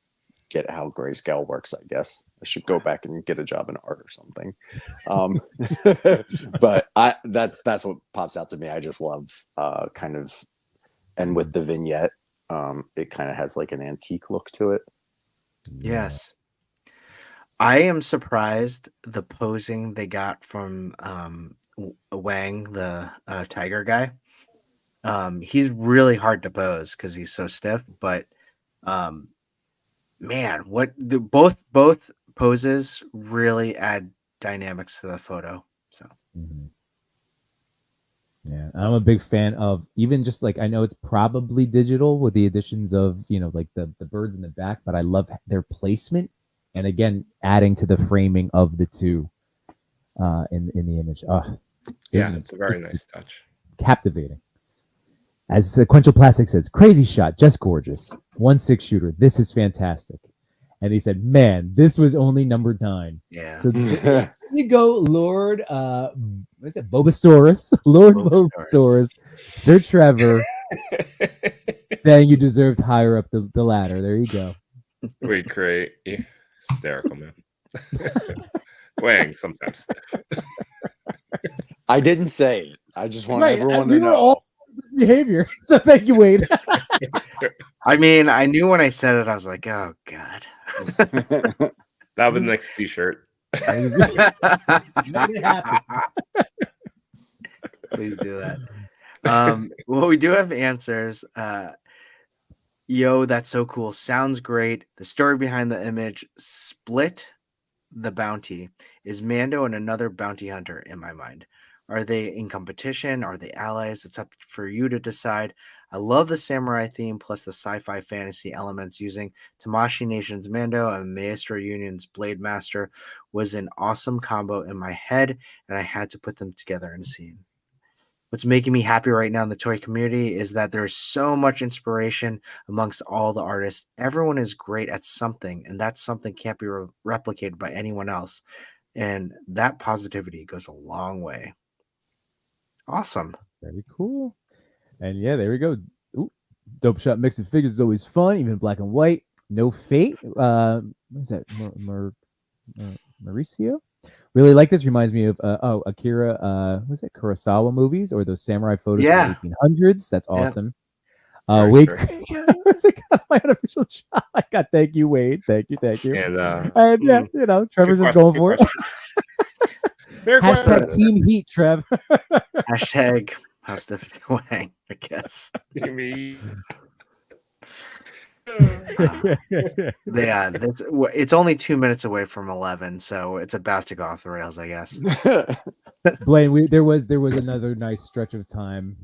get how grayscale works. I guess I should go back and get a job in art or something. But that's what pops out to me. I just love kind of, and with the vignette, it kind of has like an antique look to it. Yes. I am surprised the posing they got from Wang, the tiger guy. He's really hard to pose because he's so stiff, but man, both poses really add dynamics to the photo. So yeah, I'm a big fan of even just like, I know it's probably digital with the additions of like the birds in the back, but I love their placement, and again adding to the framing of the two in the image. Yeah, it's a very nice touch. Captivating. As Sequential Plastic says, crazy shot, just gorgeous. 1/6 shooter. This is fantastic. And he said, man, this was only number 9. Yeah. So there you go, Lord. What is it? Bobasaurus. Lord Bobasaurus. Sir Trevor saying you deserved higher up the ladder. There you go. Wait, great. Yeah. Hysterical, man. Wang sometimes stiff. I didn't say it. I just want everyone to know. All behavior. So thank you, Wade. I mean, I knew when I said it, I was like, oh God. That was the next t-shirt. Please do that. Well, we do have answers. Yo, that's so cool. Sounds great. The story behind the image, Split the Bounty. Is Mando and another bounty hunter in my mind? Are they in competition? Are they allies? It's up for you to decide. I love the samurai theme plus the sci-fi fantasy elements. Using Tamashii Nation's Mando and Maestro Union's Blade Master was an awesome combo in my head, and I had to put them together in a scene. What's making me happy right now in the toy community is that there's so much inspiration amongst all the artists. Everyone is great at something, and that something can't be replicated by anyone else. And that positivity goes a long way. Awesome. Very cool. And yeah, there we go. Ooh, dope shot mixing figures is always fun, even black and white. No Fate. What is that? Mauricio? Really like this. Reminds me of Akira. Was it Kurosawa movies or those samurai photos from the 1800s? That's awesome. Wade, was it my unofficial shot? I got thank you, Wade. Thank you. And yeah, Trevor's just going for it. Hashtag Team Heat, Trev. Hashtag Positive Wang, I guess. Yeah, it's only 2 minutes away from 11, so it's about to go off the rails, I guess. Blaine, there was another nice stretch of time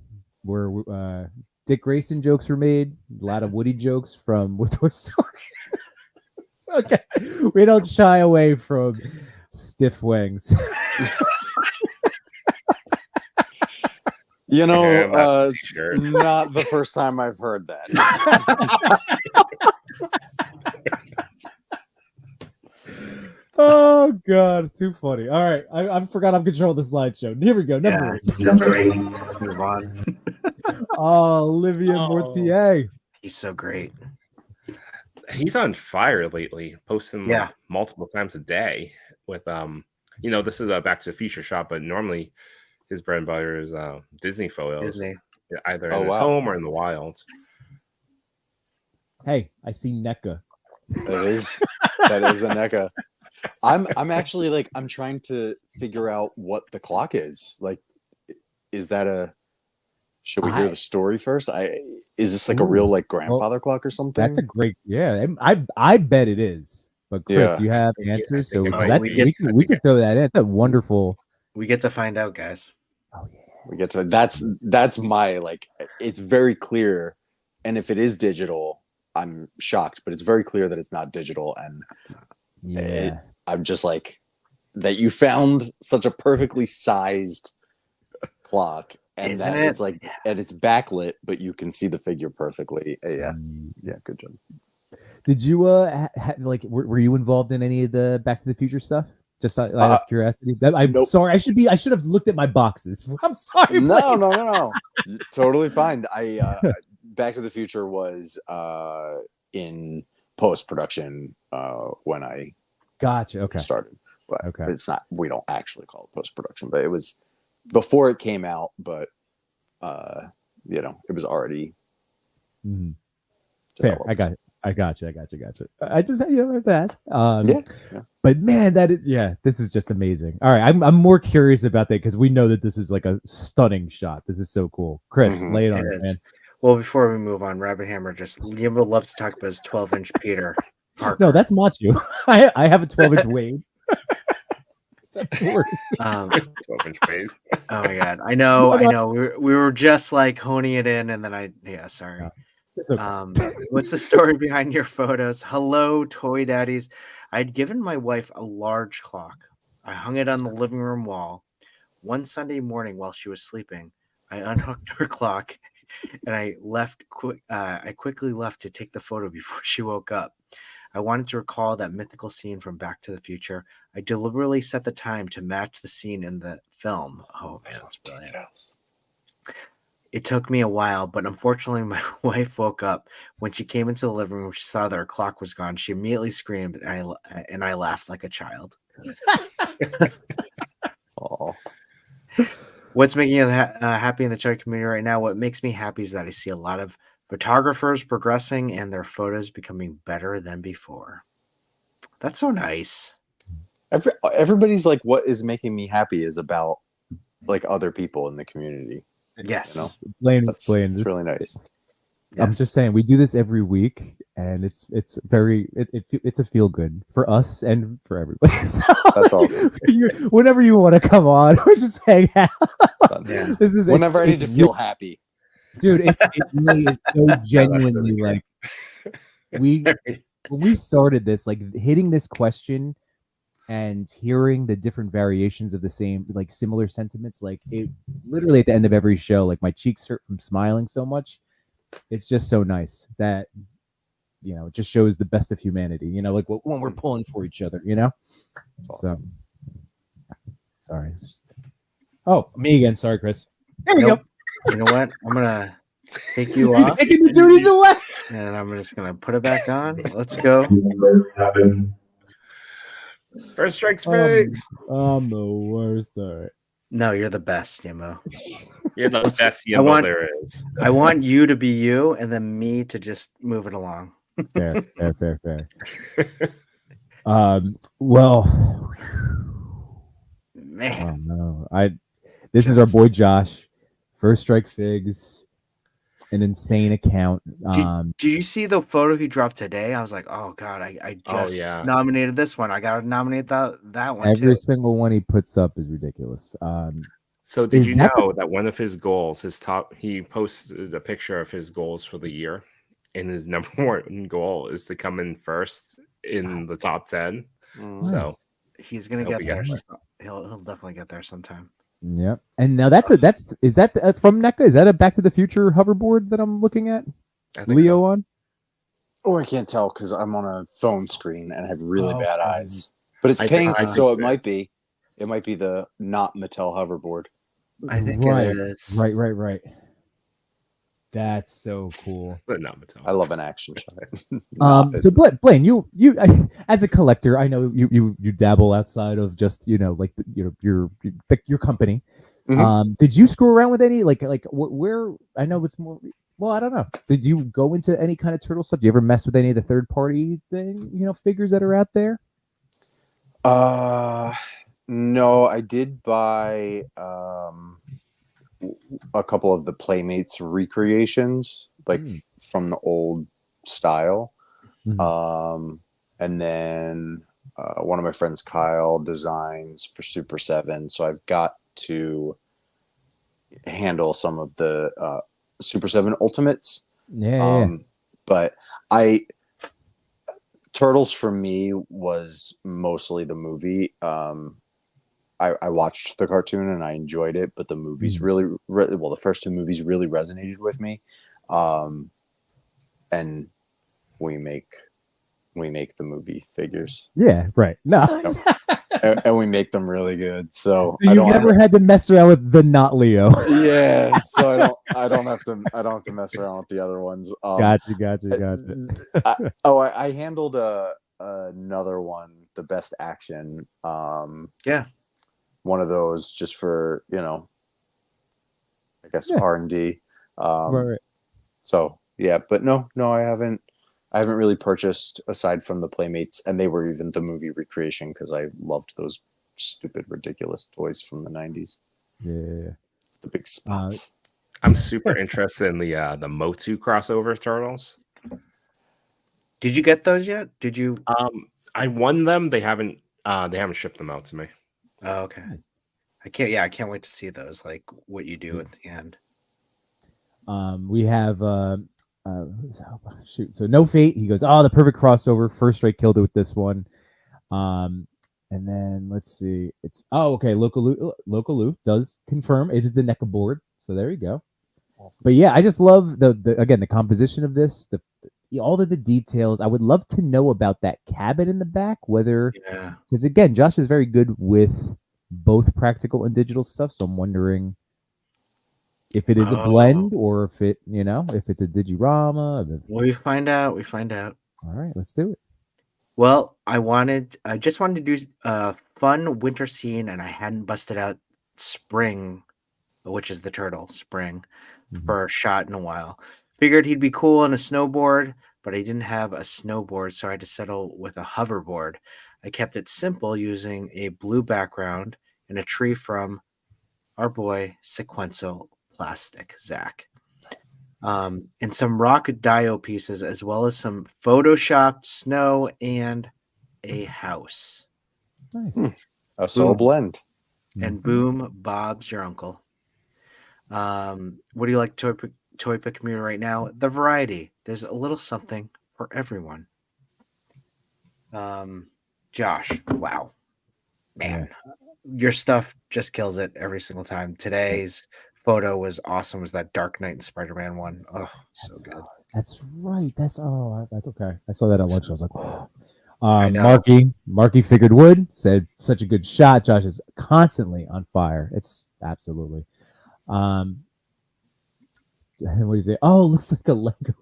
where Dick Grayson jokes were made, a lot of Woody jokes from Toy Story. Okay, we don't shy away from stiff wings. It's not the first time I've heard that. Oh God, too funny. All right, I forgot I'm controlling the slideshow. Here we go. Number 8. Number 8. Move on. Oh, Olivier Mortier. He's so great. He's on fire lately, posting like Yeah. multiple times a day with this is a Back to the Future shot, but normally his bread and butter is Disney photos, Disney. either Oh, in his wow. home or in the wild. Hey, I see NECA. That is a NECA. I'm actually like I'm trying to figure out what the clock is. Like, is that a? Should we hear the story first? Is this like a real like grandfather clock or something? That's a great, yeah. I bet it is. But Chris, Yeah. you have I think answers, it so might that's be. we could throw that in. It's a wonderful. We get to find out, guys. Oh yeah. We get to that's my like. It's very clear, and if it is digital, I'm shocked. But it's very clear that it's not digital, and Yeah. I'm just like that. You found such a perfectly sized clock. And Isn't that it? it's like, and it's backlit, but you can see the figure perfectly. Yeah, good job. Did you like were you involved in any of the Back to the Future stuff? Just out of curiosity. I'm nope. sorry. I should have looked at my boxes. I'm sorry. No. Totally fine. Back to the Future was in post production when I gotcha. Okay. started. But Okay. it's not. We don't actually call it post production, but it was before it came out. But it was already fair. I got it. I got you. I just have to ask. Yeah. But man, this is just amazing. All right, I'm more curious about that because we know that this is like a stunning shot. This is so cool. Chris, lay it on us, man. Well, before we move on, Rabbit Hammer Yimbo loves to talk about his 12-inch Peter Parker. No, that's Machu. I have a 12-inch Wade. It's 12-inch Wade. Oh my god, I know. We were just like honing it in, and then sorry. Okay. What's the story behind your photos? Hello, toy daddies. I'd given my wife a large clock. I hung it on the living room wall. One Sunday morning while she was sleeping, I unhooked her clock and I quickly left to take the photo before she woke up. I wanted to recall that mythical scene from Back to the Future. I deliberately set the time to match the scene in the film. Oh man, that's brilliant. It took me a while, but unfortunately, my wife woke up. When she came into the living room, she saw that her clock was gone. She immediately screamed, and I laughed like a child. Oh. What's making you happy in the toy community right now? What makes me happy is that I see a lot of photographers progressing and their photos becoming better than before. That's so nice. Everybody's like, what is making me happy is about like other people in the community. Yes. That's really nice. Yes. I'm just saying we do this every week, and it's a feel good for us and for everybody. So, that's awesome. Whenever you want to come on or just hang out, whenever I need to feel happy, dude. It really is so genuinely like when we started this, like hitting this question and hearing the different variations of the same, like similar sentiments, like it literally at the end of every show, like my cheeks hurt from smiling so much. It's just so nice that, it just shows the best of humanity, like when we're pulling for each other, That's awesome. So, sorry. It's just... Oh, me again. Sorry, Chris. There we go. You know what? I'm going to take you off. Taking the duties away. And I'm just going to put it back on. Let's go. First strike's Figs. I'm the worst. All right. No, you're the best, Yimbo. You're the best Yimbo there is. I want you to be you, and then me to just move it along. Fair. Well, man. Oh no, this is our boy Josh. First strike Figs. An insane account. Did you see the photo he dropped today? I was like, oh god, I just nominated this one. I gotta nominate that one. Every single one he puts up is ridiculous. So did you know that one of his goals, he posted a picture of his goals for the year, and his number one goal is to come in first in the top 10. So he's gonna get there. He'll definitely get there sometime. Yeah, and now is that from NECA? Is that a Back to the Future hoverboard that I'm looking at? Leo on? Oh, I can't tell because I'm on a phone screen and I have really bad eyes. But it's pink, so it might be. It might be the not Mattel hoverboard. I think it is. Right. That's so cool. But not Mattel. I love an action shot. Nah, So it's- Blaine, you as a collector, I know you dabble outside of just like your company. Mhm. Did you screw around with any where I know it's more? Well, I don't know. Did you go into any kind of turtle stuff? Do you ever mess with any of the third party figures that are out there? No, I did buy a couple of the Playmates recreations, like from the old style. Mhm. And then one of my friends, Kyle, designs for Super 7. So I've got to handle some of the Super 7 Ultimates. Yeah. But I Turtles for me was mostly the movie. I watched the cartoon and I enjoyed it, but the movies the first two movies really resonated with me. And we make the movie figures. Yeah, right. No. And we make them really good. So, So you never had to mess around with the not Leo. Yeah, so I don't have to mess around with the other ones. Gotcha. I handled another one, the Best Action. Yeah. One of those just for, I guess Yeah. R&D. Right. So, yeah, but no, I haven't really purchased aside from the Playmates, and they were even the movie recreation because I loved those stupid, ridiculous toys from the 90s. Yeah. The big spots. I'm super interested in the Motu crossover turtles. Did you get those yet? Did you? I won them. They haven't shipped them out to me. Oh, okay. Nice. I can't wait to see those. Like what you do at the end. We have shoot. So No Fate. He goes, oh, the perfect crossover. First Strike killed it with this one. And then let's see. It's okay. Local Lou does confirm it is the NECA board. So there you go. Awesome. But yeah, I just love the composition of this. All of the details. I would love to know about that cabin in the back. Whether because again, Josh is very good with both practical and digital stuff. So I'm wondering if it is a blend or if if it's a digirama. We find out. All right, let's do it. Well, I just wanted to do a fun winter scene, and I hadn't busted out Spring, which is the turtle, Spring, for a shot in a while. Figured he'd be cool on a snowboard, but I didn't have a snowboard, so I had to settle with a hoverboard. I kept it simple using a blue background and a tree from our boy Sequential Plastic, Zach. And some rock dio pieces, as well as some photoshopped snow and a house. Nice. A soul blend. And boom, Bob's your uncle. What do you like toy pick community right now? The variety. There's a little something for everyone. Josh, wow. Man, your stuff just kills it every single time. Today's photo was awesome. Was that Dark Knight and Spider-Man one? Oh, so good. That's right. That's okay. I saw that at lunch. I was like, oh. I know. Marky figured wood said such a good shot. Josh is constantly on fire. It's absolutely. What do you say? Oh, looks like a Lego.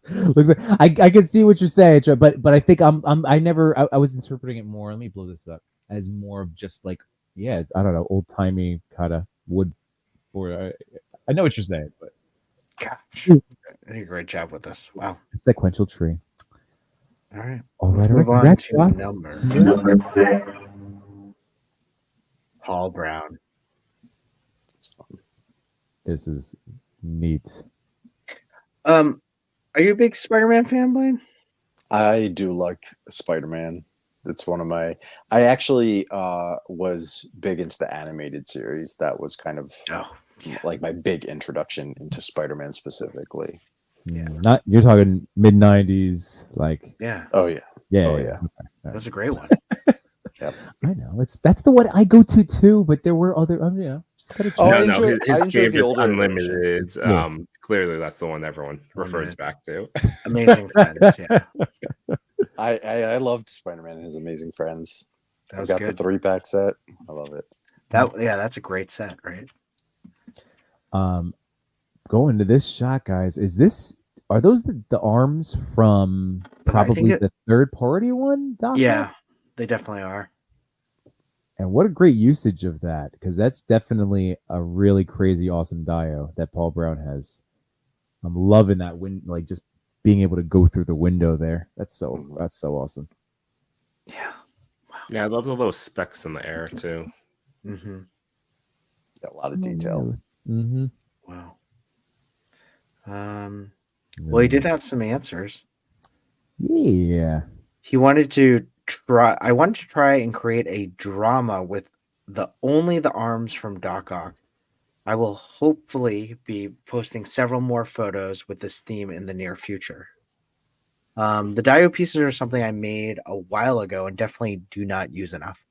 Looks like I can see what you're saying, but I think I was interpreting it more. Let me blow this up as more of just like I don't know, old timey kind of wood. Or I know what you're saying, but gosh, you did a great job with this. Wow, sequential tree. All right, let's move on to Josh. number. Paul Brown. This is neat. Are you a big Spider-Man fan, Blaine? I do like Spider-Man. It's one of my. I actually was big into the animated series. That was kind of like my big introduction into Spider-Man specifically. Yeah, not you're talking mid '90s, like Oh yeah. Okay. That's a great one. Yep. I know that's the one I go to too, but there were other just gotta check. I enjoyed the older Unlimited. Clearly, that's the one everyone refers back to. Amazing Friends. Yeah, I loved Spider-Man and His Amazing Friends. I got good. the 3-pack set. I love it. That's a great set, right? Going to this shot, guys. Are those the arms from probably the third party one, Doc? Yeah, they definitely are. And what a great usage of that, because that's definitely a really crazy, awesome dio that Paul Brown has. I'm loving that like just being able to go through the window there. That's so awesome. Yeah. Wow. Yeah, I love the little specks in the air too. Mm-hmm. Got a lot of detail. Mm-hmm. Wow. Well, he did have some answers. Yeah. He wanted to try. I wanted to try and create a drama with only the arms from Doc Ock. I will hopefully be posting several more photos with this theme in the near future. The dio pieces are something I made a while ago and definitely do not use enough.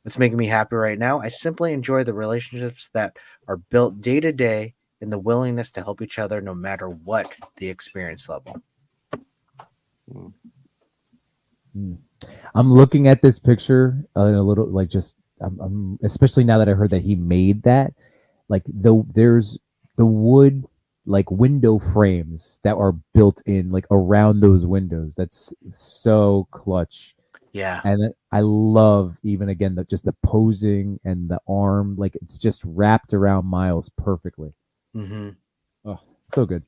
What's making me happy right now? I simply enjoy the relationships that are built day to day and the willingness to help each other no matter what the experience level. I'm looking at this picture a little like just I'm especially now that I heard that he made that, like there's the wood like window frames that are built in like around those windows. That's so clutch. Yeah. And I love even again just the posing and the arm, like it's just wrapped around Miles perfectly. Mm-hmm. Oh, so good.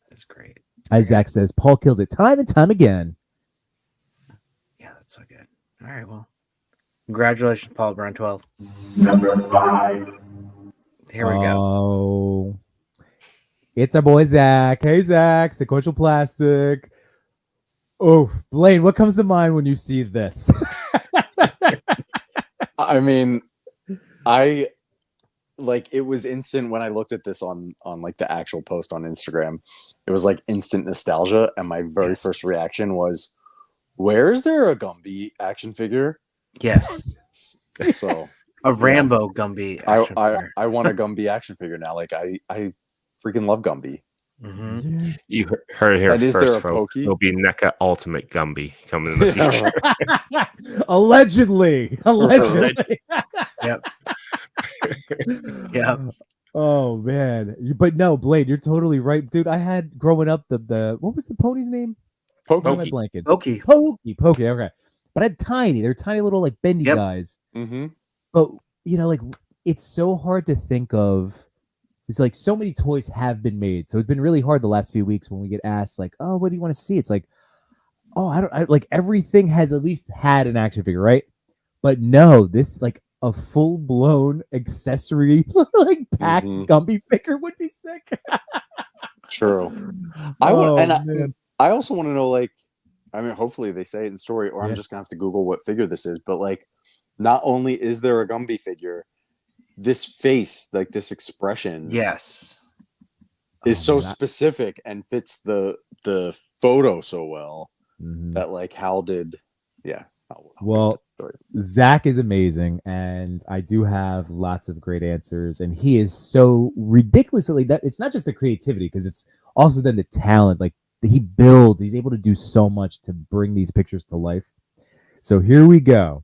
That's great. As Zach says, Paul kills it time and time again. Yeah, that's so good. All right, well, congratulations, Paul Brown 12. Number 5. Here we go. Oh, it's our boy Zach. Hey Zach, sequential plastic. Oh, Blaine, what comes to mind when you see this? I mean, it was instant when I looked at this on like the actual post on Instagram. It was like instant nostalgia, and my very first reaction was, "Where is there a Gumby action figure?" Yes. So a Rambo Gumby action figure. I want a Gumby action figure now. Like I freaking love Gumby. Mm-hmm. You heard it here And is first, there a folks. Pokey? There'll be NECA Ultimate Gumby coming in the future. Allegedly. Yep. Yep. Oh man, but no, Blade, you're totally right, dude. I had growing up the what was the pony's name? Pokey. Blanket. Pokey. Pokey. Okay, but they're tiny little like bendy guys. Mm-hmm. But you know, like it's so hard to think of. It's like so many toys have been made, so it's been really hard the last few weeks when we get asked like, "Oh, what do you want to see?" It's like, "Oh, I like everything has at least had an action figure, right?" But no, this like a full blown accessory like packed Gumby figure would be sick. True. I also want to know, like, I mean, hopefully they say it in the story, or I'm just gonna have to Google what figure this is. But like, not only is there a Gumby figure, this face, like this expression, yes, is so specific and fits the photo so well that like Hal did. Yeah. Well, Zach is amazing, and I do have lots of great answers, and he is so ridiculously that it's not just the creativity, because it's also then the talent. Like he builds, he's able to do so much to bring these pictures to life. So here we go.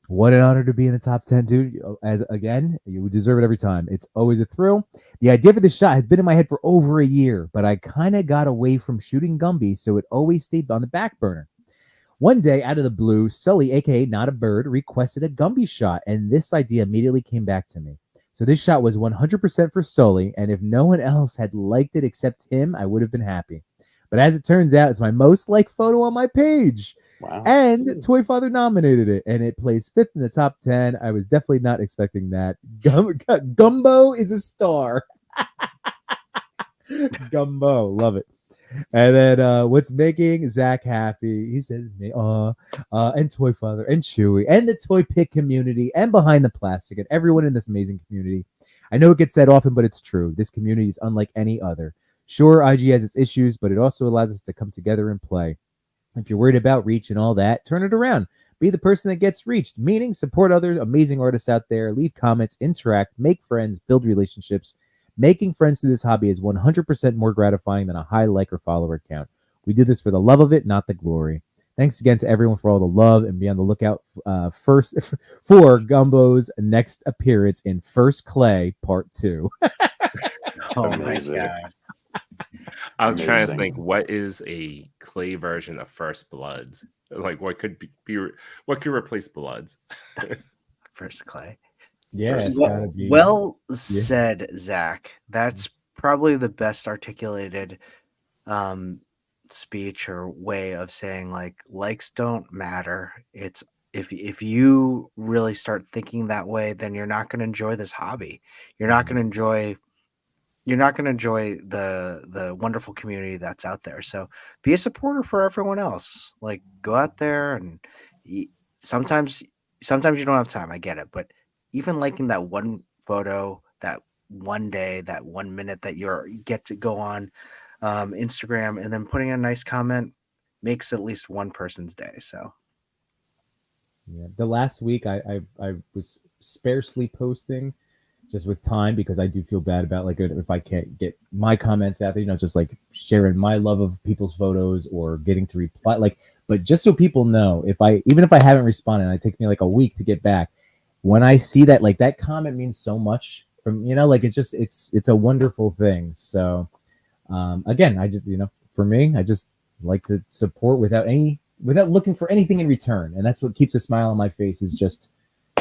What an honor to be in the top 10, dude. As again, you deserve it every time. It's always a thrill. The idea for this shot has been in my head for over a year, but I kind of got away from shooting Gumby, so it always stayed on the back burner. One day, out of the blue, Sully, aka Not a Bird, requested a Gumby shot, and this idea immediately came back to me. So this shot was 100% for Sully, and if no one else had liked it except him, I would have been happy. But as it turns out, it's my most liked photo on my page. Wow. And Toy Father nominated it, and it placed 5th in the top 10. I was definitely not expecting that. Gumbo is a star. Gumbo, love it. And then what's making Zach happy? He says, and Toy Father and Chewy and the Toy Pick community and Behind the Plastic and everyone in this amazing community. I know it gets said often, but it's true. This community is unlike any other. Sure, IG has its issues, but it also allows us to come together and play. If you're worried about reach and all that, turn it around. Be the person that gets reached, meaning support other amazing artists out there, leave comments, interact, make friends, build relationships. Making friends through this hobby is 100% more gratifying than a high like or follower count. We do this for the love of it, not the glory. Thanks again to everyone for all the love, and be on the lookout first for Gumbo's next appearance in First Clay Part 2. Oh Amazing. my god. I was trying to Amazing. think, what is a clay version of First Bloods? Like, what could what could replace Bloods? First clay. Yeah, it's Well, gotta be. well said, Zach. That's probably the best articulated speech or way of saying like likes don't matter. It's if you really start thinking that way, then you're not going to enjoy this hobby. You're not going to enjoy the wonderful community that's out there. So be a supporter for everyone else. Like go out there and sometimes you don't have time. I get it, but even liking that one photo, that one day, that 1 minute that you get to go on Instagram and then putting a nice comment makes at least one person's day. So Yeah. The last week I was sparsely posting just with time because I do feel bad about like if I can't get my comments out there, just like sharing my love of people's photos or getting to reply but just so people know, even if I haven't responded, and it takes me like a week to get back, when I see that, like that comment means so much from, it's a wonderful thing. So again, I just, for me, I just like to support without looking for anything in return. And that's what keeps a smile on my face, is just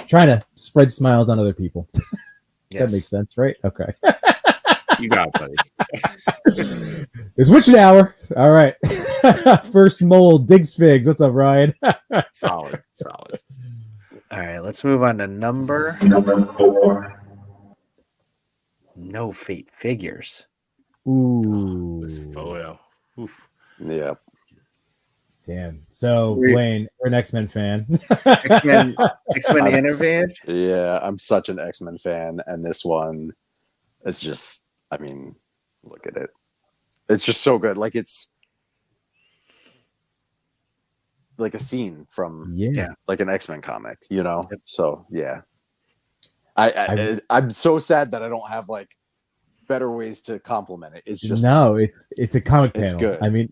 trying to spread smiles on other people. yes. That makes sense, right? Okay. You got it, buddy. It's witching hour. All right. First mold, Digs Figs. What's up, Ryan? Solid. All right, let's move on to number 4. No Fate figures. Ooh. This photo. Oof. Yeah. Damn. So, Blaine, you're an X-Men fan. X-Men I'm Innovated. Yeah, I'm such an X-Men fan, and this one is just, I mean, look at it. It's just so good. Like it's like a scene from like an X-Men comic, Yep. So yeah. I'm so sad that I don't have like better ways to compliment it. It's just it's a comic panel. It's good. I mean,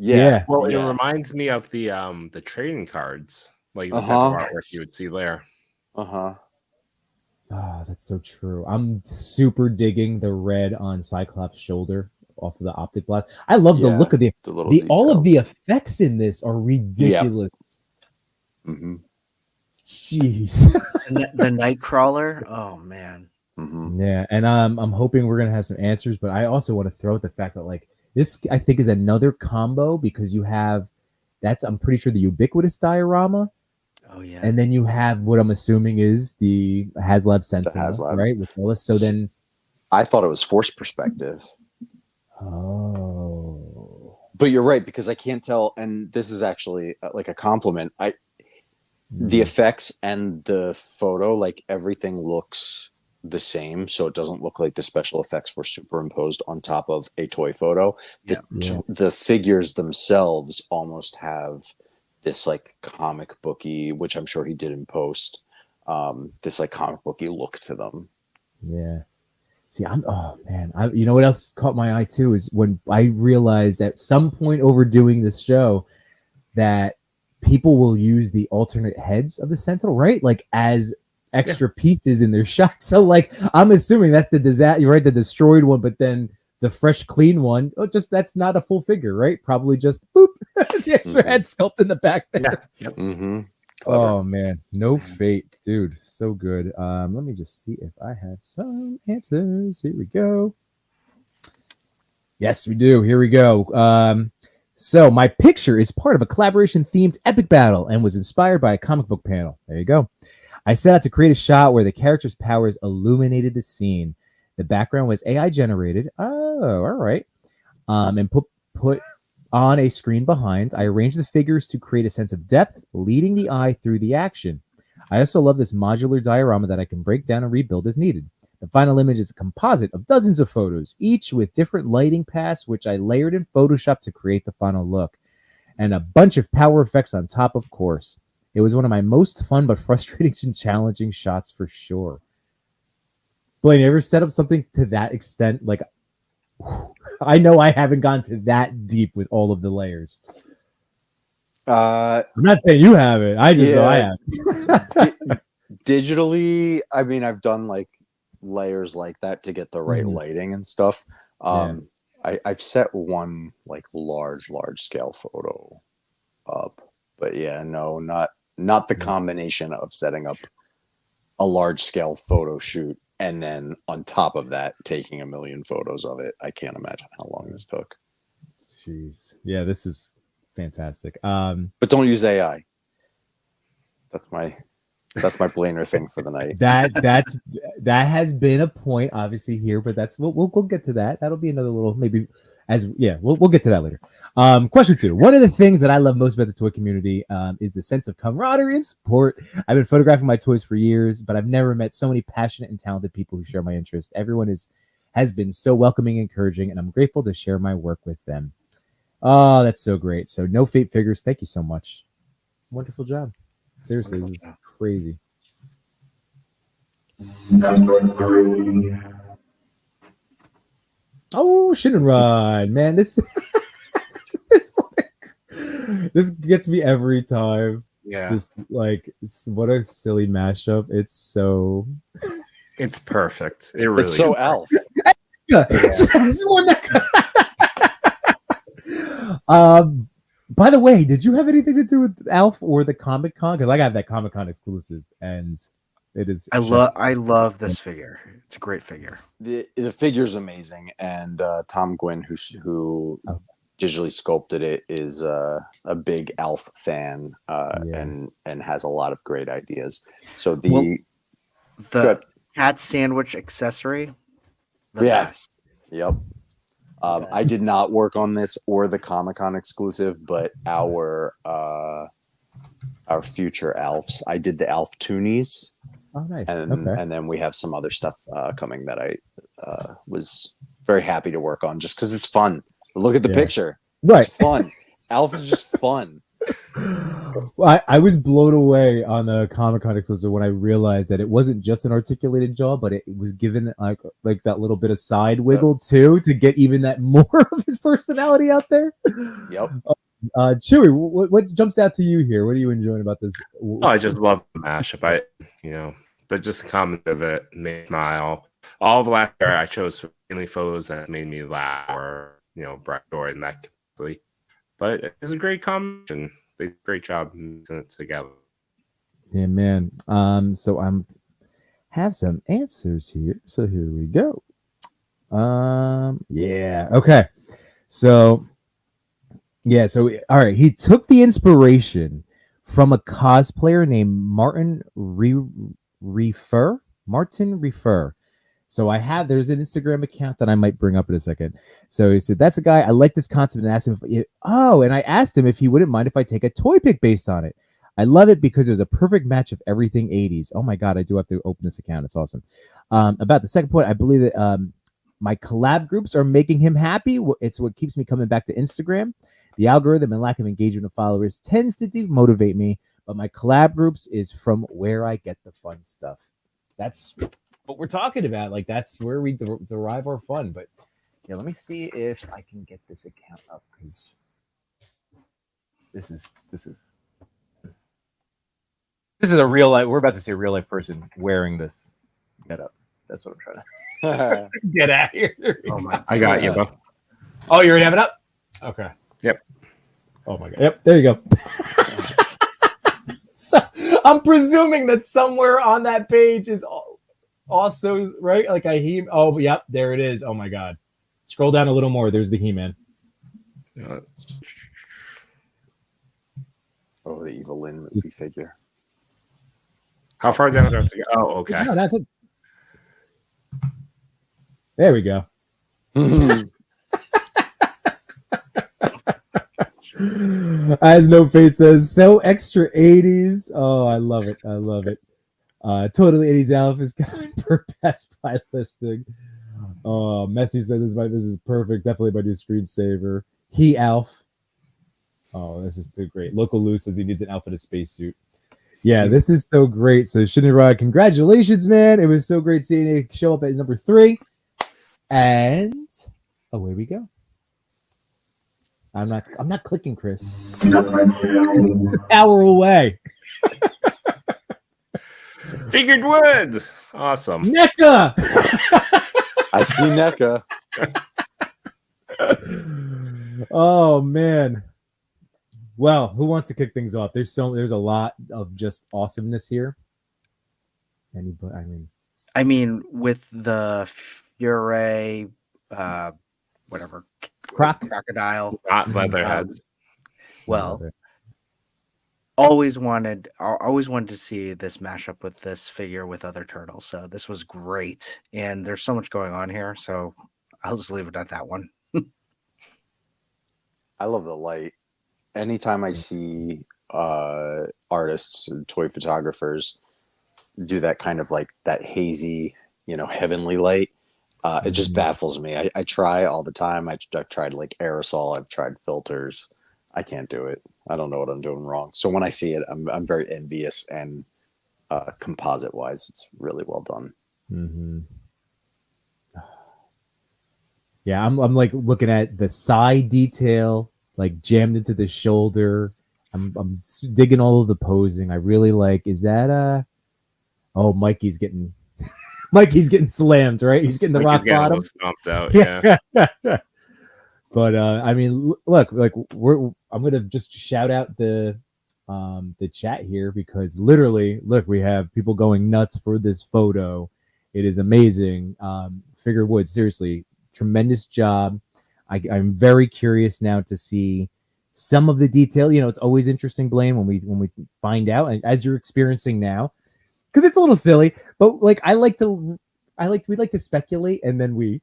Well, it reminds me of the trading cards, like the type of artwork you would see there. Oh, that's so true. I'm super digging the red on Cyclops' shoulder off of the optic blast. I love the look of the all of the effects in this are ridiculous. Yeah. Mm-hmm. Jeez. The Nightcrawler. Oh man. Mm-hmm. Yeah, and I'm hoping we're gonna have some answers, but I also want to throw out the fact that like this, I think, is another combo because you have I'm pretty sure the ubiquitous diorama. Oh yeah. And then you have what I'm assuming is the HasLab Sentinel, right? With Willis. So then I thought it was forced perspective. Oh. But you're right, because I can't tell, and this is actually like a compliment. The effects and the photo, like everything looks the same, so it doesn't look like the special effects were superimposed on top of a toy photo. The figures themselves almost have this like comic booky, which I'm sure he did in post, this like comic booky look to them. Yeah. See, you know what else caught my eye too is when I realized at some point over doing this show that people will use the alternate heads of the Sentinel, right? Like as extra pieces in their shots. So like I'm assuming that's the disaster, right? The destroyed one, but then the fresh, clean one. Oh, just that's not a full figure, right? Probably just boop, the extra head sculpt in the back there. Yeah. Yep. Mm-hmm. Oh man, no Fate, dude, so good. Let me just see if I have some answers. Here we go. Yes, we do. Here we go. So my picture is part of a collaboration themed epic battle and was inspired by a comic book panel. There you go. I set out to create a shot where the character's powers illuminated the scene. The background was AI generated. Oh, all right. And put on a screen behind. I arranged the figures to create a sense of depth, leading the eye through the action. I also love this modular diorama that I can break down and rebuild as needed. The final image is a composite of dozens of photos, each with different lighting paths, which I layered in Photoshop to create the final look. And a bunch of power effects on top, of course. It was one of my most fun but frustrating and challenging shots for sure. Blaine, you ever set up something to that extent? Like, I know I haven't gone to that deep with all of the layers. I'm not saying you haven't. I just know I have. Digitally, I mean, I've done like layers like that to get the right lighting and stuff. I've set one like large scale photo up, but yeah, no, not the combination of setting up a large scale photo shoot and then on top of that taking a million photos of it. I can't imagine how long this took. Jeez. Yeah, this is fantastic. But don't use AI. That's my Blainer thing for the night. That has been a point obviously here, but we'll get to that. That'll be another little maybe we'll get to that later. Question 2. One of the things that I love most about the toy community is the sense of camaraderie and support. I've been photographing my toys for years, but I've never met so many passionate and talented people who share my interest. Everyone has been so welcoming and encouraging, and I'm grateful to share my work with them. Oh, that's so great. So No Fate Figures, thank you so much. Wonderful job. Seriously, this is crazy. Number 3. Oh, Shinra, man, this this gets me every time. Yeah, This what a silly mashup. It's perfect. It really It's so is. Alf. By the way, did you have anything to do with Alf or the Comic Con? Because I got that Comic Con exclusive, and it is. I love this figure. It's a great figure. The figure's amazing, and Tom Gwynn, who digitally sculpted it, is a big Alf fan, and has a lot of great ideas. So the cat sandwich accessory, best. Yep. I did not work on this or the Comic-Con exclusive, but our future Alfs. I did the Alf Toonies. Oh, nice. And then we have some other stuff coming that I was very happy to work on just because it's fun. Look at the picture. Right. It's fun. Alf is just fun. Well, I was blown away on the Comic-Con exclusive when I realized that it wasn't just an articulated jaw, but it was given like that little bit of side wiggle too to get even that more of his personality out there. Yep. Chewy, what jumps out to you here? What are you enjoying about this? Oh, I just love the mashup. But just the comment of it made me smile. All of last year, I chose mainly photos that made me laugh or bright joy and that completely. But it was a great combination. They did a great job mixing it together. Yeah, man. So I'm have some answers here. So here we go. Okay. So all right. He took the inspiration from a cosplayer named Martin Refer. So there's an Instagram account that I might bring up in a second. So he said, that's a guy, I like this concept, and asked him and I asked him if he wouldn't mind if I take a toy pick based on it. I love it because there's a perfect match of everything 80s. Oh my God, I do have to open this account. It's awesome. About the second point, I believe that my collab groups are making him happy. It's what keeps me coming back to Instagram. The algorithm and lack of engagement of followers tends to demotivate me, but my collab groups is from where I get the fun stuff. That's what we're talking about. Like, that's where we derive our fun. But yeah, let me see if I can get this account up, because this is a real life. We're about to see a real life person wearing this getup. That's what I'm trying to get at here. Oh my! I got you, bro. Oh, you already have it up? Okay. Yep. Oh my God. Yep. There you go. So I'm presuming that somewhere on that page is also right. Like oh, yep. There it is. Oh my God. Scroll down a little more. There's the He-Man. Oh, the Evil Lynn movie figure. How far down do I have to go? Oh, okay. No, that's it. There we go. As No Fate says, so extra 80s. Oh, I love it. I love it. Totally 80s Alf is coming per Best Buy listing. Oh, Messi said this is perfect. Definitely my new screensaver. He Alf. Oh, this is too great. Local Lou says he needs an Alf in a spacesuit. Yeah, this is so great. So Shinra, congratulations, man. It was so great seeing you show up at number 3. And away we go. I'm not clicking, Chris. Hour away. Figured wood. Awesome. NECA. I see NECA. Oh man. Well, who wants to kick things off? There's a lot of just awesomeness here. Anybody? I mean, with the Fury, whatever, crocodile. Not Leatherheads. Well, always wanted to see this mashup with this figure with other turtles. So this was great, and there's so much going on here. So I'll just leave it at that one. I love the light. Anytime I see artists and toy photographers do that kind of like that hazy, heavenly light, it just baffles me. I try all the time. I've tried like aerosol. I've tried filters. I can't do it. I don't know what I'm doing wrong. So when I see it, I'm very envious, and composite wise, it's really well done. Mm-hmm. Yeah, I'm like looking at the side detail, like jammed into the shoulder. I'm digging all of the posing. I really like. Is that oh, Mikey's getting slammed, right? He's getting the rock bottom. Stomped out. Yeah. But I mean, look, like I'm gonna just shout out the chat here, because literally, look, we have people going nuts for this photo. It is amazing. Figure Wood, seriously, tremendous job. I'm very curious now to see some of the detail. It's always interesting, Blaine, when we find out, and as you're experiencing now, because it's a little silly, but like we like to speculate, and then we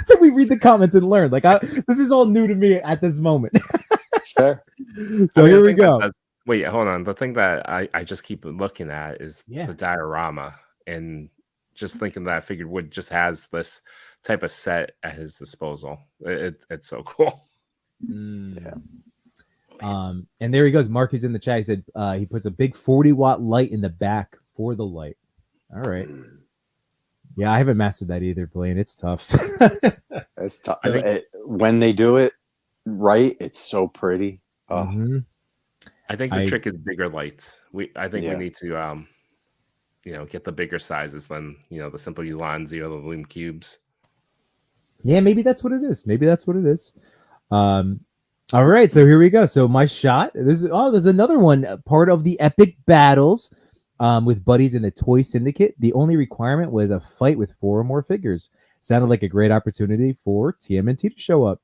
then we read the comments and learn. Like this is all new to me at this moment. Sure. So here we go. Wait, hold on. The thing that I just keep looking at is Yeah. the diorama, and just thinking that Figured Wood just has this type of set at his disposal. It's so cool. Yeah. And there he goes. Mark is in the chat. He said he puts a big 40-watt light in the back for the light. All right. Yeah, I haven't mastered that either, Blaine. It's tough. It's tough. When they do it right, it's so pretty. Mm-hmm. I think the trick is bigger lights. I think we need to get the bigger sizes than the simple Ulanzi or the Loom cubes. Yeah, maybe that's what it is. All right, so here we go. So my shot. There's another one, part of the epic battles with buddies in the Toy Syndicate. The only requirement was a fight with 4 or more figures. Sounded like a great opportunity for TMNT to show up.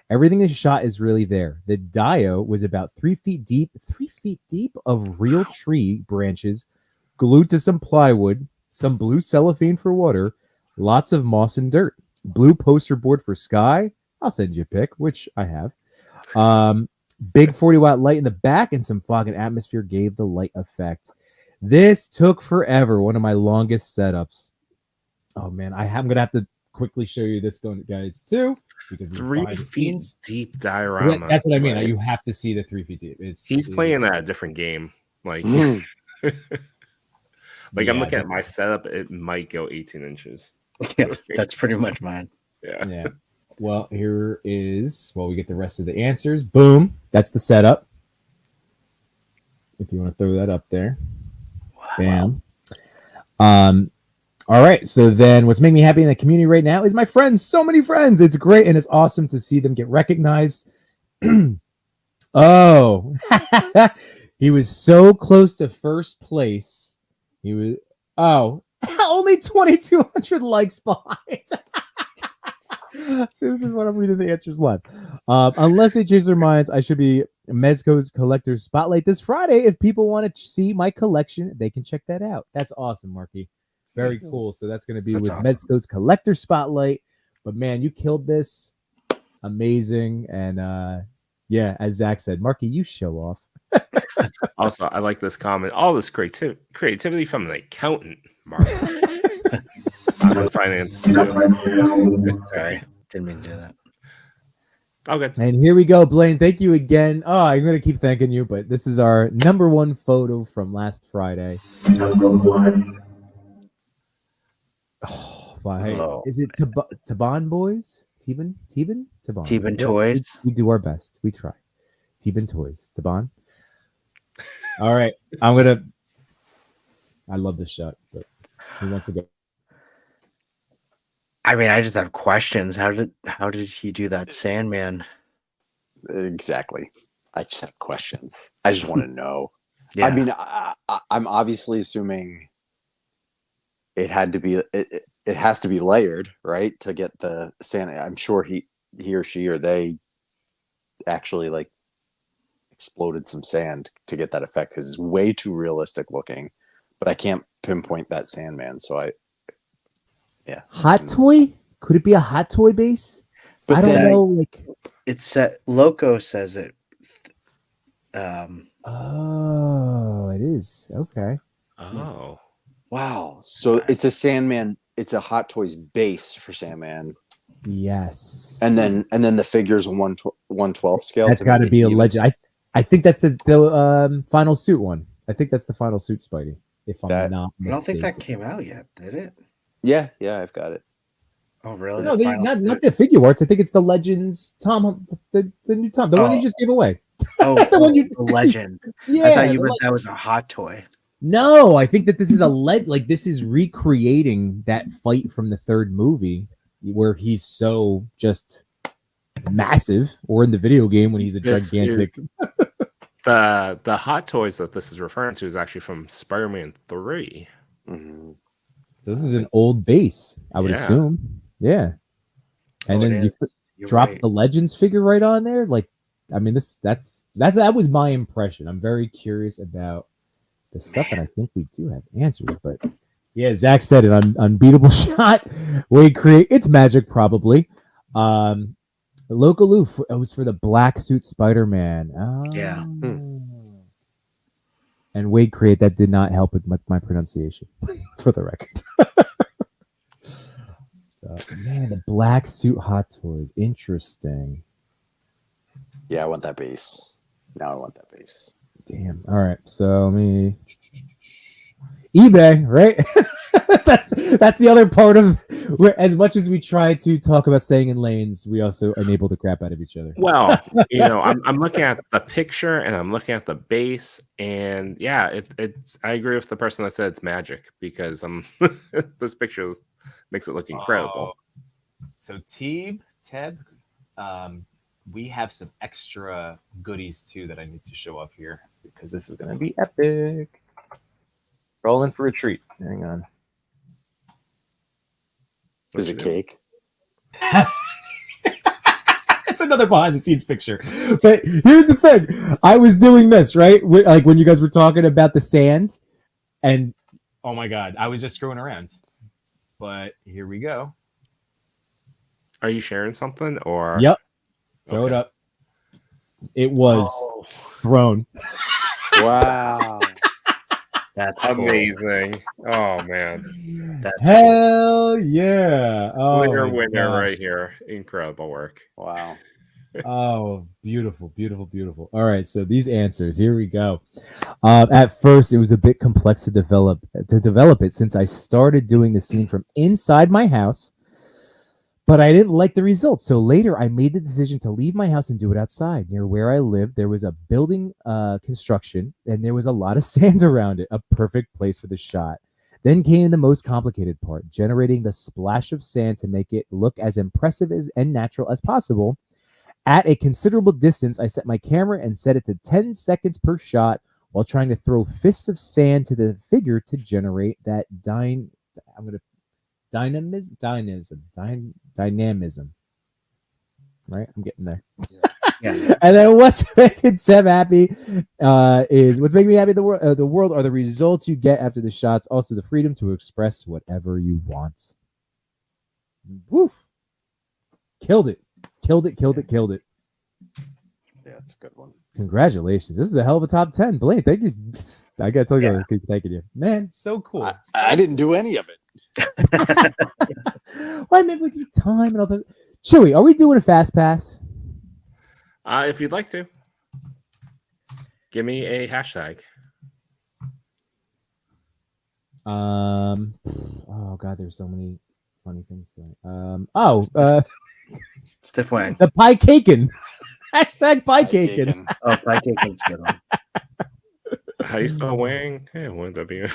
Everything is shot is really there. The dio was about 3 feet deep of real tree branches glued to some plywood, some blue cellophane for water, lots of moss and dirt, blue poster board for sky. I'll send you a pic, which I have. Big 40-watt light in the back and some fog and atmosphere gave the light effect. This took forever. One of my longest setups. Oh man, I'm gonna have to quickly show you this, guys, too, because 3 feet deep diorama. That's what I mean. You have to see the 3 feet deep. He's playing at a different game. Like, like I'm looking at my setup. It might go 18 inches. Yeah, that's pretty much mine. Yeah. Well, here is we get the rest of the answers. Boom. That's the setup. If you want to throw that up there. Bam. All right. So then what's making me happy in the community right now is my friends. So many friends. It's great. And it's awesome to see them get recognized. Oh, he was so close to first place. He was, only 2,200 likes behind. So this is what I'm reading the answers live. Unless they change their minds, I should be Mezco's Collector Spotlight this Friday. If people want to see my collection, they can check that out. That's awesome, Marky. Very cool. So that's going to be with awesome. Mezco's Collector Spotlight. But man, you killed this. Amazing. And as Zach said, Marky, you show off. Also, I like this comment. All this creativity from an accountant, Mark. I'm in finance too. Sorry, didn't mean to do that. Okay. And here we go, Blaine. Thank you again. Oh, I'm going to keep thanking you, but this is our number 1 photo from last Friday. Oh, wow. Hey, is it Taban Boys? Taban? Taban Toys. We do our best. We try. Taban Toys. Taban. All right. I love this shot, but who wants to go? I mean, I just have questions. How did he do that Sandman? Exactly. I just have questions. I just want to know. Yeah. I mean, I'm obviously assuming it had to be. It has to be layered, right, to get the sand. I'm sure he or she or they actually like exploded some sand to get that effect because it's way too realistic looking. But I can't pinpoint that Sandman, so Hot toy? Could it be a hot toy base? But I don't then- know. Like, It's Loco says it. oh, it is okay. Oh, Wow. So it's a Sandman. It's a Hot Toys base for Sandman, Yes, and then the figures 1/12 scale. that's got to make it be a even. legend. I think that's the final suit one. I think that's the final suit Spidey. If I'm That- not I don't think mistaken. that came out yet, did it? Yeah, I've got it. Oh, really? No, The final not suit? the figure arts. I think it's the Legends Tom, the new Tom, the one you Oh. just gave away. Oh, The one you- the legend. Yeah, I thought you the meant that was a hot toy. No, I think that this is like this is recreating that fight from the third movie where he's so just massive, or in the video game when he's a This gigantic. the Hot Toys that this is referring to is actually from Spider-Man 3. Mhm. So this is an old base, I would Yeah. assume. Yeah, and Oh, then it you is. You're drop right. the Legends figure right on there. Like, I mean, that was my impression. I'm very curious about the stuff, and I think we do have answers. But yeah, Zach said it. Unbeatable shot. Wade create. It's magic, probably. Local Loof. It was for the black suit Spider-Man. Yeah. And Wade create that did not help with my pronunciation, for the record. So, man, the black suit Hot Toys. Interesting. Yeah, I want that base. Now I want that base. Damn. All right. So let me eBay, right? that's the other part of where, as much as we try to talk about staying in lanes, we also enable the crap out of each other. Well, I'm looking at the picture and I'm looking at the base, and yeah, it's. I agree with the person that said it's magic because this picture makes it look incredible. So Teb, we have some extra goodies too that I need to show up here because this is going to be epic. Rolling for a treat. Hang on. Is it cake? It's another behind the scenes picture. But here's the thing. I was doing this, right? Like when you guys were talking about the sands, and Oh my God, I was just screwing around. But here we go. Are you sharing something or? yep. Throw it Okay. up. It was thrown. Wow. That's cool. Amazing. Oh man. That's Hell yeah. Oh, Winner, my winner God. right here. Incredible work. Wow. Oh, beautiful, beautiful, beautiful. All right, so these answers, here we go. At first, it was a bit complex to develop it since I started doing the scene from inside my house, but I didn't like the results. So later, I made the decision to leave my house and do it outside. Near where I lived, there was a building construction, and there was a lot of sand around it, a perfect place for the shot. Then came the most complicated part, generating the splash of sand to make it look as impressive and natural as possible. At a considerable distance, I set my camera and set it to 10 seconds per shot while trying to throw fists of sand to the figure to generate that dynamism. Right? I'm getting there. Yeah. And then what's making Seb happy is what's making me happy. The world are the results you get after the shots. Also, the freedom to express whatever you want. Woof! Killed it. Killed it. Yeah, it's a good one. Congratulations. This is a hell of a top 10. Blaine, thank you. I gotta tell you, I keep thanking you. Man, so cool. I didn't do any of it. Why maybe with your time and all that. Chewy, are we doing a fast pass? If you'd like to, give me a hashtag. Oh god, there's so many funny things there. Stiff wang. The pie cakin. Hashtag pie cakin. Oh, pie cake is a good one. How you spell wang? Hey, what W?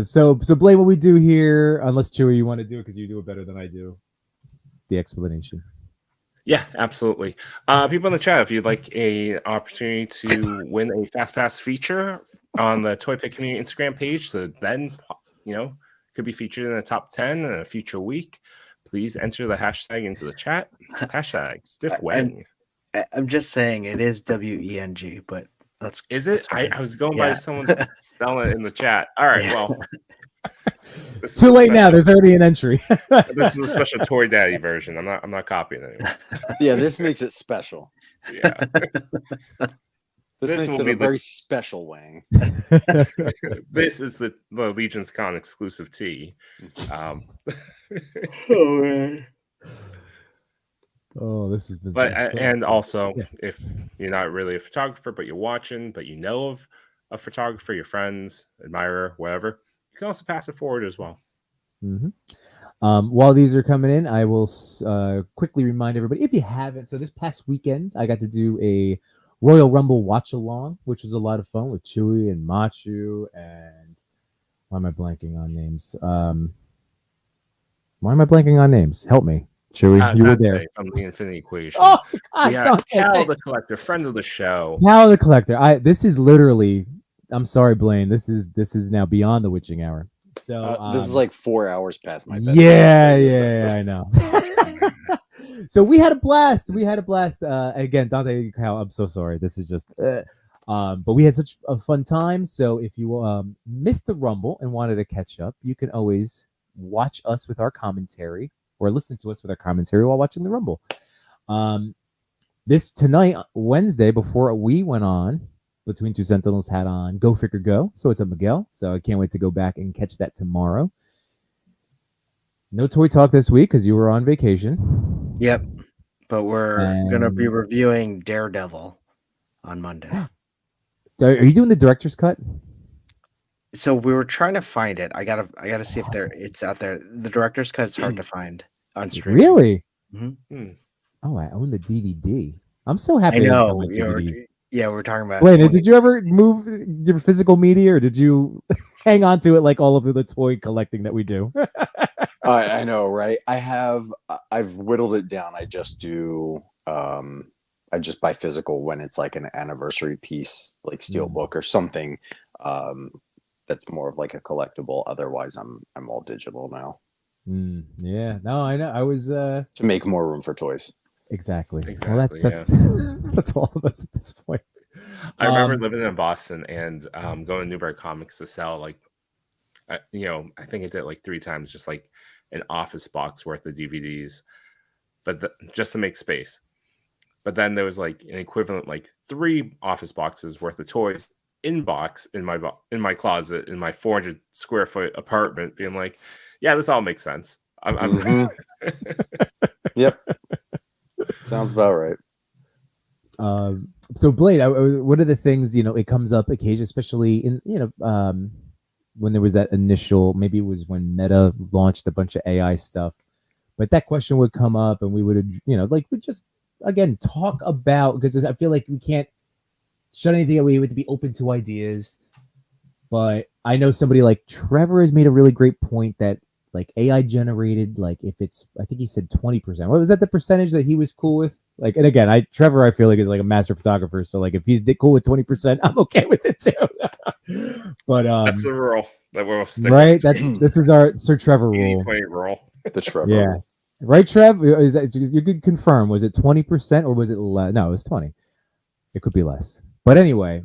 So Blaine, what we do here, unless Chewy, you want to do it because you do it better than I do. the explanation. Yeah, absolutely. People in the chat, if you'd like a opportunity to win a Fast Pass feature on the Toy Pick Community Instagram page, so then could be featured in the top 10 in a future week, please enter the hashtag into the chat. Hashtag stiff wang. I'm just saying it is WENG, but is it? I was going by someone spelling it in the chat. All right, well. It's too late now. There's already an entry. This is the special Toy Daddy version. I'm not copying it anymore. Yeah, this makes it special. Yeah. This makes it a very special wang. This is the Legion's Con exclusive tee. Oh man. Oh, this has been. And also, if you're not really a photographer, but you're watching, but you know of a photographer, your friends, admirer, whatever, you can also pass it forward as well. Mm-hmm. While these are coming in, I will quickly remind everybody, if you haven't, so this past weekend, I got to do a Royal Rumble watch along, which was a lot of fun with Chewy and Machu, and why am I blanking on names? Help me, Chewy. You were there. From the Infinity Equation. Oh, God, yeah, Cal the Collector, friend of the show. Cal the Collector. This is literally. I'm sorry, Blaine. This is now beyond the witching hour. So this is like 4 hours past my bedtime. Yeah, I know. So we had a blast. Again, Dante, Cal, I'm so sorry. This is just, but we had such a fun time. So if you missed the Rumble and wanted to catch up, you can always watch us with our commentary or listen to us with our commentary while watching the Rumble. This tonight, Wednesday, before we went on, Between Two Sentinels had on Go Figure Go. So it's a Miguel. So I can't wait to go back and catch that tomorrow. No Toy Talk this week because you were on vacation. Yep. But we're going to be reviewing Daredevil on Monday. Are you doing the director's cut? So we were trying to find it. I gotta see if it's out there. The director's cut is hard to find on streaming. Really? Mm-hmm. Oh, I own the DVD. I'm so happy. I know. Yeah, we're talking about. Wait, did you ever move your physical media, or did you hang on to it like all of the toy collecting that we do? I know, right? I've whittled it down. I just do. I just buy physical when it's like an anniversary piece, like Steelbook or something. That's more of like a collectible. Otherwise, I'm all digital now. Yeah, no, I know. I was to make more room for toys. Exactly. Well, that's all of us at this point. I remember living in Boston and going to Newbury Comics to sell I think I did it like 3 times, just like an office box worth of DVDs, but just to make space. But then there was like an equivalent, like 3 office boxes worth of toys in my closet in my 400 square foot apartment, being like, yeah, this all makes sense. Yep. Sounds about right. So Blade, what are the things, it comes up occasionally, especially in, when there was that initial, maybe it was when Meta launched a bunch of AI stuff, but that question would come up and we would, we just, again, talk about, because I feel like we can't shut anything away. We have to be open to ideas. But I know somebody like Trevor has made a really great point that like AI generated, like if it's, I think he said 20%. What was that the percentage that he was cool with? Like, and again, Trevor, I feel like is like a master photographer. So like if he's cool with 20%, I'm okay with it too. But that's the rule that we'll stick right. This is our Sir Trevor rule. 20 rule. The Trevor. Yeah. Rule. Right, Trev? Is that you could confirm? Was it 20% or was it less? No, it was 20. It could be less. But anyway,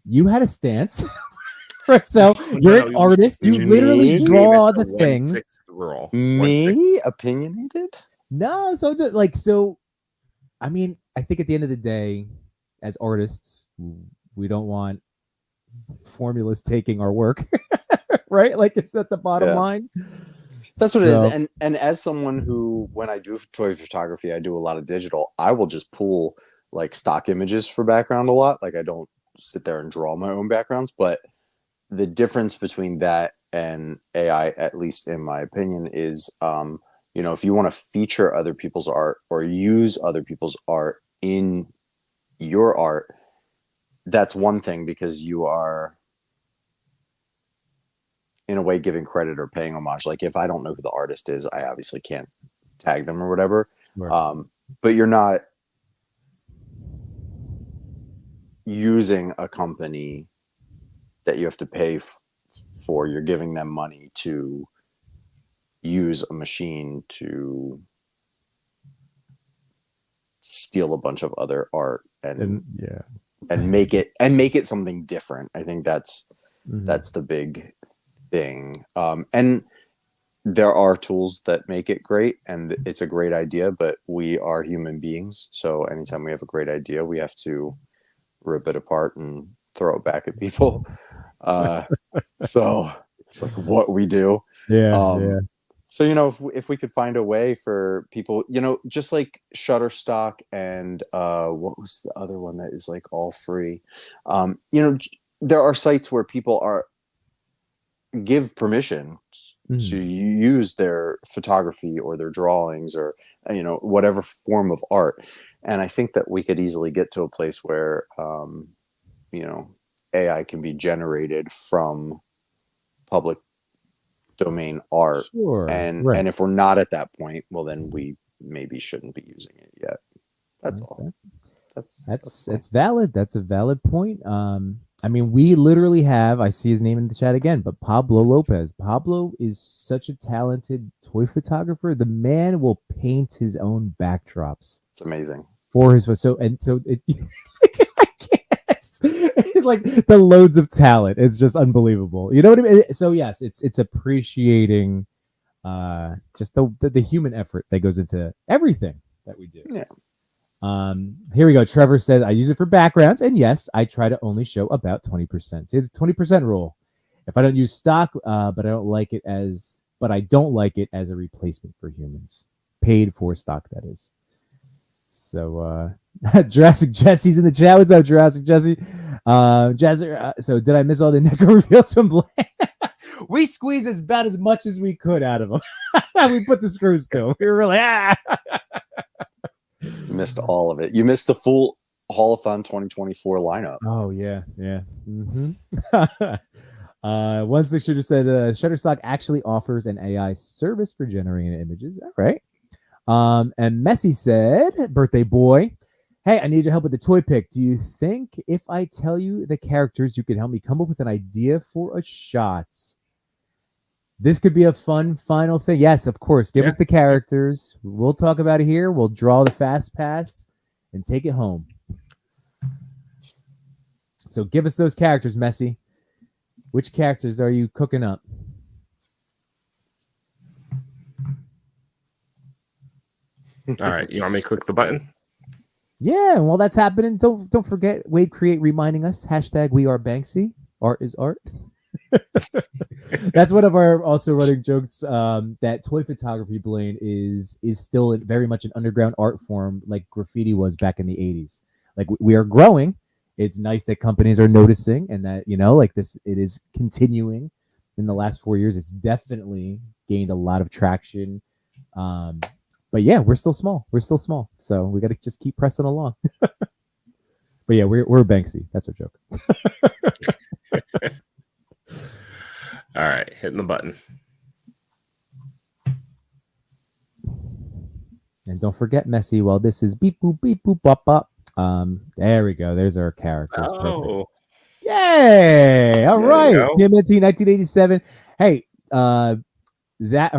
you had a stance. So you're an artist. You literally draw the things. Me opinionated? No, so I mean, I think at the end of the day, as artists, we don't want formulas taking our work, right? Like, it's at the bottom line. That's what it is. And as someone who, when I do toy photography, I do a lot of digital. I will just pull like stock images for background a lot. Like I don't sit there and draw my own backgrounds, but the difference between that and AI, at least in my opinion, is, if you want to feature other people's art or use other people's art in your art, that's one thing because you are, in a way, giving credit or paying homage. Like if I don't know who the artist is, I obviously can't tag them or whatever. Right. But you're not using a company that you have to pay for. You're giving them money to use a machine to steal a bunch of other art and make it something different. I think that's the big thing. And there are tools that make it great, and it's a great idea, but we are human beings, so anytime we have a great idea, we have to rip it apart and throw it back at people. So it's like what we do. So, you know, if we could find a way for people, you know, just like Shutterstock and what was the other one that is like all free? You know, there are sites where people give permission to use their photography or their drawings or, you know, whatever form of art. And I think that we could easily get to a place where, you know, AI can be generated from public domain art. And if we're not at that point, well, then we maybe shouldn't be using it yet. That's all. That's valid. That's a valid point. I mean, we literally have, I see his name in the chat again, but Pablo Lopez. Pablo is such a talented toy photographer. The man will paint his own backdrops. It's amazing. For his I can't. Like the loads of talent. It's just unbelievable. You know what I mean? So yes, it's appreciating just the human effort that goes into everything that we do. Yeah. Here we go. Trevor says, I use it for backgrounds, and yes, I try to only show about 20%. See, it's the 20% rule. If I don't use stock, but I don't like it as a replacement for humans. Paid for stock, that is. So Jurassic Jesse's in the chat. What's up, Jurassic Jesse? So did I miss all the Neko reveals from Blaine? We squeezed about as much as we could out of them. We put the screws to them. We were really You missed all of it. You missed the full Haulathon 2024 lineup. Oh yeah. One six shooter said Shutterstock actually offers an AI service for generating images. All right. And Messi said, birthday boy, hey, I need your help with the toy pick. Do you think if I tell you the characters, you could help me come up with an idea for a shot? This could be a fun final thing. Yes, of course. Give us the characters. We'll talk about it here. We'll draw the fast pass and take it home. So give us those characters, Messi. Which characters are you cooking up? All right. You want me to click the button? Yeah, and while that's happening, don't forget Wade Create reminding us, # we are Banksy. Art is art. That's one of our also running jokes, that toy photography, Blaine, is still very much an underground art form like graffiti was back in the 80s. Like we are growing. It's nice that companies are noticing and that, you know, like this, it is continuing in the last 4 years. It's definitely gained a lot of traction. But yeah, we're still small. So we got to just keep pressing along. But yeah, we're Banksy. That's our joke. All right, hitting the button. And don't forget, Messi, while this is beep boop bop bop. There we go. There's our characters. Oh. Perfect. Yay! All right. TMNT 1987. Hey, Zach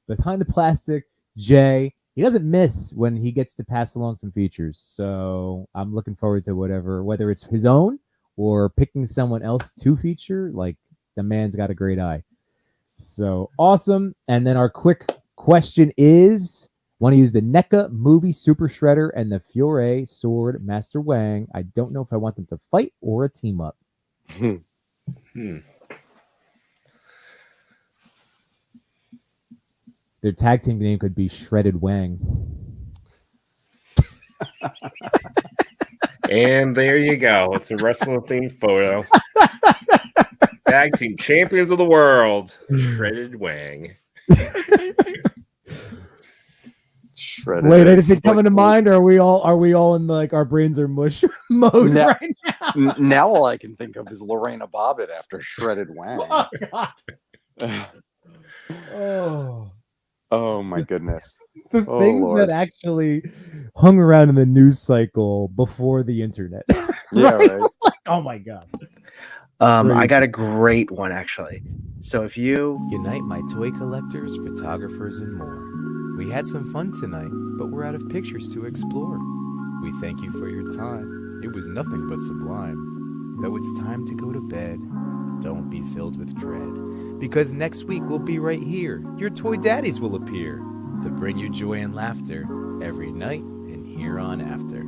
behind the plastic, Jay. He doesn't miss when he gets to pass along some features. So I'm looking forward to whether it's his own or picking someone else to feature. Like, the man's got a great eye. So awesome. And then our quick question is, want to use the NECA movie Super Shredder and the Fiore Sword Master Wang. I don't know if I want them to fight or a team up. Their tag team name could be Shredded Wang. And there you go. It's a wrestling themed photo. Tag team champions of the world, Shredded Wang. Shredded. Wait, anything coming to mind? Or are we all in like our brains are mush mode right now? Now all I can think of is Lorena Bobbitt after Shredded Wang. Oh God. Oh. Oh my goodness. The Oh, things Lord. that actually hung around in the news cycle before the internet. Yeah, right. Like, oh my god. I Crazy. got a great one actually. So if you Unite my toy collectors, photographers, and more. We had some fun tonight, but we're out of pictures to explore. We thank you for your time. It was nothing but sublime. Though it's time to go to bed, don't be filled with dread. Because next week we'll be right here. Your toy daddies will appear to bring you joy and laughter every night and here on after.